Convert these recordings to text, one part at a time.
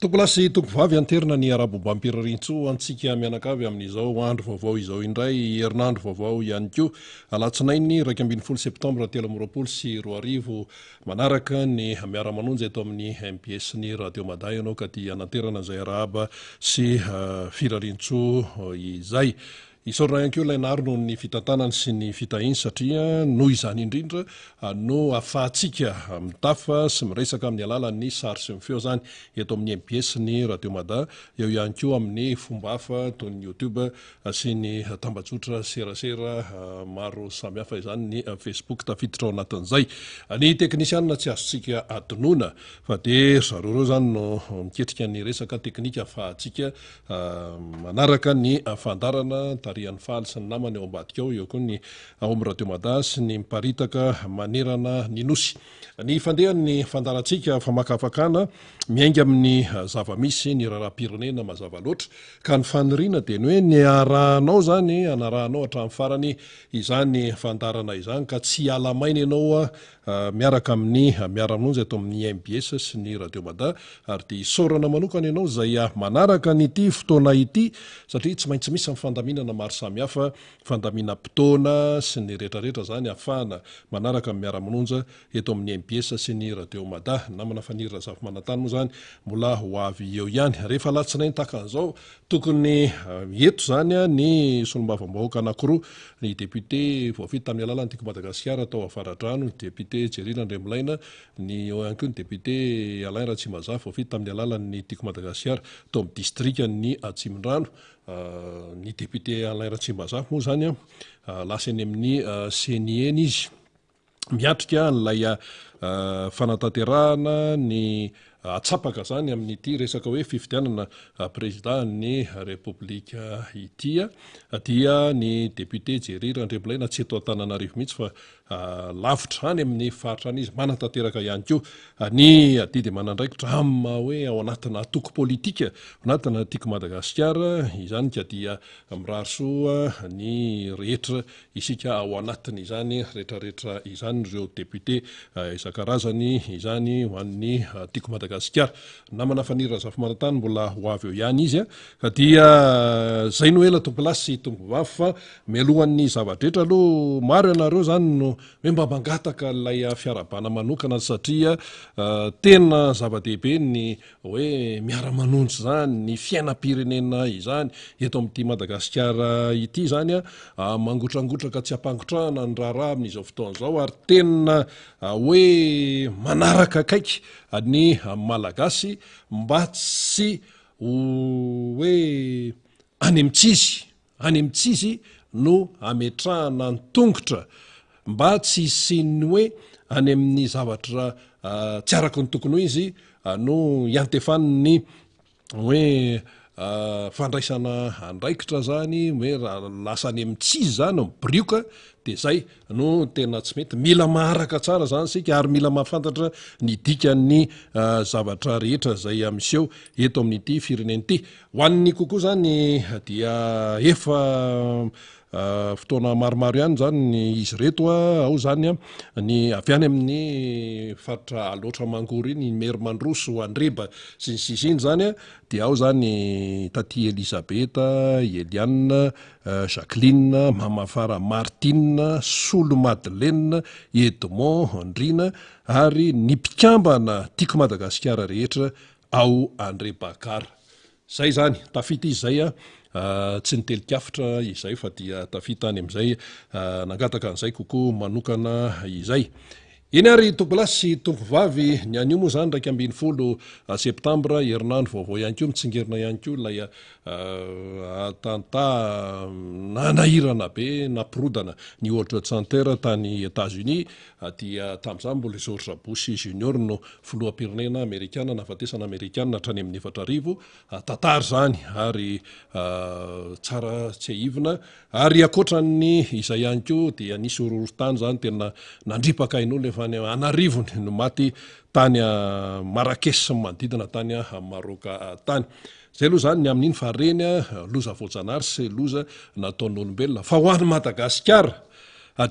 Tokolasy tokovavy anterina ny arabobam-pirarintso antsika mianakavy amin'izao andro vaovao izao indray herinandro vaovao ihany koa alatsinainy 2 septambra 2024 manaraka ny miara-manonjy eto amin'ny MPS ny radio Maday ianao ka tia anaterana izay arahaba sy firarintso izay isorana ihany koa ilay naro noho ny fitantanany sy ny fitahiny satria noho izany indrindra no ahafahantsika mitafa sy miresaka amin'ny alalan'ny sary sy ny feo zany eto amin'ny MPS ny radio Mada eo ihany koa amin'ny fomba hafa toy ny YouTube sy ny tambazotra serasera maro samihafa izany ny Facebook tafiditra ao anatin'izay ny teknisianina tsy azontsika atonona fa dia zareo zany no miketrika ny resaka teknika ahafahantsika manaraka ny fandarana rian'ny faly sy ny namany ao ambadika ao eo koa ny ao amin'ny radio Mada sy ny miparitaka manerana ny nosy ny fandehan'ny fandarantsika famakafakana miainga amin'ny zavamisy ny raharam-pirenena mazava loatra ka ny faniriana dia ny hoe ny arahanao zany anarahanao hatramin'ny farany izany fandarana izany ka tsy alamaina ianao miaraka amin'ny miara-monjy eto amin'ny MBS sy ny radio Mada ary dia isorana manokana ianao izay manaraka n'ity fotoana ity satria tsy maintsy misy fandaminana maro samihafa fandaminam-potoana sy ny rehetrarehetra zany ahafahana manaraka amin'ny miara-mononja eto amin'ny MPS sy ny radio Mada namana fanirina zava-manantany moa zany mbola ho avy eo ihany rehefa latsinainy tahaka an'izao tokony eto zany ny solombavambahoaka anankiroa ny député voafita tamin'ny alalan'ny Tiko Madagasikara tao Avaradrano député Jerila Andremolaina ny ihany koa ny député Alain Ratsimbaza voafita tamin'ny alalan'ny Tiko Madagasikara tao amin'ny distriktan'ny Atsimondrano ny député Alain Ratsimbaza moa zany lasa eny amin'ny CNIN izy miatrika n'ilay fanatanterahana ny atsapaka zany amin'ity resaka hoe fifidianana présidentan'ny république ity dia ny député Jerila Andremolaina tsy eto Antananarivo mihitsy fa lavitra any amin'ny faritra any izy manatanteraka ihany koa ny adidy manandraikitra amin'ny hoe ao anatina toko politika anatina Tiko Madagasikara izany ka dia mirarisoa ny rehetra isika ao anatiny izany rehetrarehetra izany ireo député isan-karazany izany ho an'ny Tiko Madagasikara namana fanirina zava-manantany mbola ho avy eo ihany izy ka dia zay no ela tompolasy tombovavy fa mialohan'ny zavadrehetra aloha maro ianareo zany no hoe mba mangataka ilay fiarabana manokana satria tena zava-dehibe ny hoe miara-manonjy zany ny fiainam-pirenena izany eto amin'ity Madagasikara ity zany mangotragotraka tsy ampangotrahana ny raharaha amin'izao fotoan'izao ary tena hoe manaraka akaiky ny malagasy mba tsy hoe any amintsizy no ametrahana ny tongotra mba tsy isiny hoe any amin'ny zavatra tsy araka ny tokony ho izy no iantefaniny hoe fandraisana andraikitra zany hoe lasa any amintsizy zany mibrioka dia zay no tena tsy mety mila maharaka tsara zany sika ary mila mahafantatra ny dikan'ny zavatra rehetra zay amiseho eto amin'ity firenena ity ho an'ny kokoa zany dia efa fotoana maromaro ihany zany izy reto ao zany ny avy any amin'ny faritra aloatra mangory iny Mery Mandroso Andreba sy ny sisiny zany dia ao zany taty Elisabeta Eliane Jacqueline Mamafara Martine Solo Madeleine Edmond Andrina ary ny mpikambana Tiko Madagasikara rehetra ao Andrebakara zay zany tafita izy zay tsy nitelikafitra izay fa dia tafita any amin'izay nangataka an'izay kokoa manokana izay iny ary tompolasy tombovavy ny anio moa zany 2 septambra herinandro vaovao ihany koa mitsingerina ihany koa ilay atanta nanahirana be nampirodana ny World Trade Center tany États-Unis dia tamin'izany mbola George Bush Junior no filoham-pirenena Amerikana nafatesana Amerikana hatrany amin'ny 4 tantara zany ary tsara tsy ahivina ary akoatran'ny izay ihany koa dia nisy horohorontany zany tena nandripaka ain'olona efa any anarivony no maty tany Marrakech sy manodidina tany Maroka tany zay aloha zany ny amin'iny fa reny loza voajanahary sy loza nataon'olombelona fa ho an'ny Madagasikara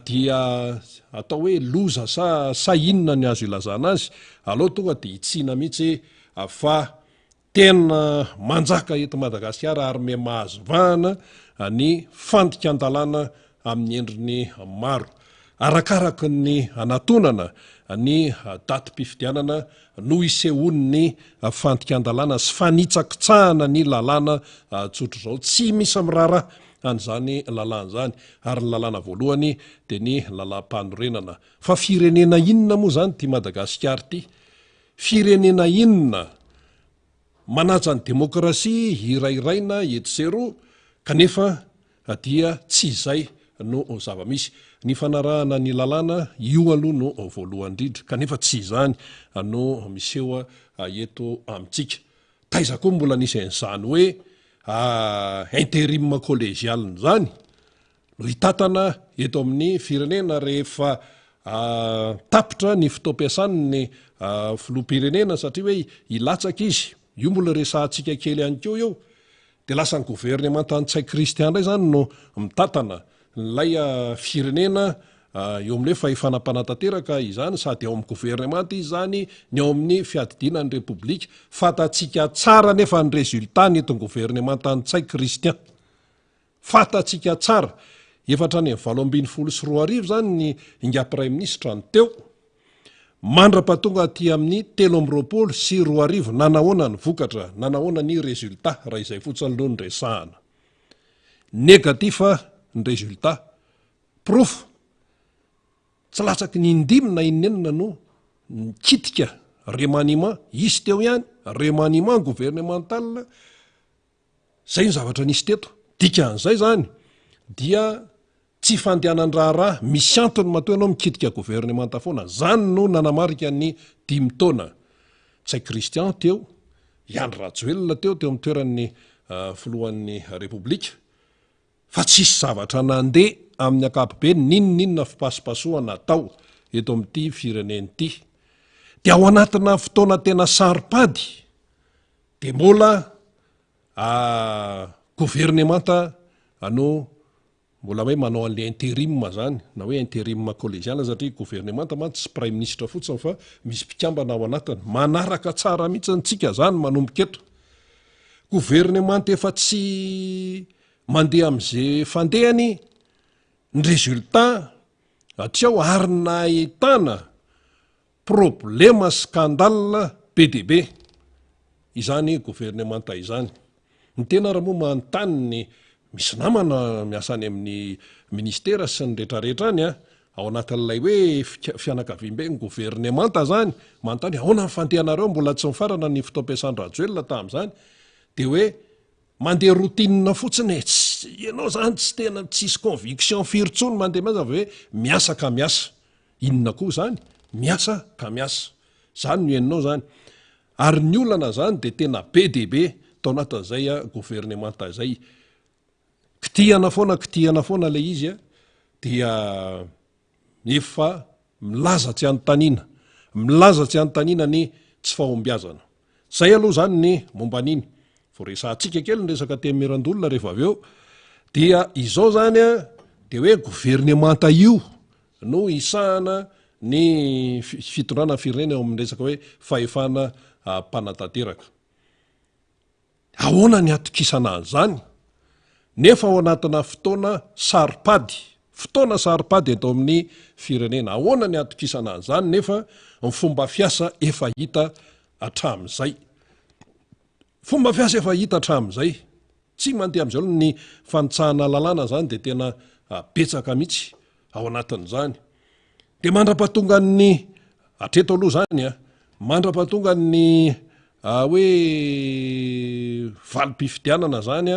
dia atao hoe loza sa inona ny azo ilazana azy aloha tonga dia itsina mihitsy fa tena manjaka eto Madagasikara ary me mahazovahana ny fandikan-dalàna amin'ny endriny maro arakaraka ny anatonana ny datim-pifidianana no isehon'ny fandikan-dalàna sy fanitsakitsahana ny lalàna tsotra zao tsy misy mirara an'izany lalàna zany ary ny lalàna voalohany dia ny lalàm-panorenana fa firenena inona moa zany ty Madagasikara ty firenena inona manaja ny demokrasia irairaina etsero kanefa dia tsy izay no zava-misy ny fanarahana ny lalàna io aloha no voalohany indrindra kanefa tsy izany no miseho eto amintsika taiza koa mbola nisy an'izany hoe intérim collégial zany no hitatana eto amin'ny firenena rehefa tapitra ny fotoam-piasany ny filoham-pirenena satria hoe ilatsaka izy io mbola resahantsika kely ihany keo eo dia lasa ny gouvernement an-tsaik kristian indray zany no mitatana nylay firenena eo amin'le fahefanam-panatanteraka izany sady ao amin'ny gouvernement izy zany ny ao amin'ny fiadidinany repoblika fatatsika tsara nefa ny résultat ny eto gouvernement an-tsaik kristian fatatsika tsara efatra ny 724 zany ny inga-prime ministre ny teo mandra-patonga ty amin'ny 3 sy 4 nanahoana ny vokatra nanahoana ny résultat raha izay fotsiny loha ny resahana negatifa ny résultat prof tsy latsaky ny indimina inenina no nikitika remaniement izy teo ihany remaniement gouvernemental zay ny zavatra nisy teto dikan'izay zany dia tsy fandehanan-draharaha misy antony matoa ianao mikitika gouvernementa foana zany no nanamarika ny 5 taona tsay kristian teo Iandry Rajoelina teo amin'ny toeran'ny filohan'ny repoblika fa tsisy zavatra nandeha amin'ny akapobe ninninona fipasipasoana atao eto amin'ity fireneny ity dia ao anatina fotoana tena saripady dia mbola gouvernementa ano mbola hoe manao an'le intérim zany na hoe intérim collégial satria gouvernementa mantsy sy prime ministre fotsiny fa misy mpikambana ao anatiny manaraka tsara mihitsy antsika zany manomboka eto gouvernement efa tsy mandeha amin'izay fandehany ny résultat atrao ary nahitana problema scandale be dia be izany gouvernementa izany ny tena raha moa manontany ny misy namana miasany amin'ny ministera sy ny rehetrarehetra any ao anatin'ilay hoe fianakaviam-be ny gouvernementa zany manontany ahoana ny fandehanareo mbola tsy mifarana ny fotoam-piasany Rajoelina tamin'izany dia hoe mandeha routine fotsiny ianao zany tsy tena tsisy conviction firitsony mandeha miasa hoe miasa ka miasa inona koa zany miasa ka miasa zany no ianao zany ary ny olana zany dia tena be dia be tao anatin'izay gouvernementa zay kitihana foana le izy dia efa milazatsy milazatsy anontaniana ny tsy fahombiazana zay aloha zany ny momba an'iny voaresahantsika kely ny resaka temerandolona rehefa avy eo dia izao zany dia hoe gouvernementa io no isahana ny fitondrana firenena eo amin'ny resaka hoe fahefana mpanatanteraka ahoana ny atokisana an'izany nefa ao anatina fotoana saripady eto amin'ny firenena ahoana ny atokisana an'izany nefa ny fomba fiasa efa hita hatramin'izay tsy mandeha amin'izay aloha ny fanitsahana lalàna zany dia tena betsaka mihitsy ao anatin'izany dia mandra-pahatonga ny atreto aloha zany mandra-pahatonga ny hoe valim-pifidianana zany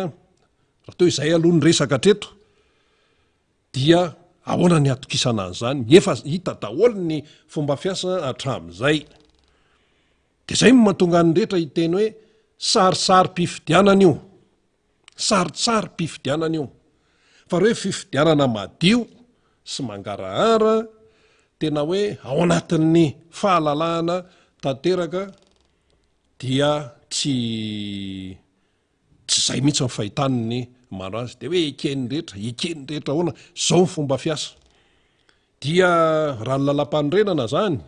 raha teo izay aloha ny resaka atreto dia ahoana ny atokisana an'izany efa hita daholo ny fomba fiasa hatramin'izay dia zay mahatonga ny rehetra hiteny hoe sarisary-pifidianana io fa hoe fifidianana madio sy mangarahara tena hoe ao anatin'ny fahalalahana tanteraka dia tsy zay mihitsy ny fahitany ny maro azy dia hoe ekeny rehetra ahoana zao ny fomba fiasa dia raha ny lalam-panorenana zany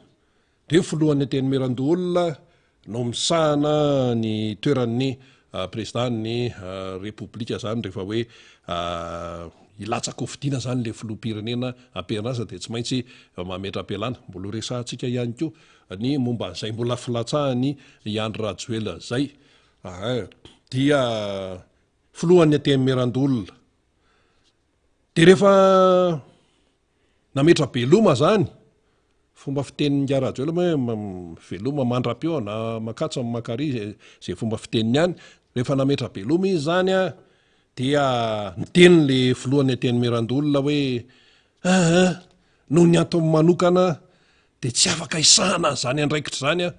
dia filohan'ny tenymerandoolona no misahana ny toeran'ny présidentny république zany rehefa hoe ilatsaka ofidiana zany le filohampirenena ampirinasa de tsy maintsy mametra-pialana mbola resahantsika ihany ko ny momba zay mbola filatsahany Andry Rajoelina zay dia filohan'ny Antenimierandolona de rehefa nametra beloma zany fomba fitenin'ny Rajoelina hoe veloma mandra-peo na makatso amin'ny makary zay fomba fiteniny ihany rehefa nametra beloma izy zany dia niteny le filohan'ny Antenimierandolona hoe noho ny antony manokana de tsy afaka isahana zany andraikitra zany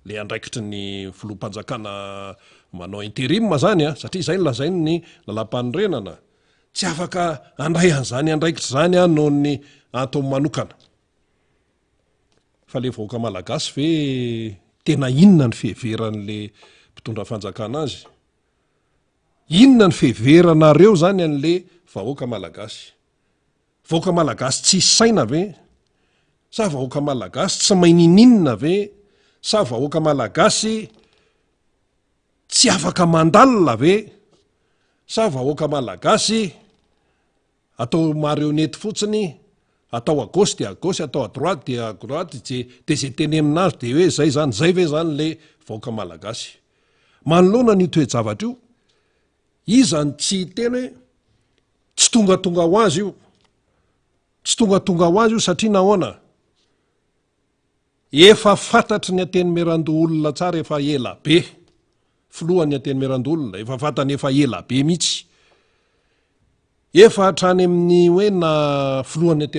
le andraikitry ny filoham-panjakana manao intérim zany satria zay lazainy ny lalam-panorenana tsy afaka andray an'zany andraikitra zany noho ny antony manokana fa le vahoaka malagasy ve tena inona ny fiheveran'le mpitondra fanjakana azy, inona ny fiheveranareo zany an'le vahoaka malagasy? Vahoaka malagasy tsy saina ve? Sa vahoaka malagasy tsy mainininina ve? Sa vahoaka malagasy tsy afaka mandalina ve? Sa vahoaka malagasy atao marionnette fotsiny, atao à gauche de à gauche, atao à droite de à droite, de zay teny aminazy de hoe zay zany, zay ve zany le vahoaka malagasy? Manoloana ny toe-javatra io, izany tsy teny hoe tsy tongatonga ho azy io, tsy tongatonga ho azy io satria nahoana? Efa fantatry ny Antenimierandolona tsara efa ela be, filohan'ny Antenimierandolona efa fantany efa ela be mihitsy, efa hatrany amin'ny hoe na filohan'ny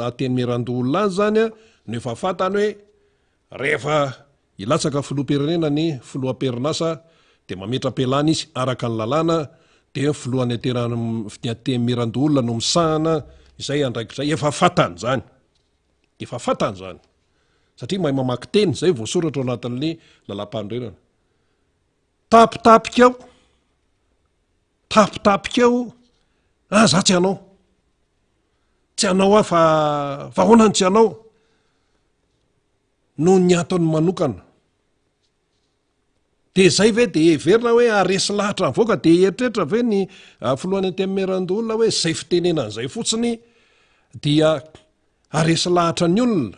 Antenimierandolona azy zany no efa fantany hoe rehefa ilatsaka filoham-pirenena ny filoham-perinasa de mametra-pialana izy araka ny lalàna de filohan'ny Antenimierandolona no misahana izay andraikitra efa fantany zany, efa fantany zany satria mahay mamaky teny zay voasoratra ao anatin'ny lalam-panorenana. Tapitapika eo za tsy anao, tsy anao fa honany tsy anao noho ny antony manokana de zay ve de heverina hoe aresy lahatra avoaka de eritreritra ve ny filohan'ny Antenimierandolona hoe zay fitenenana zay fotsiny dia aresy lahatra ny olona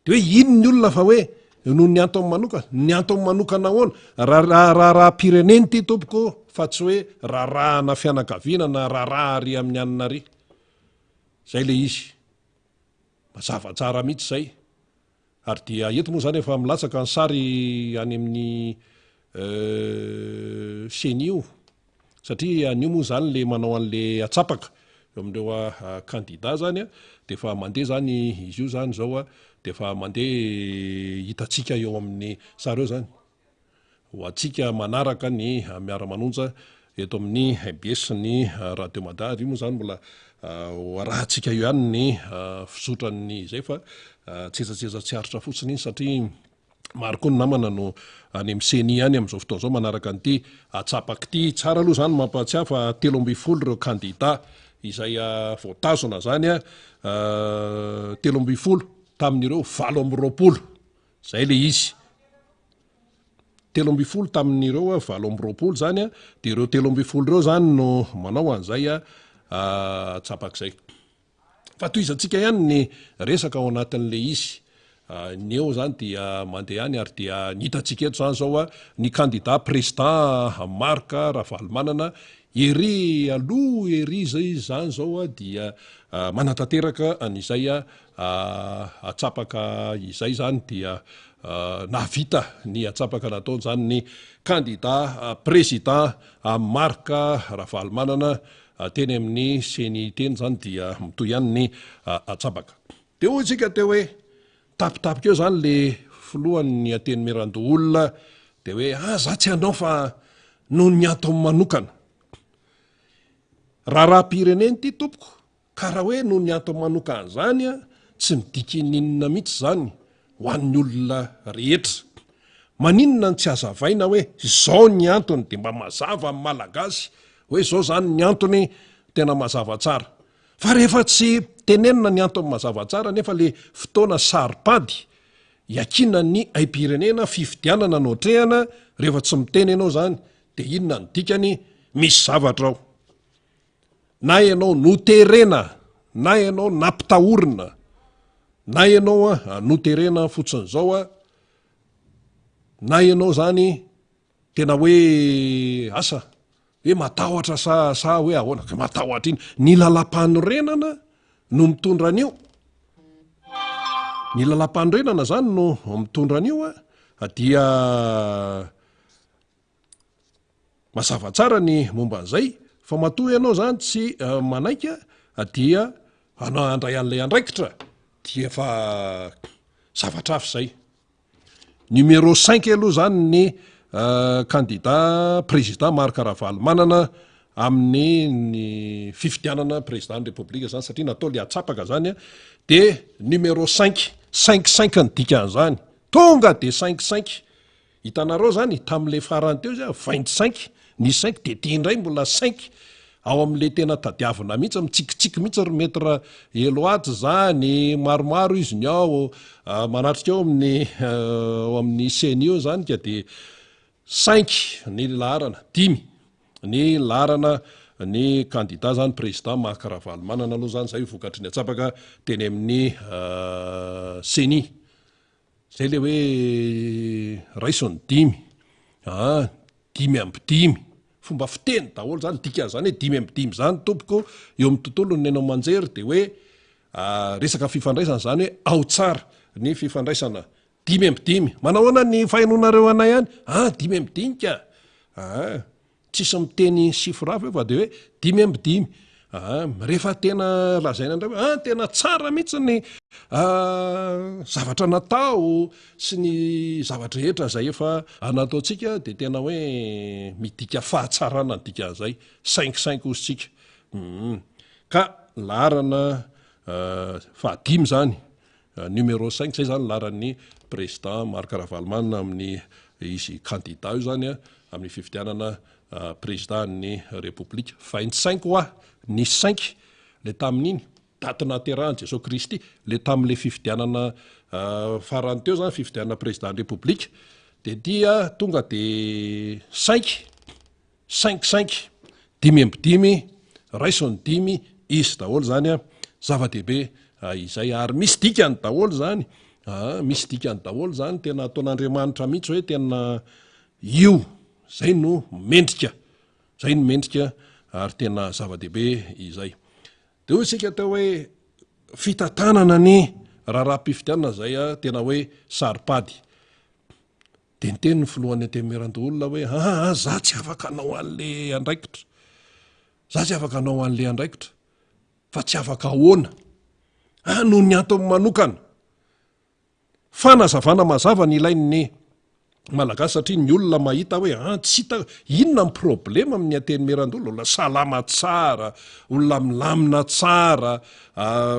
de hoe ino ny olona fa hoe noho ny antony manokana, ny antony manokana ahoana raha pireneny ty tompoko fa tsy hoe rahana fianakaviana na raha ary amin'ny anina ary zay le izy mazava tsara mihitsy zay. Ary dia eto moa zany efa milatsaka ny sary any amin'ny CENI satria anio moa zany le manao an'le atsapaka eo amin'ireo candidat zany de fa mandeha zany izy io zany zao de fa mandeha hitatsika eo amin'ny sary eo zany ho atsika manaraka ny miara-manonja eto amin'ny MBS ny Radio Madà. Io moa zany mbola rahantsika io ihany ny fizotrany zay fa tsezatseza tsy aritra fotsiny satria maro koa ny namana no any amin'ny CENI any amin'izao fotoana zao manaraka an'ity atsapaka ity. Tsara aloha zany mampahatsiahy fa 13 ireo candidat izay voatazona zany 13 tamin'ireo 20 zay le izy 13 tamin'ireo 20 zany de ireo 13 ireo zany no manao an'izay atsapaka zay fa toizantsika ihany ny resaka ao anatin'le izy ny eo zany dia mandeha any ary dia nitatsika eto zany zao ny candidat président Marc Ravalomanana ery aloha ery zay zany zao dia manatanteraka an'izay atsapaka izay zany dia navita ny atsapaka nataony zany ny candidat président Marc Ravalomanana teny amin'ny CENI teny zany dia mitoy ihany ny atsapaka de hoy tsika teo hoe tapitapika eo zany le filohan'ny Antenimierandolona de hoe za tsy anao fa noho ny antony manokana raha pireneny ty tompoko ka raha hoe noho ny antony manokana zany tsy midikininona mihitsy zany ho an'ny olona rehetra. Maninona ny tsy azavaina hoe zao ny antony de mba mazava amin'ny malagasy hoe zao zany ny antony tena mazava tsara fa rehefa tsy tenenina ny antony mazava tsara nefa le fotoana saripady iakina ny aim-pirenena fifidianana notrehana rehefa tsy miteny ianao zany de inona ny dikany misy zavatra ao na ianao noterena na ianao nampitahorina na ianao noterena fotsiny zao na ianao zany tena hoe asa hoe matahotra sa hoe ahoana ka matahotra iny ny lalam-panorenana no mitondra an'io ny lalam-panorenana zany no mitondra an'io dia mazava tsara ny momba an'izay fa matoa ianao zany tsy manaika dia anao andray an'lay andraikitra dia fa zavatra afy zay numéro 5 aloha zany ny candidat président Marc Ravalomanana amin'ny fifidianana président république zany satria natao le atsapaka zany de numéro 5 ny dikan'izany tonga de 5 hitanareo zany tam'le farany teo zay 25 ny 5 de ty indray mbola 5 ao am'le tena tadiavina mihitsy mitsikitsiky mihitsy remetra eloaty zany maromaro izy ny ao manatrika ao amin'ny senio zany ka de 5 ny larana 5 ny larana ny candidat zany président Marc Ravalomanana aloha zany zay vokatry ny atsapaka teny amin'ny seni zay le hoe raisony 5 fomba fiteny daholo zany dikan'izany hoe 5 zany tompoko eo amin'ny tontolo ny enao manjery de hoe resaka fifandraisana zany hoe ao tsara ny fifandraisana 5 manahoana ny fahinonareo anay ihany 5 ka tsisy miteny sifrafa fa de hoe 5 rehefa tena lazaina ndray tena tsara mihitsy ny zavatra natao sy ny zavatra rehetra zay efa nataontsika de tena hoe midika fahatsarana ny dikan'izay 5 ozytsika ka larana fahadimy zany numéro 5 zay zany laran'ny président Marc Ravalomanana amin'ny izy candidat io zany amin'ny fifidianana président ny république 25 ny 5 le tamin'iny daty naterahany Jesosy Kristy le tamin'le fifidianana farany teo zany fifidianana président république de dia tonga de 5 5 raisony 5 izy daholo zany zava-dehibe izay ary misy dikany daholo zany misy dikany daholo zany tena ataon'Andriamanitra mihitsy hoe tena io zay no mendrika ary tena zava-dehibe izay de hoy isika tao hoe fitantanana ny raharaham-pifidianana zay tena hoe saripady de niteny ny filohan'ny antemeran-doolona hoe za tsy afaka anao an'le andraikitra fa tsy afaka ahoana noho ny antony manokana fanazavana mazava ny ilain'ny malagasy satria ny olona mahita hoe tsy hita inona ny problema amin'ny antemeran-doolona olona salama tsara olona milamina tsara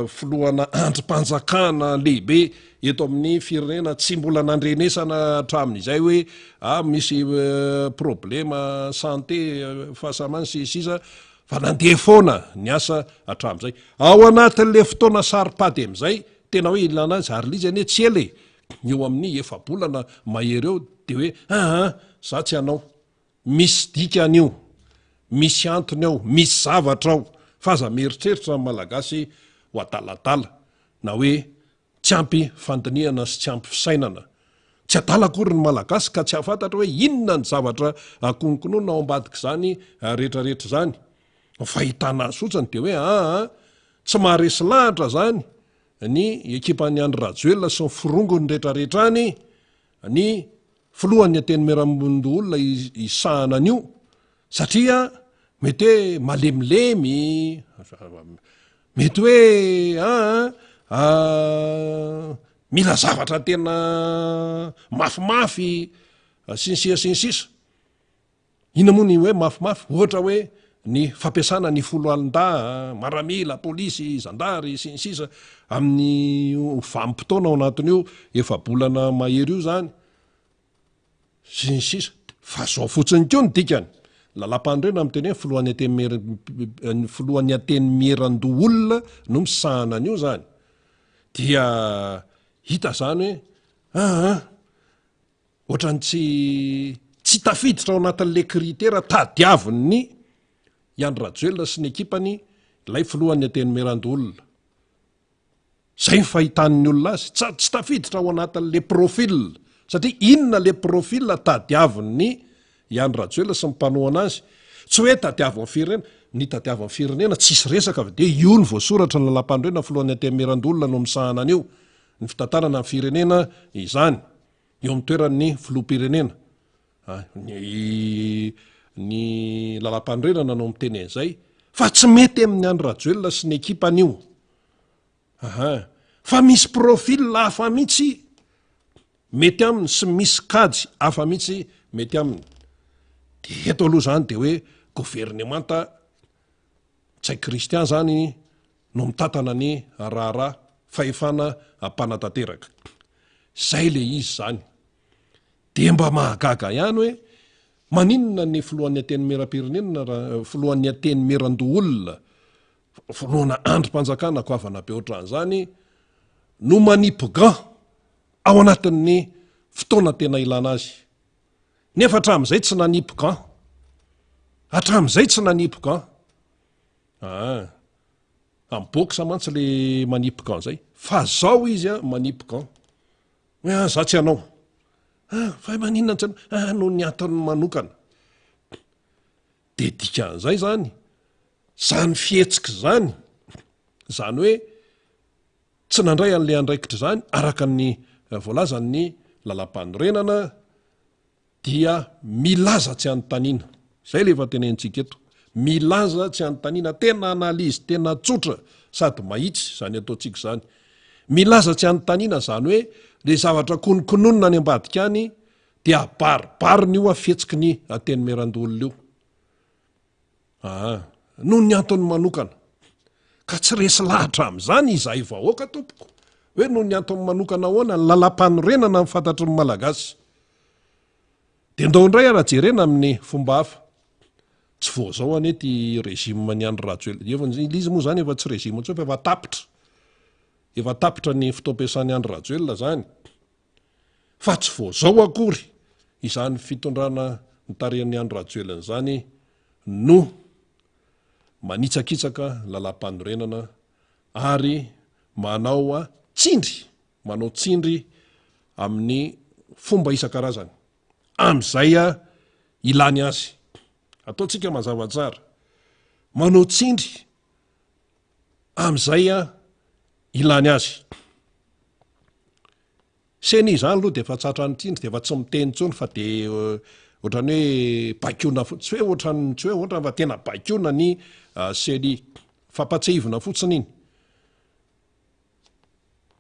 filohana andrim-panjakana lehibe eto amin'ny firenena tsy mbola nandrenesana hatramin'izay hoe misy problema santé fahasamany sisa fa nandeha foana ny asa hatramin'izay ao anatin'le fotoana saripady am'izay tena hoe ilana azy ary lizany tsy ele eo amin'ny efa-bolana mahery eo de hoe za tsy anao misy dikany io misy antony ao misy zavatra ao faza mieritreritra ny malagasy ho adaladala na hoe tsy ampy fandiniana sy tsy ampy fisainana tsy adalakory ny malagasy ka tsy hafantatra hoe inona ny zavatra akonkonoana ao ambadika zany rehetrarehetra zany fahitana azy fotsiny de hoe tsy maharesy lahatra zany ny ekipany Andry Rajoelina sy ny firongony rehetrarehetrany ny filohan'ny antemeran-doolona isahana an'io satria mety hoe malemilemy mety hoe mila zavatra tena mafimafy sinsisa ina moa ny hoe mafimafy ohatra hoe ny fampiasana ny foloalinda maramila polisy zandary sinsisa amin'ny vanim-potoana ao anatin'io efa-bolana mahery io zany sinsisa fa zao fotsiny keo ny dikany lalam-pandrena am'teny hoe filohan'ny antenimieran-doolona no misahana an'io zany dia hita zany hoe ohatrany tsy tafiditra ao anatin'le kritera tadiaviny ny Iany Rajoelina sy ny ekipany ilay filohan'ny ateny Merandolona. Zay ny fahitan'ny olona azy, tsy tafiditra ao anatin'le profil, satria inona le profil tadiavin'ny Iany Rajoelina sy ny mpanohana azy. Tsy hoe tadiavin'ny firenena, ny tadiavin'ny firenena tsisy resaka fa de io ny voasoratra ny lalam-pandroana filohan'ny ateny Merandolona no misahana an'io. Ny fitantarana ny firenena izany, eo amin'ny toeran'ny filoham-pirenena. Ny lalam-pandroenana no miteny an'izay, fa tsy mety amin'ny Iany Rajoelina sy ny ekipan'io. Fa misy profil hafa mihitsy mety aminy sy misy kajy hafa mihitsy mety aminy. De eto aloha zany de hoe gouvernemanta tsay kristian zany no mitantana ny raharaha fahefana mpanatateraka. Zay le izy zany. De mba mahagaga ihany hoe maninona ny filohan'ny ateny meram-pirenena, filohan'ny ateny Merandoolona, filohana androm-panjakana ko avana be ohatran'izany no manipgan ao anatin'ny fotoana tena ilana azy. Nefa hatramin'izay tsy nanipgan. Hatramin'izay tsy nanipgan. Am'boksa mantsy le manipgan zay. Fa zao izy manipgan. Hoe za tsy anao. Fa maninona tsy anao? No ny atany manokana. De dikan'izay zany, zany fihetsika zany, zany hoe tsy nandray an'le andraikitra zany araka ny voalazan'ny lalam-panorenana dia milaza tsy anontaniana. Zay le efa tenentsika eto. Milaza tsy anontaniana, tena analizy, tena tsotra sady mahitsy zany ataontsika zany. Milaza tsy anontaniana zany hoe le zavatra konokononona any ambadika any dia abaribariny io afetsiky ny ateny Merandolona io. Noho ny antony manokana. Ka tsy resy lahatra amin'izany izahay vahoaka tompoko. Hoe noho ny antony manokana ahoana ny lalam-panorenana ny fantatry ny Malagasy. De ndao indray arajerena amin'ny fomba hafa. Tsy vao zao anety rezima ny Iany Rajoelina. Izy moa zany efa tsy rezima intsony fa efa tapitra. Efa tapitra ny fotoam-piasan'ny Iany Rajoelina zany. Fa tsy vao zao akory izany fitondrana ny tarehan'ny Iany Rajoelina zany no manitsakitsaka lalam-panorenana ary manao tsindry amin'ny fomba isan-karazany. Am'izay ilany azy. Ataontsika mazava tsara. Manao tsindry am'izay ilany azy. Seny izany aloha de efa tsatra ny tsindry, de efa tsy miteny intsony fa de ohatrany hoe bakiona tsy hoe ohatrany fa tena bakiona ny seny fampatsehivina fotsiny iny.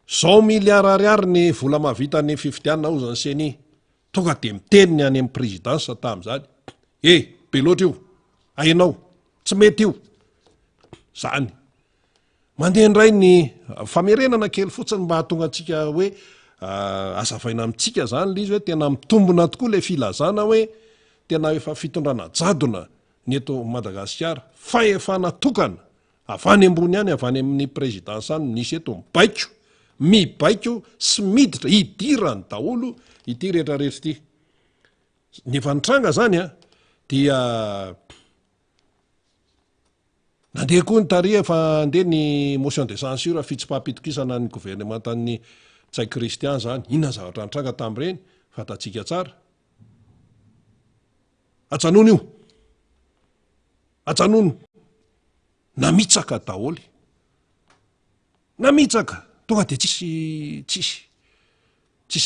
100 miliara ariary ny vola mahavitany fifidianana ao zany seny tonga de miteny ny any amin'ny présidence tam'izany. Be loatra io. Ainao. Tsy mety io. Zany. Mandeha indray ny famerenana kely fotsiny mba hahatonga antsika hoe azavaina amintsika zany le izy hoe tena mitombona tokoa le filazana hoe tena efa fitondrana jadona ny eto Madagasikara fa efa natokana avany ambony any avany amin'ny présidence any nisy eto mibaiko sy miditra hidirany daholo ity rehetrarehetra ity. Ny efa nitranga zany dia nandeha koa ny taria fa andeha ny motion de censure fitsipaham-pitokisana ny gouvernementan'ny tsay kristian zany. Inona zavatra nitranga tam'ireny fatatsika tsara. Ajanono io. Ajanono. Namitsaka daholy. Namitsaka. Tonga de tsisy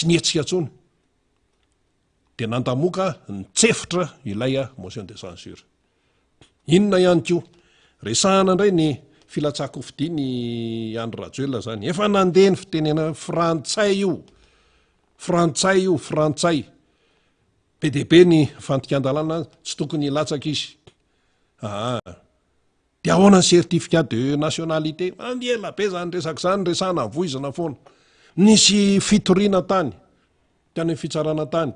nietsika tsony. De nandamoka nitsefitra ilay motion de censure. Inona ihany koa? Resahana indray ny filatsako fidiny Iany Rajoelina zany. Efa nandeha ny fitenena frantsay io. Frantsay. Be de be ny fantikan-dalàna tsy tokony hilatsaka izy. De ahoana ny certificat de nationalité? Ela be zany resaka zany resahana voizina foana. Nisy fitoriana tany. Tany amin'ny fitsarana tany.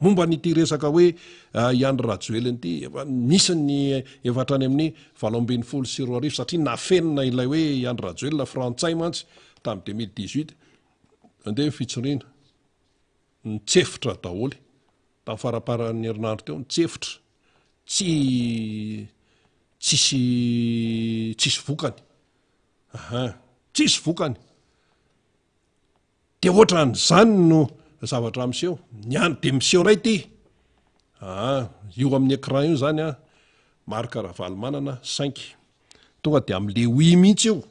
Momba n'ity resaka hoe Iany Rajoelina ity, nisy ny efatrany amin'ny 2024 satria nafenina ilay hoe Iany Rajoelina frantsay mantsy tamin'ny 2018 andeha fitsoriana. nitsefitra daholy tamin'ny faraparan'ny herinandro teo nitsefitra tsisy vokany tsisy vokany de ohatra n'izany no zavatra miseho niany de miseho ray ty io amin'ny écran io zany a marika Ravalo manana 5 tonga de am'le oi mihitsy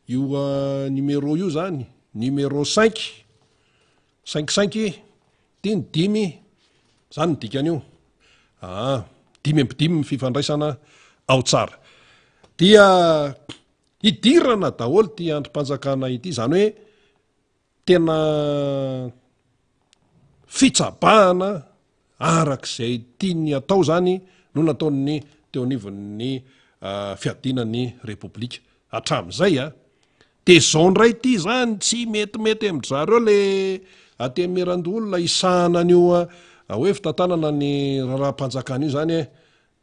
io numéro io zany numéro 5 de ny 5 zany ny dikan'io 5 fifandraisana ao tsara dia idirana daholo ty androm-panjakana ity zany hoe tena fitsabahana arak'izay tiany atao zany no nataony teo anivon'ny fiadinan'ny repoblika hatramin'izay de zao ndray ty zany tsy metimety am'zareo le atemerandolona isahana an'io hoe fitantanana ny raha-mpanjakana io zany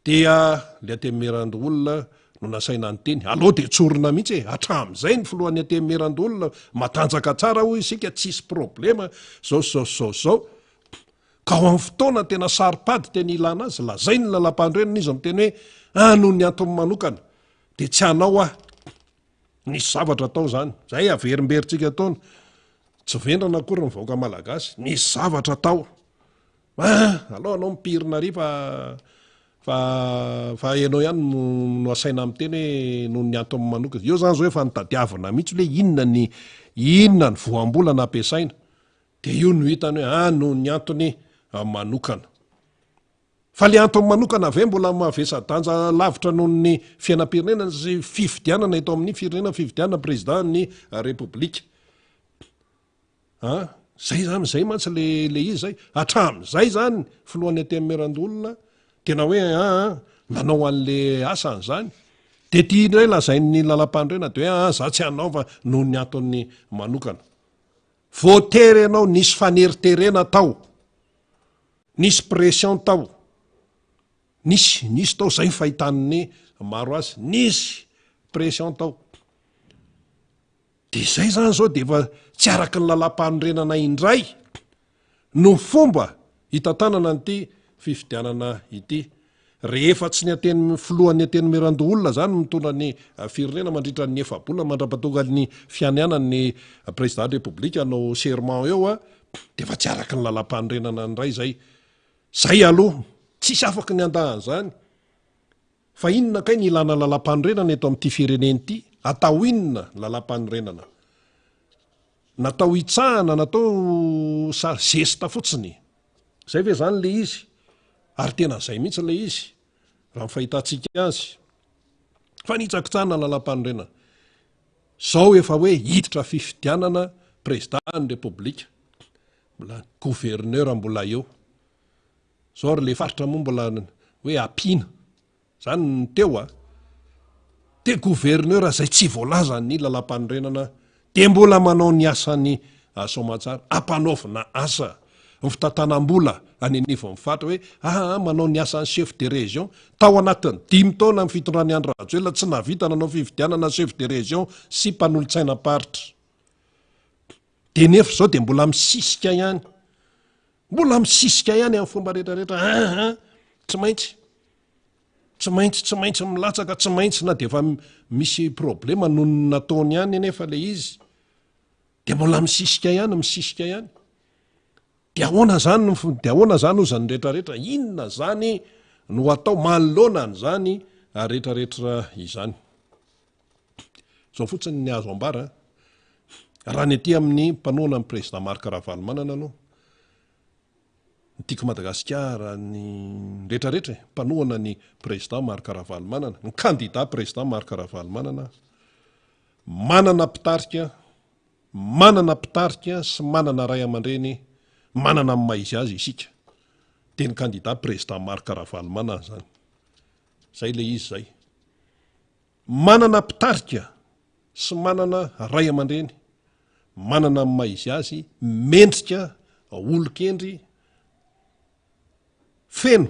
dia le atemerandolona no nasaina ny teny aloha de tsorona mihitsy hatramin'izay ny filohan'ny atemerandolona matanjaka tsara hoy isika tsisy problema zao ka ho amin'ny fotoana tena saripady teny ilana azy lazay ny lalam-pandrenana izy am'teny hoe noho ny antony manokana de tsy hanao nisy zavatra atao zany zay averimberitsika taona tsy vendrana akory ny vahoaka malagasy nisy zavatra atao aloha anao mipirina ry fa ianao ihany no asaina am'teny hoe noho ny antony manokana io zany zao efa nitadiavana mihitsy hoe inona ny voambola nampiasaina de io no hitany hoe noho ny antony manokana fa le antony manokana ave mbola mavesa-danja lavitra noho ny fiainam-pirenena sy fifidianana eto amin'ny firenena fifidianana président ny repoblika zay zay mantsy le izy zay hatramin'izay zany filohan'ny atemerandolona tena hoe nanao an'le asany zany de ty indray lazain'ny lalam-pandrena de hoe za tsy hanaova noho ny antony manokana voatery ianao nisy faneriterena tao nisy pression tao nisy tao zay fahitan'ny maro azy nisy pression tao de zay zany zao de efa tsy araky ny lalam-pandrenana indray no fomba hitantanana n'ity fifidianana ity rehefa tsy ny ateny filohan'ny atemerandolona zany mitondra ny firenena mandritra ny efabolana mandrapatonga ny fianianan'ny président de république anao serment eo de efa tsy araky ny lalam-pandrenana indray zay aloha tsisy afaky ny andahan zany fa inona kay ny ilana lalam-pandrenana eto amin'ity fireneny ity atao inona lalam-pandrenana natao hitsahana natao zesta fotsiny zay ve zany le izy ary tena zay mihitsy le izy raha mifahitantsika azy fa nitsakitsahana lalam-pandrenana zao efa hoe hiditra fifidianana président ny repoblika mbola gouverneur mbola eo zao ary le faritra moa mbola hoe ampina zany ny teo de gouverneur zay tsy voalaza ny lalam-pandrenana de mbola manao ny asany somatsara ampanaovina asa ny fitantanam-bola any anivon'ny fatra hoe manao ny asan'ny chef de région tao anatin'ny 5 taona amin'ny fitondrany andro rajoela tsy navita nanao fividianana chef de région sy mpanolotsaina-paritra de nefa zao de mbola misisika ihany amin'ny fomba rehetrarehetra tsy maintsy milatsaka tsy maintsy na de efa misy problema noho ny nataony ihany nefa le izy de mbola misisika ihany de ahoana zany ozany rehetrarehetra inona zany no atao manoloana ny zany rehetrarehetra izany zao fotsiny ny azo ambara raha ny aty amin'ny mpanoana amin'ny président Marc Ravalomanana no tiako Madagasikara ny rehetrarehetra mpanoana ny président Marc Ravalomanana ny candidat président Marc Ravalomanana manana pitarika sy manana ray aman-dreny manana amin'ny maizy azy isika de ny candidat président Marc Ravalomanana zany zay le izy zay manana pitarika sy manana ray aman-dreny manana amin'ny maizy azy mendrika olokendry feno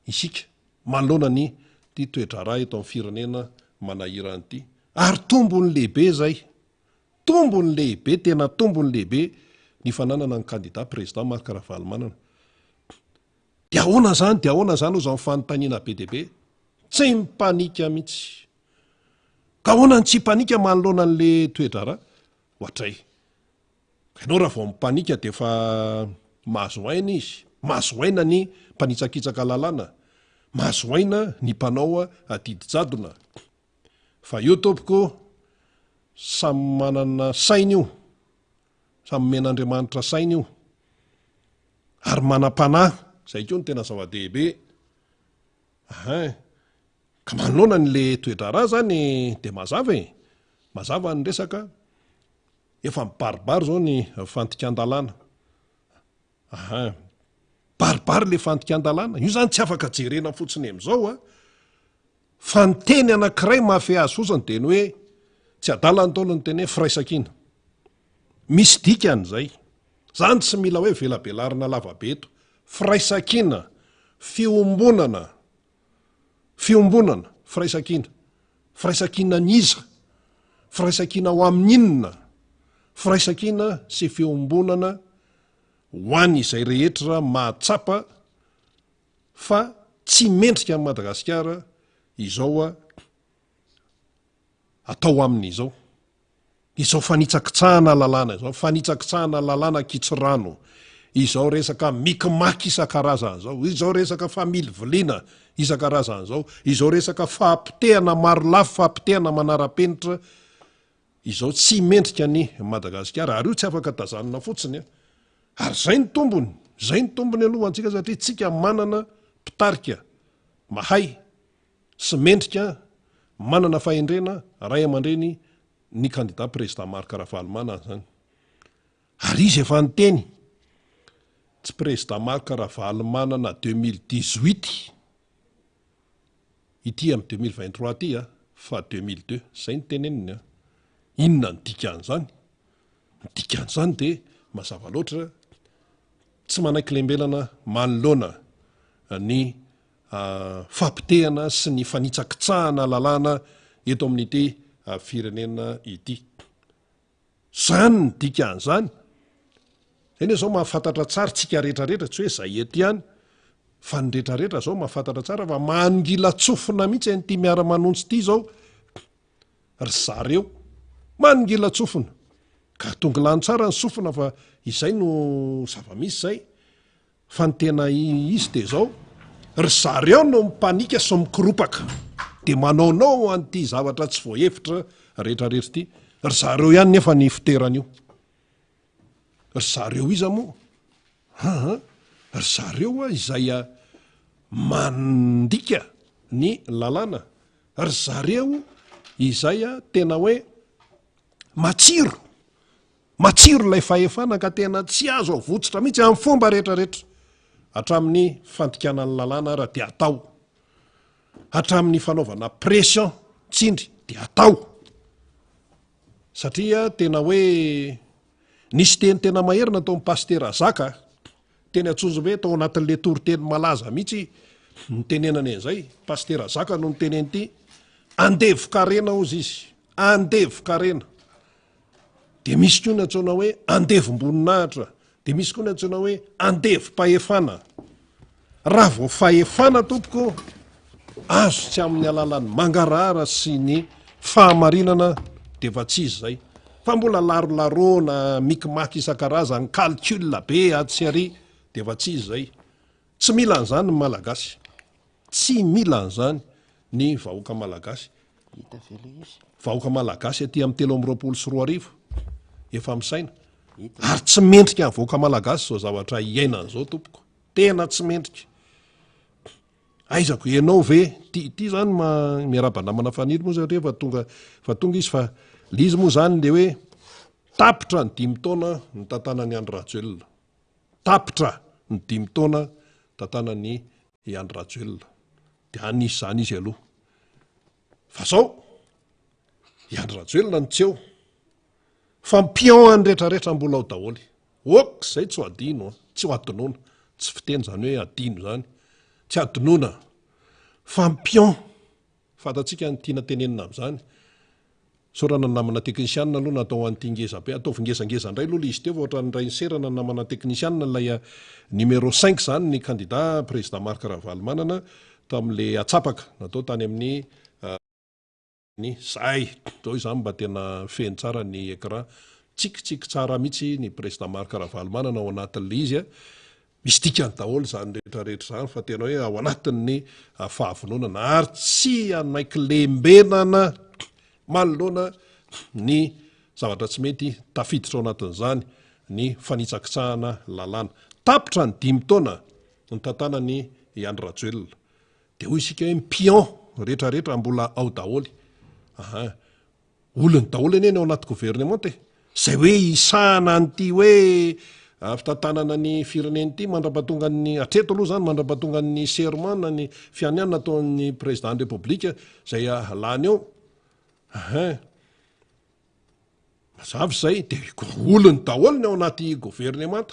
isika manoloana ny ty toetra raha eto amin'ny firenena manahiranyity ary tombony lehibe zay tombony lehibe tena tombony lehibe ny fananana ny candidat président Marc Ravalomanana. Dia ahoana zany ho zany fanontaniana be deabe, tsy mipanika mihitsy. Ka ahoana ny tsy panika manoloana an'le toedrara? Ohatray. Ianao raha vao mipanika dia efa mahazo aina izy, mahazo aina ny mpanitsakitsaka lalàna, mahazo aina ny mpanao adidi-jadona. Fa io tompoko samy manana saina io, samy men'Andriamanitra saina io, ary manam-panahy, zay koa ny tena zava-dehibe. Ka manoloana n'le toedrara zany dia mazava ny resaka, efa mibaribary zao ny fantikan-dalàna. Baribary le fantikan-dalàna, io zany tsy afaka jerena fotsiny amin'izao fa ny teny anankiray mahafehy azy fotsiny dia ny hoe tsy adala ny taolo ny teny hoe firaisan-kina. Misy dikan'izay, zany tsy mila hoe velabelarina lavabe eto. Firaisan-kina, fiombonana, firaisan-kina, firaisan-kina niza, firaisan-kina ho amin'ny inona, firaisan-kina sy fiombonana ho an'izay rehetra mahatsapa fa tsy mendrika amin'ny Madagasikara izao atao amin'izao fanitsakitsahana lalàna izao, fanitsakitsahana lalàna Kitsirano, izao resaka mikimaky isan-karazany zao, izao resaka family viliana isan-karazany zao, izao resaka fahampitehana maro lafo, fahampitehana manara-penitra, izao tsy mendrika ny Madagasikara, ary io tsy afaka tazanina fotsiny. Ary zay ny tombony alohantsika, satria tsika manana mpitarika mahay sy mendrika, manana fahendrena ray aman-dreny ny candidat président Marc Ravalomanana zany. Ary izy efa niteny, tsy président Marc Ravalomanana 2018 ity amin'ny 2023 ity fa 2002, zay ny teneniny. Inona ny dikan'izany? Ny dikan'izany dia mazava loatra tsy manaiky-lembelana manoloana ny fampitehana sy ny fanitsakitsahana lalàna eto amin'ity firenena ity. Zany ny dikan'izany. Eny zao mahafantatra tsara tsika rehetrarehetra, tsy hoe zay ety ihany, fa ny rehetrarehetra zao mahafantatra tsara fa mangila tsofina mihitsy an'ity miara-manonsy ity zao ry zareo, mangila tsofina. Ka tonga lany tsara ny sofina fa izay no zava-misy zay, fa ny tena izy dia zao, ry zareo no mipanika sy mikiropaka dia manaonao an'ity zavatra tsy voahevitra rehetrarehetra ity. Ry zareo ihany nefa ny fitoeran'io. Ry zareo iza moa? Ry zareo izay mandika ny lalàna. Ry zareo izay tena hoe matsiro ilay fahefana ka tena tsy azo avotsitra mihitsy amin'ny fomba rehetrarehetra, hatramin'ny fandikanan'ny lalàna raha dia atao, hatramin'ny fanaovana pression tsindry dia atao. Satria tena hoe nisy teny tena maherina tao amin'ny Pasteur Zaka, teny atsonjo hoe tao anatin'le toriteny malaza mihitsy ny tenenany an'izay. Pasteur Zaka no niteneny ity, andevo-karena ozy izy, andevo-karena. Dia misy koa ny atsoina hoe andevom-boninahitra, dia misy koa ny atsoina hoe andevo-pahefana. Raha vao fahefana tompoko azo tsy amin'ny alalan'ny mangarahara sy ny fahamarinana dia efa tsy izy zay. Fa mbola larolarona, mikimaky isan-karazany, calcul be atsy ary dia efa tsy izy zay. Tsy mila an'izany ny malagasy, tsy mila an'izany ny vahoaka malagasy. Vahoaka malagasy aty amin'ny 324 efa misaina, ary tsy mendrika ny vahoaka malagasy zao zavatra iainana zao tompoko, tena tsy mendrika. Aizako ianao ve ty zany miaraba-namana faniry moa satria fa tonga izy, fa lizy moa zany le hoe tapitra ny 5 taona ny tantanany Andry Rajoelina, tapitra ny 5 taona tantanany Andry Rajoelina, dia anisy zany izy aloha. Fa zao Andry Rajoelina ny tsy eo, fa mpion any rehetrarehetra mbola ao daholy. Ok, zay tsy ho adino, tsy ho adinoana, tsy fiteny zany hoe adino zany, tsy adinoana, fa mpion. Fantatsika ny tiana tenenina amin'izany, sorana namana teknisianina aloha natao an'ity ngeza be atao ngezangeza indray aloha izy teo ohatra nyray serana namana teknisianina lay numéro 5 zany ny candidat président Marc Ravalomanana tam'le atsapaka natao tany amin'ny zay zao izany mba tena feny tsara ny écran tsikitsiky tsara mihitsy ny président Marc Ravalomanana ao anatin'le izy misy dikany daholo zany rehetrarehetra zany fa tena hoe ao anatin'ny fahavononana ary tsy anaiky lembenana manoloana ny zavatra tsy mety tafiditra ao anatin'izany ny fanitsakitsahana lalàna tapitra ny 5 taona ny tantanany Andry Rajoelina dia hoy isika hoe pion rehetrarehetra mbola ao daholy olony daholo eny ao anaty gouvernement zay hoe isahana an'ity hoe fitantanana ny fireneny ity mandrapatonga ny atreto aloha zany mandrapatonga ny serment ny fianianana ataon'ny président de république zay lany eo mazavy zay de olony daholo ny ao anaty gouvernement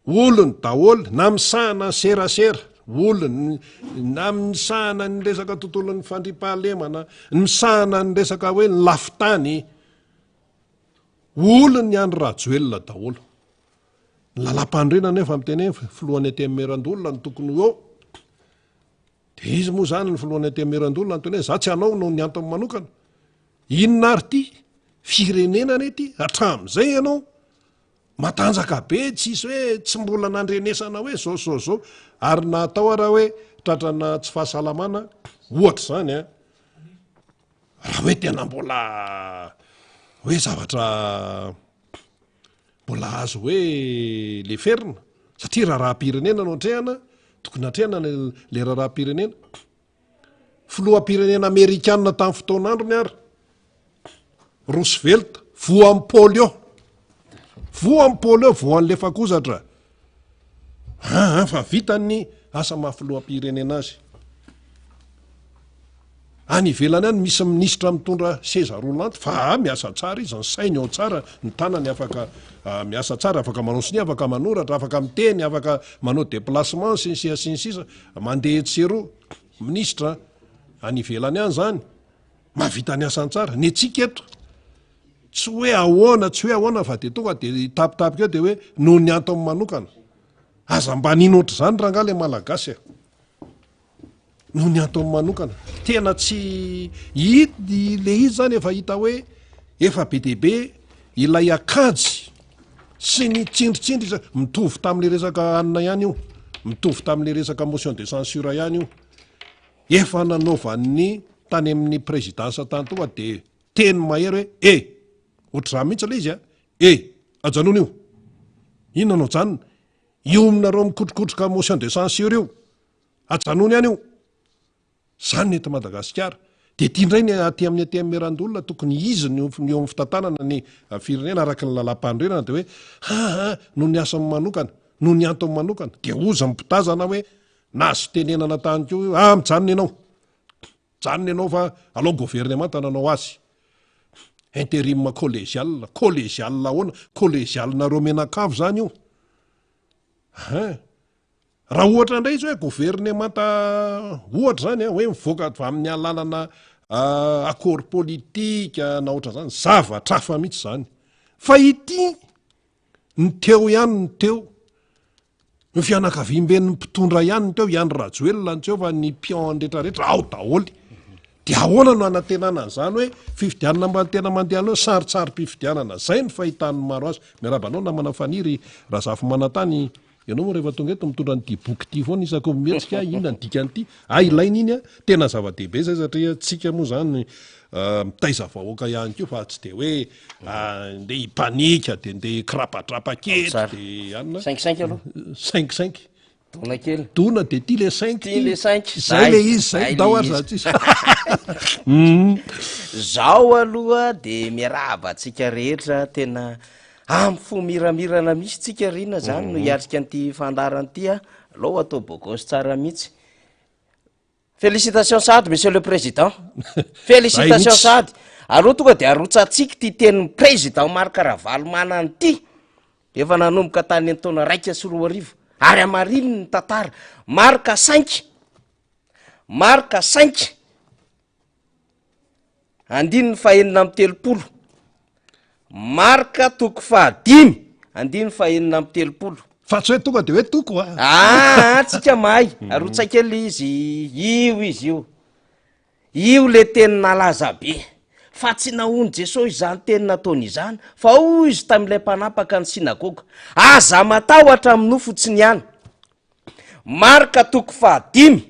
olony daholo na misahana serasera olony na misahana ny resaka tontolon'ny fandripahalemana ny misahana ny resaka hoe ny lafitany olony ny Andry Rajoelina daholo ny lalam-pandrenana efa miteny filohan'ny atemerandolona ny tokony eo de izy moa zany ny filohan'ny atemerandolona ny teny hoe za tsy anao no ny antony manokana inona ary ty firenena rety hatram'izay ianao matanjaka be tsisy hoe tsy mbola nandrenesana hoe zao ary natao raha hoe tratrana tsy fahasalamana ohatra zany raha hoe tena mbola hoe zavatra mbola azo hoe le ferina satria raha-pirenena no atrehana tokony atrehana le raha-pirenena filoham-pirenena amerikanina tamin'ny fotoan'androny ary Roosevelt voan'ny polio voan'le fakozatra fa vitany asa mahafiloham-pirenena azy any ivelany any misy minisitra mitondra seza rolanty fa miasa tsara izy ny sainy ao tsara ny tanany afaka miasa tsara afaka manao siny afaka manoratra afaka miteny afaka manao déplacement sinsisa mandeha etsero ministra any ivelany any zany mahavita ny asany tsara ny atsika eto tsy hoe ahoana fa de tonga de tapitapika eo de hoe noho ny antony manokana aza mba ninoatra zany raha ngale malagasy noho ny antony manokana tena tsy le izy zany efa hita hoe efa be deaibe ilay akajy sy ny tsindritsindry mitovy tam'le resaka anina ihany io mitovy tam'le resaka motion de censure ihany io efa nanaovan'ny tany amin'ny présidence tany tonga de teny mahery hoe ohatry raha mihitsy le izy ajanona io inona anao janona io aminareo mikotrokotroka motion de censure io ajanona ihany io zany nety Madagasikara de tia indray ny aty amin'ny atemerandolona tokony izy ny eo amin'ny fitantanana ny firenena araka ny lalam-pandrenana de hoe noho ny asany manokana noho ny antony manokana de oza mipitazana hoe nazo tenenana tany ko mijanona ianao fa alao gouvernement nanao azy intérim collégial ahoana collégialnareo menakavo zany io raha ohatra indray izy hoe gouvernement ohatra zany hoe mivoaka amin'ny alalana accord politika na ohatra zany zavatra hafa mihitsy zany fa ity ny teo ihany ny teo ny fianakaviamben'ny mpitondra ihany ny teo Andry Rajoelina ny teo fa ny pion rehetrarehetra ao daholy de ahoana no anatenana an'izany hoe fifidianana mba tena mandehanao saritsary mpifidianana zay ny fahitan'ny maro azy miarabanao namana faniry Razafy Manantany ianao moa rehefa tonga eto mitondra n'ity boky ity foana isako mihetsika inona ny dikan'ity ilaina iny tena zava-dehibe zay satria tsika moa zany mitaiza vahoaka ihany ko fa tsy de hoe ndeha hipanika de ndeha krapatrapakety de anina 5 aloha 5 dona kely dona de ty le 5 le 5 zay le izy zay dao ary zatsy zao aloha de miarahaba atsika rehetra tena fo miramirana misy tsika rina zany no hiatrika an'ity fandarany ty alao atao bogosy tsara mihitsy félicitations sady monsieur le président félicitations sady aloha tonga de arotsatsika ty tenin'ny président Marc Ravalomanana ty efa nanomboka tany antaona raika sy 2 arivo ary amariny ny tantara marka 5 andiny fahenina amy telopolo, marika toko fahadimy andiny fahenina amy telopolo. Fa tsy hoe tonga de hoe toko a tsika mahay arotsakely izy io le teny nalaza be fa tsy naony Jesosy izany teny nataony izany fa hoy izy tam'ilay mpanapaka ny sinagoga, aza matahotra amin'ny nofotsiny ihany, marika toko fahadimy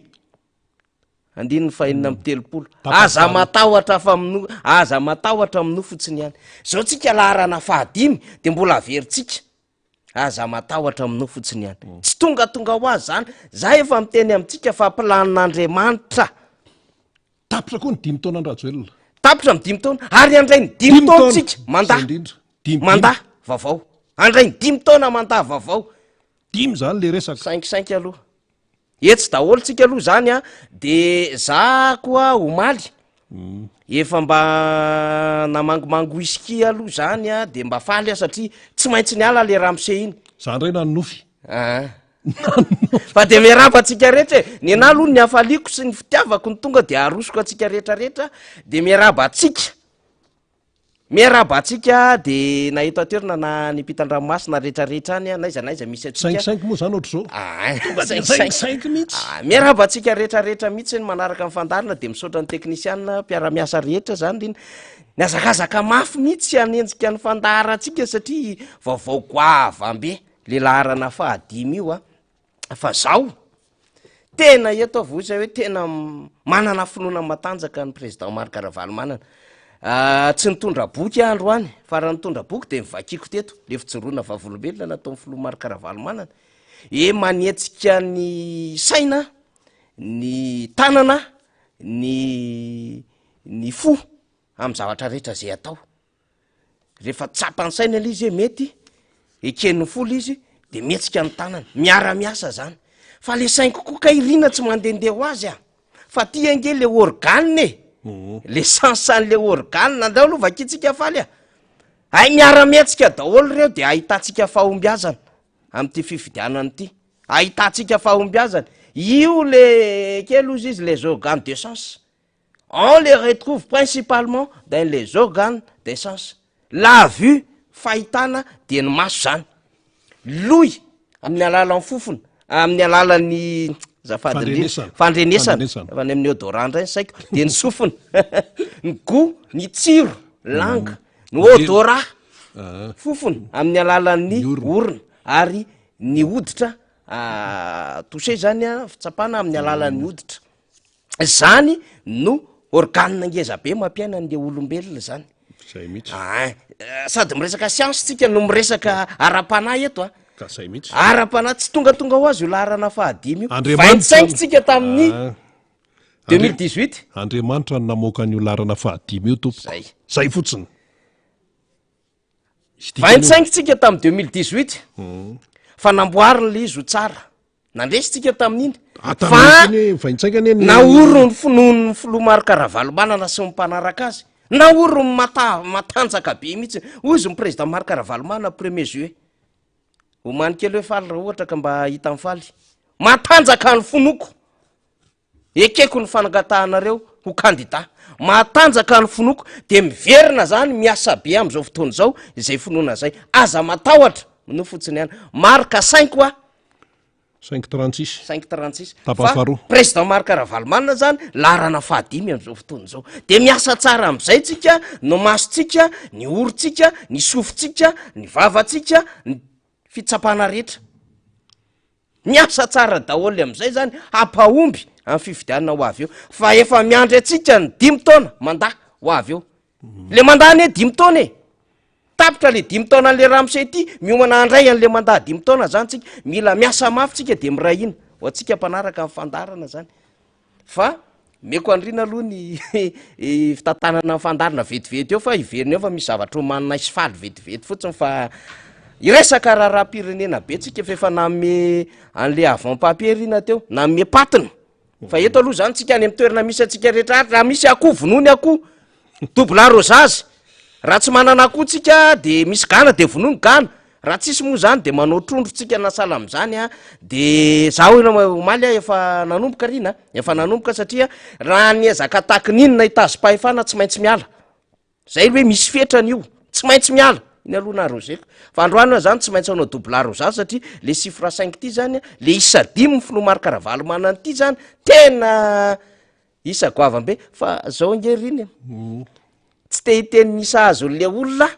andiny fahenina amy telopolo, aza matahotra amin'ny nofotsiny ihany. Zao tsika laharana fahadimy de mbola averintsika, aza matahotra amin'ny nofotsiny ihany. Tsy tonga ho azy zany, za efa miteny amintsika fa planin'Andriamanitra. Tapitra koa ny 5 taona Rajoelina. Tapitra ny 5 taona ary andray ny 5 taona tsika mandaa vaovao, andray ny 5 taona mandaa vaovao. 5 zany le resaka 5 aloha etsy daholo tsika aloha zany a, de za koa omaly efa mba namangomango whisky aloha zany a, de mba faly a satria tsy maintsy ny ala le ramose iny zany ray nanofy fa de miarabatsika rehetra ny ana aloha ny hafaliako sy ny fitiavako ny tonga de arosoko atsika rehetrarehetra, de miarabatsika de na eto atoerina na nipitan-dranomasina rehetrarehetra any a, naiza misy atsika 5 moa zany ohatr'zao mihitsy miarabatsika rehetrarehetra mihitsy ny manaraka mifandarina de misaotra ny teknisianina mpiara-miasa rehetra zany riny niazakazaka mafy mihitsy anenjika ny fandaharatsika satria vaovao goavambe le laharana fahadimy io a. Fa zao tena eto avoza hoe tena manana finoana matanjaka ny président Marc Ravalomanana. Tsy nitondra boky androany fa raha nitondra boky de mivakiko teto le fijoroana vavolombelona nataon'ny filoha Marc Ravalomanana, manetsika ny saina, ny tanana, ny fo amy zavatra rehetra zay atao. Rehefa tsapany saina le izy mety eken'ny folo izy de mihetsika ny tanana, miara-miasa zany. Fa le sainko koa irina tsy mandendeha ho azy fa ty ange le organe le sansan'le organe andao aloha vakitsika faly ay miara-mietsika daholo reo de ahitantsika fahombiazana am'ty fifidianany ty, ahitantsika fahombiazana. Io le kely ozy izy les organes d'essence, on les retrouve principalement dans les organes d'essence. La vue fahitana de ny maso zany, loy amin'ny alalan'ny fofona, amin'ny alalan'ny fandrenesana fa ny amin'ny odorant ndray ny saiko, de ny sofina ny go, ny tsiro, langa, ny odorat fofona amin'ny alalan'ny orona, ary ny hoditra touché zany a fitsapana amin'ny alalan'ny hoditra. Zany no organe ngeza be mampiaina an'le olombelona zany. Sady miresaka siansy tsika no miresaka ara-panahy eto ara-panahy tsy tonga ho azy io laharana fahadimy io 25 tsika tamin'ny 2018 Andriamanitra ny namoaka an'io laharana fahadimy io tompo zay fotsiny 25 tsika tamin'ny 2018 fa namboariny le izy ho tsara nandresy tsika tamin'iny fa naoro ny finoany filoha Marc Ravalomanana sy ny mpanaraka azy, naoro ny matanjaka be mihitsy ozy ny président Marc Ravalomanana 1er juillet omany kely hoe faly raha ohatra ka mba hita amin'ny faly, matanjaka ny fonoko ekeko ny fanangatahanareo ho candidat, matanjaka ny fonoko de miverina zany miasa be am'izao fotoana zao izay finoana zay, aza matahotra no fotsiny ihany. Marka 5 536 fa président Marc Ravalomanana zany laharana fahadimy am'izao fotoana zao de miasa tsara am'izay tsika, no masotsika, ny oritsika, ny sofotsika, ny vavatsika, ny fitsapana rehetra miasa tsara daholo am'izay zany hampahomby amin'ny fifidianana ho avy eo. Fa efa miandry atsika ny 5 taona mandaa ho avy eo, le mandaa ne 5 taona tapitra le 5 taona le ramose ty miomana andray an'le mandaa 5 taona zany tsika, mila miasa mafy tsika de mirahina ho atsika mpanaraka amin'ny fandarana zany. Fa meko andrina aloha ny fitantanana fandarana vetivety eo fa iverina eo fa misy zavatra homanina isy faly vetivety fotsiny fa iresaka raharam-pirenena be tsika efa name an'le avant-papier rina teo name patina. Fa eto aloha zany tsika any amin'ny toerana misy atsika rehetra raha misy akoho vonony akoho double arrosage, raha tsy manana akoho tsika de misy gana de vonony gana, raha tsisy moa zany de manao trondrotsika nasala am'zany a de za omaly a efa nanomboka rina efa nanomboka satria raha nyezaka tahaky ninona itazo-pahefana tsy maintsy miala zay hoe misy fetrany io tsy maintsy miala iny aloha narozeko fa androanina zany tsy maintsy anao doublaro zany satria le sifra 5 ty zany le isa 5 finomarikaravalo manany ty zany tena isa goavambe fa zao ngeriny tsy te hiteny isa azon'le olona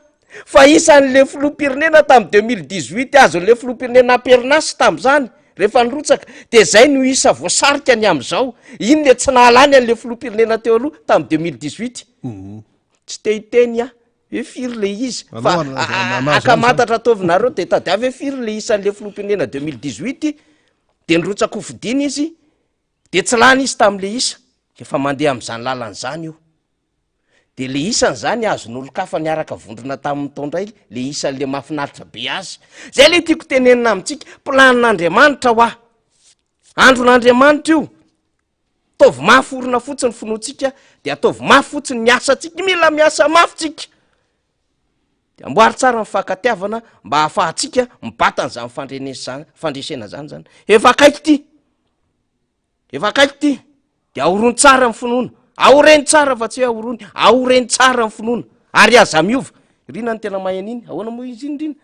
fa isan'le filoha-pirenena tamy 2018 azon'le filoha-pirenena aperinasy tam'zany rehefa nirotsaka de zay no isa voasarika ny am'zao iny le tsy nahalany an'le filoha-pirenena teo aloha tamy 2018 tsy te hiteny a hoe firy le izy fa akamatatra ataovinareo de tadiavy hoe firy le isan'le filoha-pirenena 2018 de nirotsaka hofidiny izy de tsy lany izy tam'le isa efa mandeha am'zany lalan'zany io de le isan'zany azon'olo-kafa niaraka vondrona tamin'ny taondray le isan'le mahafinaritra be azy zay le tiako tenenina amintsika planin'andriamanitra ho ah andron'andriamanitra io ataovy mahaforona fotsiny finoatsika de ataovy mafy fotsiny miasatsika mila miasa mafytsika de amboary tsara nyfankatiavana mba hahafahatsika mibatan'zany fandresena zany efa akaiky ty de ahorony tsara ny finoana aoreny tsara fa tsy hoe ahorony aoreny tsara ny finoana ary aza miova rina ny tena mahay an'iny ahoana moa izy iny rina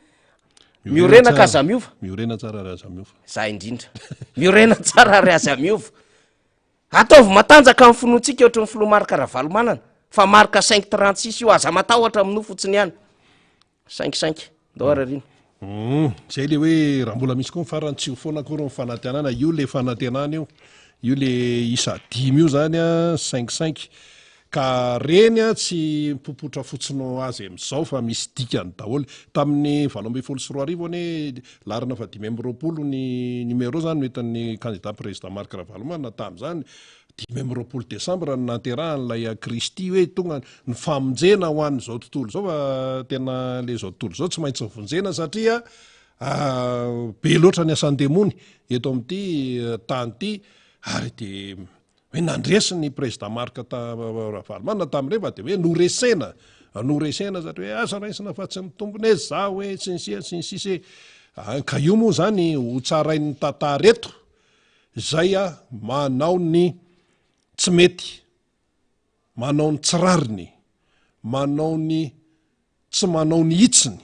miorena ka aza miova miorena tsara ary aza miova za indrindra miorena tsara ary aza miova ataovy matanjaka amin'ny finoantsika ohatry ny filoha marika ravalo manana fa marika 536 io aza matahotra amin'io fotsiny ihany 55 ndoara rina zay le hoe raha mbola misy koa mifarany tsy ho foana kory ny fanantenana io le fanantenana io le isa 5 io zany a 55 ka reny a tsy mipopotra fotsiny azy am'zao fa misy dikany daholo tamin'ny 7 ane larina fa 5 ny numéro zany noetan'ny candidat président Marc Ravalomanana tam'zany 5 Desambra ny nanteran'lay Kristy hoe tonga ny famonjena ho an'izao tontolo zao fa tena le zao tontolo zao tsy maintsy vonjena satria be loatra ny asandemony eto amin'ity tany ty ary de hoe nandresy ny président Marc Ravalomanana tam'rehefa de hoe noresena satria hoe asa raisina fa tsy mitombony e za hoe tsy nisise ka io moa zany ho tsarain'ny tantara eto zay a manao ny tsy mety manao ny tsirariny manao ny tsy manao ny hitsiny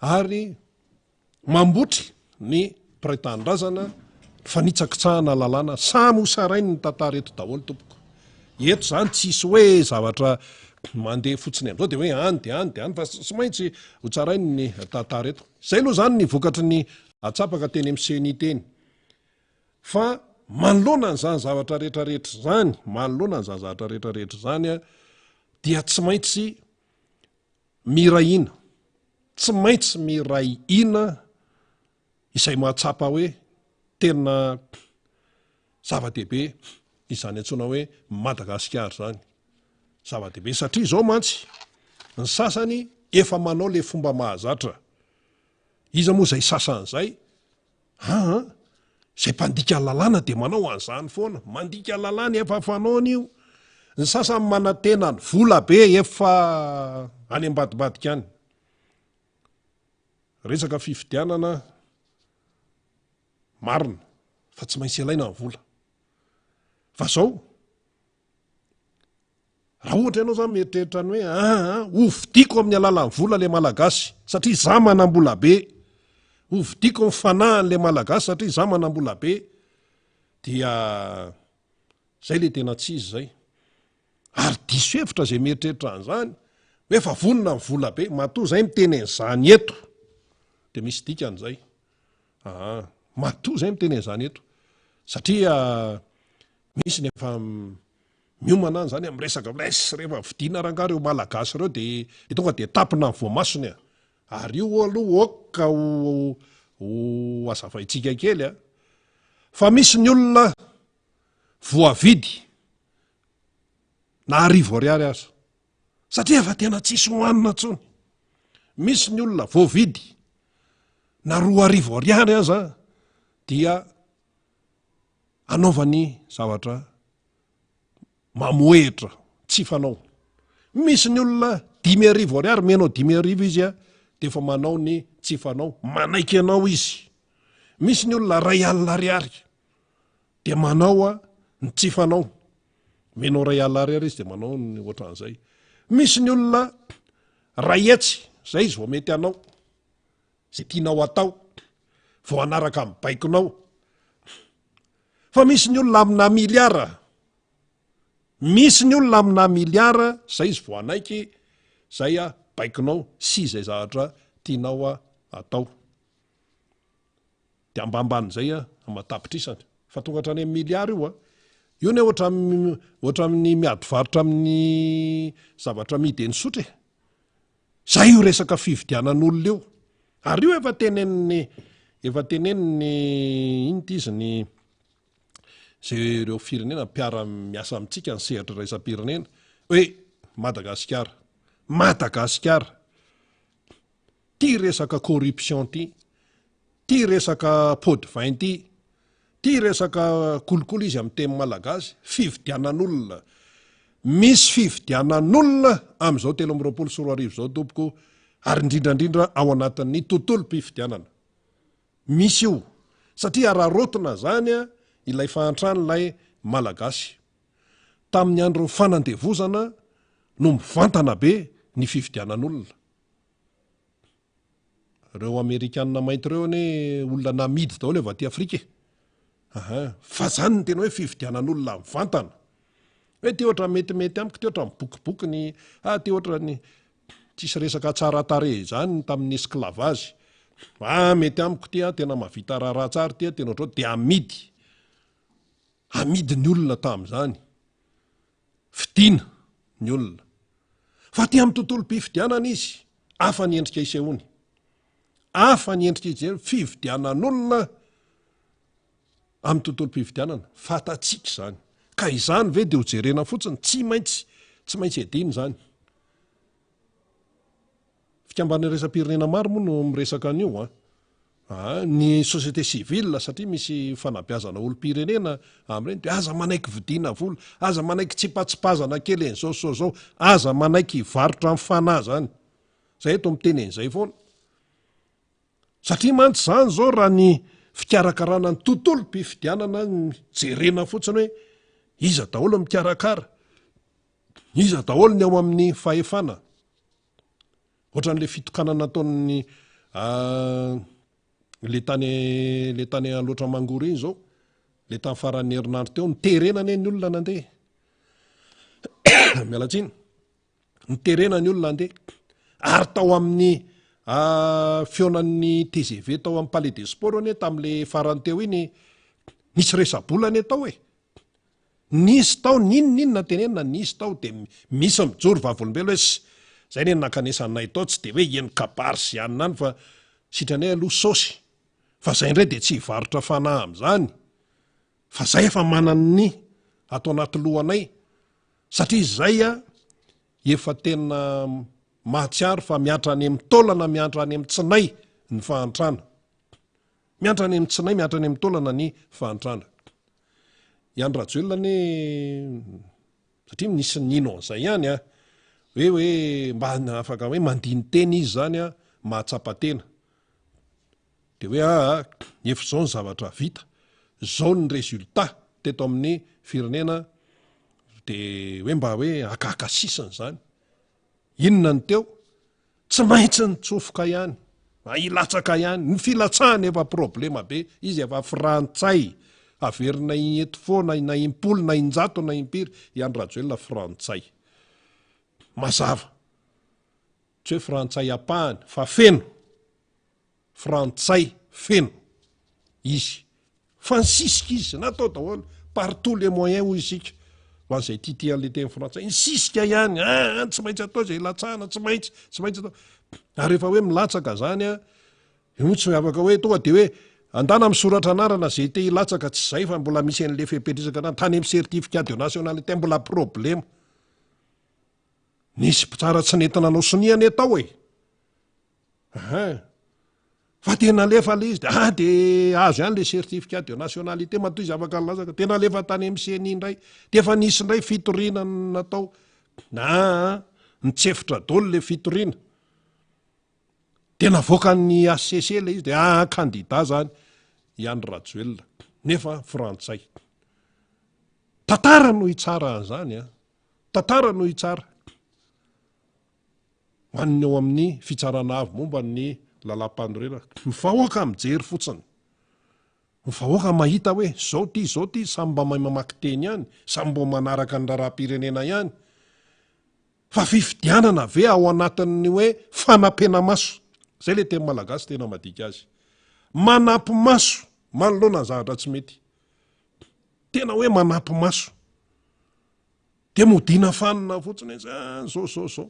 ary mambotry ny pritandrazana fanitsakitsahana lalàna samy ho sarainy ny tantara eto daholo tompoko eto zany tsisy hoe zavatra mandeha fotsiny am'zao de hoe any de any fa tsy maintsy ho tsarainy ny tantara eto zay aloha zany ny vokatry ny atsapaka teny amin'ny seni teny fa manoloana n'zany zavatra rehetrarehetra zany a dia tsy maintsy miraina tsy maintsy miray ina izay mahatsapa hoe tena zava-dehibe izany antsona hoe Madagasikara zany zava-dehibe satria zao mantsy ny sasany efa manao le fomba mahazatra iza moa zay sasan'zay zay mpandika lalàna de manao an'izany foana mandika lalàna efa fanaony io ny sasany manantena ny vola be efa any ambadibadika any resaka fifidianana marina fa tsy maintsy ilaina ny vola fa zao raha ohatra ianao zany mieritreritra ny hoe hovidiko amin'ny alalan'ny vola le malagasy satria za manam-bola be hovidiko ny fanahin'le malagasy satria za manam-bola be dia zay le tena tsy izy zay ary diso hevitra zay mieritreritra an'izany hoe fa vonona ny vola be matoa zay mitenen'izany eto de misy dikan'izay matoa zay mitenen'izany eto satria misy ny efa miomana any zany am'resaka rehefa vidina rangah reo malagasy reo de tonga de tapina ny voamasony ary io aloha oka ho azavaitsika kely fa misy ny olona voavidy na 10,000 aza satria fa tena tsisy hoanina tsony misy ny olona voavidy na 2,000 aza dia anaovany zavatra mamoetra tsy fanao misy ny olona 10,000 menao 10,000 izy de fa manao ny tsifanao manaiky anao izy. Misy ny olona ray alina ariary de manao a ny tsifanao, menao ray alina ariary izy de manao ny ohatran'izay. Misy ny olona ray etsy zay izy vao mety anao, zay tianao atao vao anaraka amin'ny baikonao. Fa misy ny olona amina miliara, misy ny olona amina miliara zay izy vao anaiky zay a baikonao sy izay zavatra tianao a atao. De ambamban'izay a amatapitrisany fa tonga hatrany amin'ny miliara io a, io ny ohatra amin'ny miady varotra amin'ny zavatra amidy eny sotra e. Zay io resaka fividianan'olona io. Ary io efa teneniny inty izy ny zay ireo firenena mpiara miasa amintsika ny sehatra raisam-pirenena hoe Madagasikara ty resaka corruption ty resaka pot de vin ty resaka kolokolo izy amin'ny teny malagasy, fividianan'olona. Misy fividianan'olona amin'izao 2024 zao tompoko, ary indrindrandrindra ao anatin'ny tontolo-pividianana. Misy io, satria ararotona zany a ilay fahantrano ilay malagasy. Tamin'ny andro fanandevozana no mivantana be ny fividianan'olona. Reo Amerikanina mainty reo ne olona namidy daholo avy aty Afrika. Fa zany ny tena hoe fividianan'olona mivantana. Hoe ty ohatra metimety amiko, ty ohatra mibokiboky ny ty ohatra ny tsisy resaka tsara tarehy zany tamin'ny esclavage. Mety amiko ty tena mavita rahatsara ty tena ohatro de amidy ny olona tamin'izany, fidiana ny olona. Fa ty amin'ny tontolo-pividianana izy hafa ny endrika isehony, hafa ny endrika isehony fividianan'olona amin'ny tontolo-pividianana. Fatatsika zany, ka izany ve de ho jerena fotsiny, tsy maintsy ediny zany. Fikamban'ny resam-pirenena maro moa no miresaka an'io ny société civile, satria misy fanabeazana olo-pirenena amin'ireny, de aza manaiky vidiana vola, aza manaiky tsipatsipazana kely en'izao zao, aza manaiky varotra amin'ny fanahy zany. Zay eto miteny en'izay foana. Satria mantsy zany zao raha ny fikarakarana ny tontolo-pividianana jerena fotsiny hoe iza daholo mikarakara, iza daholo ny ao amin'ny fahefana. Ohatran'le fitokanana nataon'ny le tany aloatra mangory iny zao, le tany faran'ny herinandro teo, niterenany ny olona nandeha. Mialatsiny, niterena ny olona nandeha. Ary tao amin'ny feonan'ny TGV tao amin'ny Palais des Sports ane tamin'le farany teo iny, nisy resa-bolana tao e. Nisy tao ninona tenenina, nisy tao de misy mijoro vavolombelo hoe zay ne nakanesanay tao, tsy de hoe eny kabary sy anina any fa sitranay aloha sosy. Fa zay indray de tsy hivarotra fanahy amin'izany. Fa zay efa manany atao anaty lohanay. Satria zay efa tena mahatsiaro fa miatra any amin'ny taolana, miatra any amin'ny tsinay ny fahantrana. Miatra any amin'ny tsinay, miatra any amin'ny taolana ny fahantrana. Iany Rajoelina ane, satria nisy nino an'izay ihany hoe mba afaka hoe mandiny teny izy zany mahatsapa-tena. De hoe efa zao ny zavatra vita, zao ny résultat teto amin'ny firenena, de hoe mba hoe akakasisany zany. Inona ny teo? Tsy maintsy ny tsofoka ihany, ilatsaka ihany. Ny filatsahany efa problema be, izy efa frantsay, averina eto foana, na impolo, na injato, na impiry, Iany Rajoelina frantsay. Mazava. Tsy hoe frantsay apahany, fa feno. Frantsay feno. Izy. Fa nisisika izy, natao daholo, partout les moyens ho isika. Fa zay titian'le teny frantsay, nisisika ihany, tsy maintsy atao zay ilatsahana, tsy maintsy atao. Ary rehefa hoe milatsaka zany tsy afaka hoe tonga de hoe andana misoratra anarana zay te hilatsaka, tsy zay fa mbola misy an'le fepetrisaka tany amin'ny certificat de nationalité mbola problème. Nisy tsara tsy nentina anao soniany tao fa tena lefa le izy de azo ihany le certificat de nationalité matoy izy afaka nilatsaka. Tena lefa tany amin'ny CNI indray, de efa nisy indray fitoriana natao, nitsefitra daholo le fitoriana. tena voakany ACC izy de kandida zany Iany Rajoelina nefa frantsay. Tantara no itsara zany tantara no itsara hoan'ny eo amin'ny fitsarana avy momba ny lalam-panorena. Mifahoaka mijery fotsiny, mifahoaka mahita hoe zao ty samy mba mahay mamaky teny ihany, samy mba manaraka ny raharaham-pirenena ihany, fa fifidianana ve ao anatin'ny hoe fanampena maso. Zay le teny malagasy tena madika azy, manampy maso manoloana ny zavatra tsy mety, tena hoe manampy maso de modina fanina fotsiny zao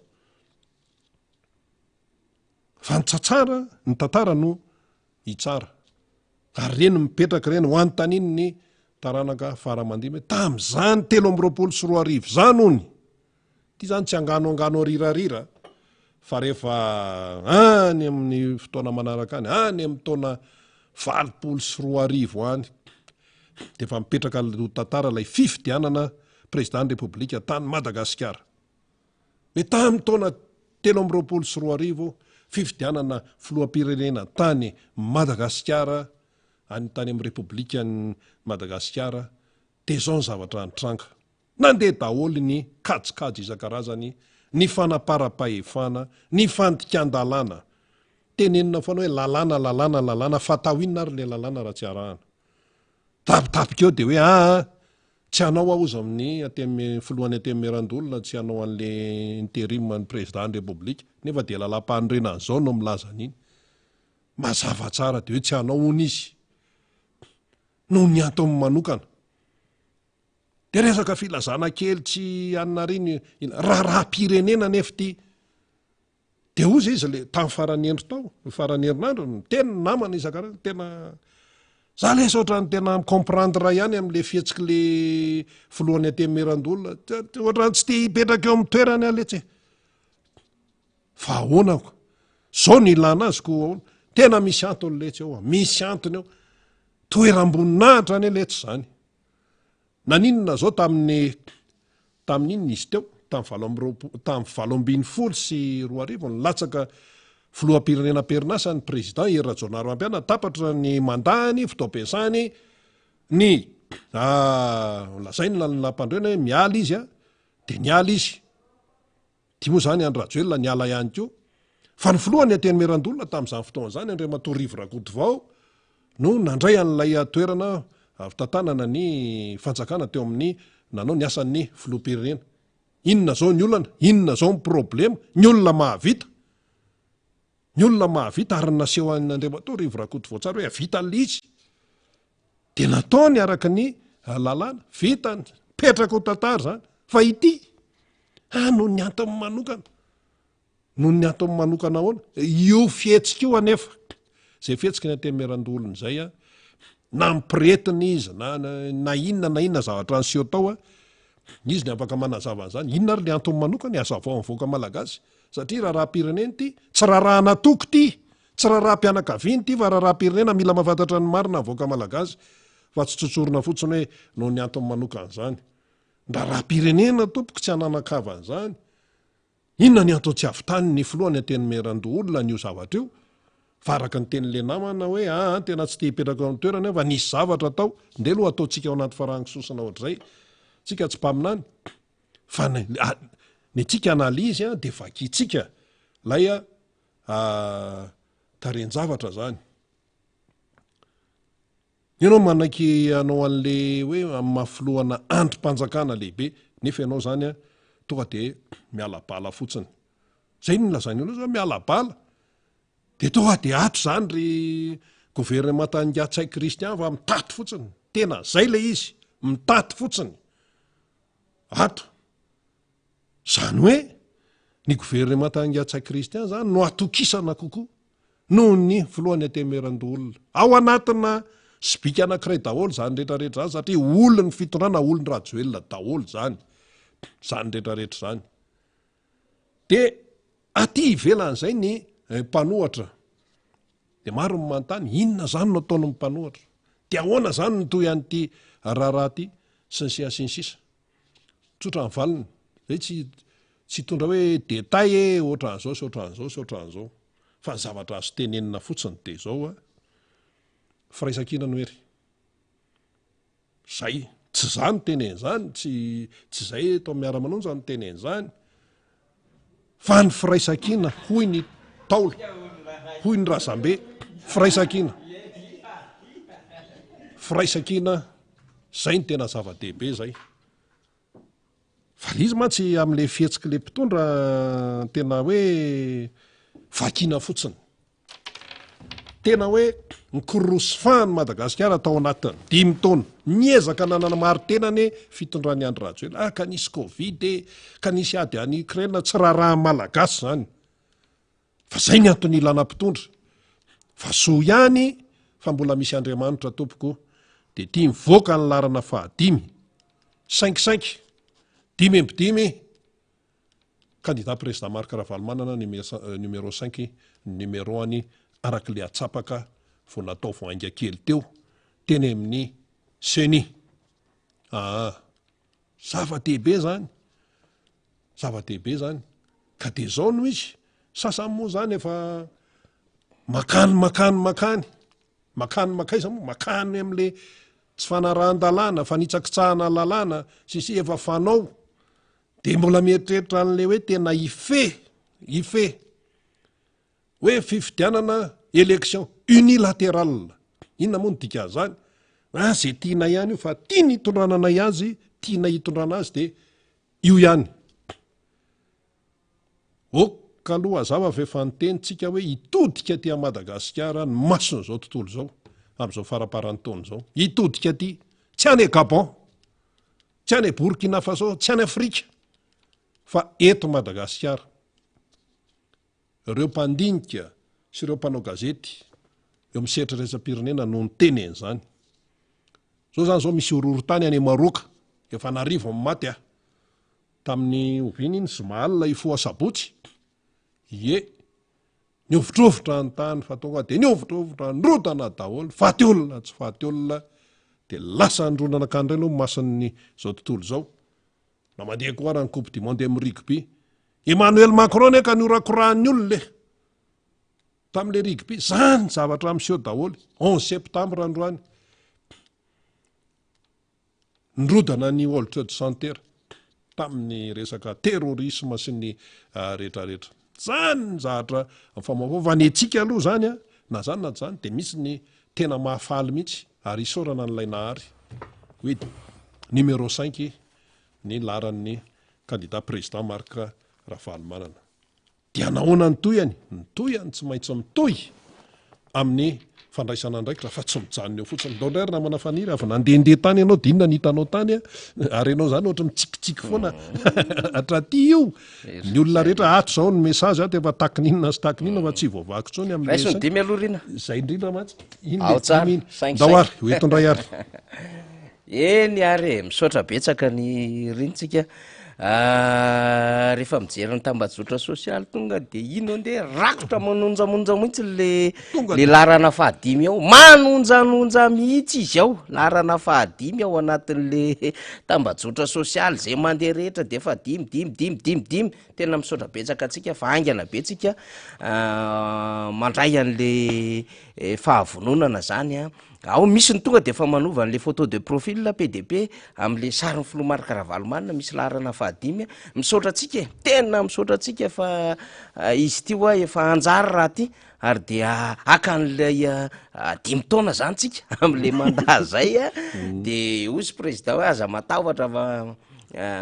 fa nitsatsara ny tantara no itsara ary reny mipetraka reny ho antaniny ny taranaka faramandimy tam'izany 324 zany ony ty zany tsy angano rirarira fa rehefa any amin'ny fotoana manaraka any amin'ny taona 24 any de fa mipetraka tantara lay fifidianana président république tany Madagasikara. Le tamin'ny taona 324 fifidianana filoham-pirenena tany Madagasikara, any tany amin'ny république ny Madagasikara, de zao ny zavatra nitranga. Nandeha daholo ny kajikajy isan-karazany, ny fanapara-pahefana, ny fandikan-dalàna. Tenenina foana hoe lalàna fatao inona ary le lalàna raha tsy arahana. Tapitapika eo de hoe tsy hanao aozy amin'ny filohan'ny atemerandolona, tsy hanao an'le intérim ny président république, nefa de lalam-panorena zao no milaza an'iny. Mazava tsara de hoe tsy hanao ony izy no ny atao manokana. De resaka filazana kely tsy anariny raharaham-pirenena nefa ty de ozy izy le tamin'ny farany endro tao, farany herinandro tena namana isan-karazany, tena za le ohatrany tena comprendre ihany am'le fihetsiky le filohan'ny atemerandolona, ohatrany tsy te hipetraka eo amin'ny toerany aletsy fa ahoanako zao ny ilana azy ko tena misy antony letsy eo, misy antony eo, toeram-boninahitra any letsy zany. Naninona zao tamin'inona izy teo tamin'ny 20 sy 2024 ny latsaka filoham-pirenena perinasa ny président Hery Rajaonarimampianina tapatra ny mandany fitaom-piasany ny lazainy lalam-pandroana hoe miala izy de niala izy. Ty moa zany Iany Rajoelina niala ihany koa, fa ny filohany atemerandolona tamin'izany fotoana zany Andriamatoa Rakotovao no nandray an'ilay toerana avy tantanana ny fanjakana teo amin'ny nanao ny asan'ny filoham-pirenena. Inona zao ny olana, inona zao ny problema, ny olona mahavita ary naseho an'Andriamatoa Rakotovao tsara hoe vita an'le izy de nataony araka ny lalàna vitany petraka ho tantara zany fa ity noho ny antony manokana ahoana io fihetsika io anefa zay fihetsiky ny atemerandolona zay na mpiretina izy na inona zavatra anseho tao izy ny afaka manazava an'izany inona ary le antony manokana azavao amin'ny voaka malagasy satria raharaham-pirenena ty tsy raharahana toko ty, tsy raharaham-pianakaviany ty fa raharaham-pirenena mila mahafantatra ny marina voaka malagasy fa tsy tsotsorina fotsiny hoe noho ny antony manokana zany. Raharaham-pirenena tompoko tsy hananakava an'izany. Inona ny antony tsy avitany ny filohany atemerandolona n'io zavatra io fa araka ny tenin'le namana hoe tena tsy te hipetraka eo amin'ny toerana fa nisy zavatra tao nde aloha ataontsika ao anaty farangisosana ohatr'izay tsika tsy mpaminany fa ny tsika analizy de vakitsika lay tarenjavatra zany. Ianao manaky anao an'le hoe mafilohana androm-panjakana lehibe nefa ianao zany tonga de mialabala fotsiny. Zay ny lazany olo zao mialabala de tonga de ato zany ry gouvernement angatsaik kristian fa mitaty fotsiny, tena zay le izy mitaty fotsiny ato. Zany hoe ny gouvernement angatsaik kristian zany no atokisana kokoa noho ny filohany atemerandolona ao anatina sibika anankiray daholo zany rehetrarehetra zany satria olony fitondrana olony Rajoelina daholo zany rehetrarehetra zany. De aty ivelan'izay ny mpanohatra de maro ny manontany inona zany no ataony mpanohatra de ahoana zany no toy an'ity raharaha ty sy ny sisa tsotra ny valiny zay tsy hitondra hoe détail ohatran'izao sy ohatran'izao sy ohatran'izao fa ny zavatra azo tenenina fotsiny de zao a firaisakina no ery zay tsy zany tenen zany tsy zay eto miara-manonja ny tenen zany fa ny firaisakina hoy ny taolo hoy ny razambe firaisakina zay ny tena zava-dehibe zay fa izy mantsy am'le fihetsika le mpitondra tena hoe vakina fotsiny tena hoe nykorosofahany Madagasikara tao anatin'ny 5 taona niezaka nanana mari-tenany fitondrany Andry Rajoelina ka nisy Covid ka nisy ady any Ukraine tsy raharaha malagasy zany fa zay ny antony ilana mpitondra fa so ihany fa mbola misy Andriamanitra tompoko de tia mivoaka ny larana 5 5 5 candidat président Marc Ravalomanana numéro 5 numéroany arak'le atsapaka vo natao voainga kely teo teny amin'ny CENI zava-dehibe zany ka de zao no izy sasany moa zany efa makany am'le tsy fanarahan-dalàna fa nitsakitsahana lalàna sisy efa fanao de mbola mieritreritra an'le hoe tena ife hoe fifidianana élection unilatéral inona moa ny dika zany zay tiana ihany io fa tiany hitondrananay azy tiana hitondrana azy de io ihany kaloha zava fefa nytenitsika hoe hitodika ty a Madagasikara ny masony zao tontolo zao am'izao faraparan'ny taona zao hitodika ty tsy any Gabon tsy any Burkina Faso tsy any Afrika fa eto Madagasikara ireo mpandinika sy ireo mpanao gazety eo misetra resa-pirenena no ny tenen zany zao zany zao misy horohorontany any Maroka efa narivo amin'ny maty tamin'ny oviny iny Zoumaala ifoa sabotsy niovitrovotra ny tany fa tonga de niovitrovotra nrodana daholo faty olona tsy faty olona de lasa andronana kandray aloha masin'ny zao tontolo zao na mandeha koa raha ny coupe du monde amin'ny rugby Emmanuel Macron ka niorakorahan'ny olona tam'le rugby zany zavatra miseho daholo 11 septembre androany nrodana ny World Trade Center tamin'ny resaka terrorisme sy ny rehetrarehetra zany zahatra famafovanetsika aloha zany na zany na zany de misy ny tena mahafaly mihitsy ary isorana n'ilay nahary hoe numéro 5 ny laran'ny candidat président Marc Ravalomanana dia nahoana ny toyany tsy maintsy mitoy amin'ny fandraisana ndraiky raha fa tsy mijanona eo fotsiny ndondray namana faniry avy nandehandeha tany ianao dinona ny hitanao tany ary ianao zany ohatra mitsikitsiky foana atraty io ny olona rehetra ato zao ny message ato efa takininona sy takininona fa tsy voavaky tsony zay indrindra mantsy indawary hoetondray ary eny ary misaotra betsaka ny rintsika rehefa mijery ny tambazotra sosialy tonga de ino nde rakotra manonjamonja mihitsy le larana 5 ao manonjanonja mihitsy izy ao larana 5 ao anatin'le tambazotra sosialy zay mandeha rehetra de fa 5 tena misaotra betsaka atsika fa aingana betsika mandray an'le fahavononana zany ao misy ny tonga de fa manova an'le photo de profil PDP am'le sarin'ny filoha Marc Ravalomanana misy larana 5 misaotra atsika tena misaotra atsika fa izy ty hoa efa anjary raha ty ary de akan'lay 5 taona zany tsika am'le mandat zay de ozy président hoe aza matahotra fa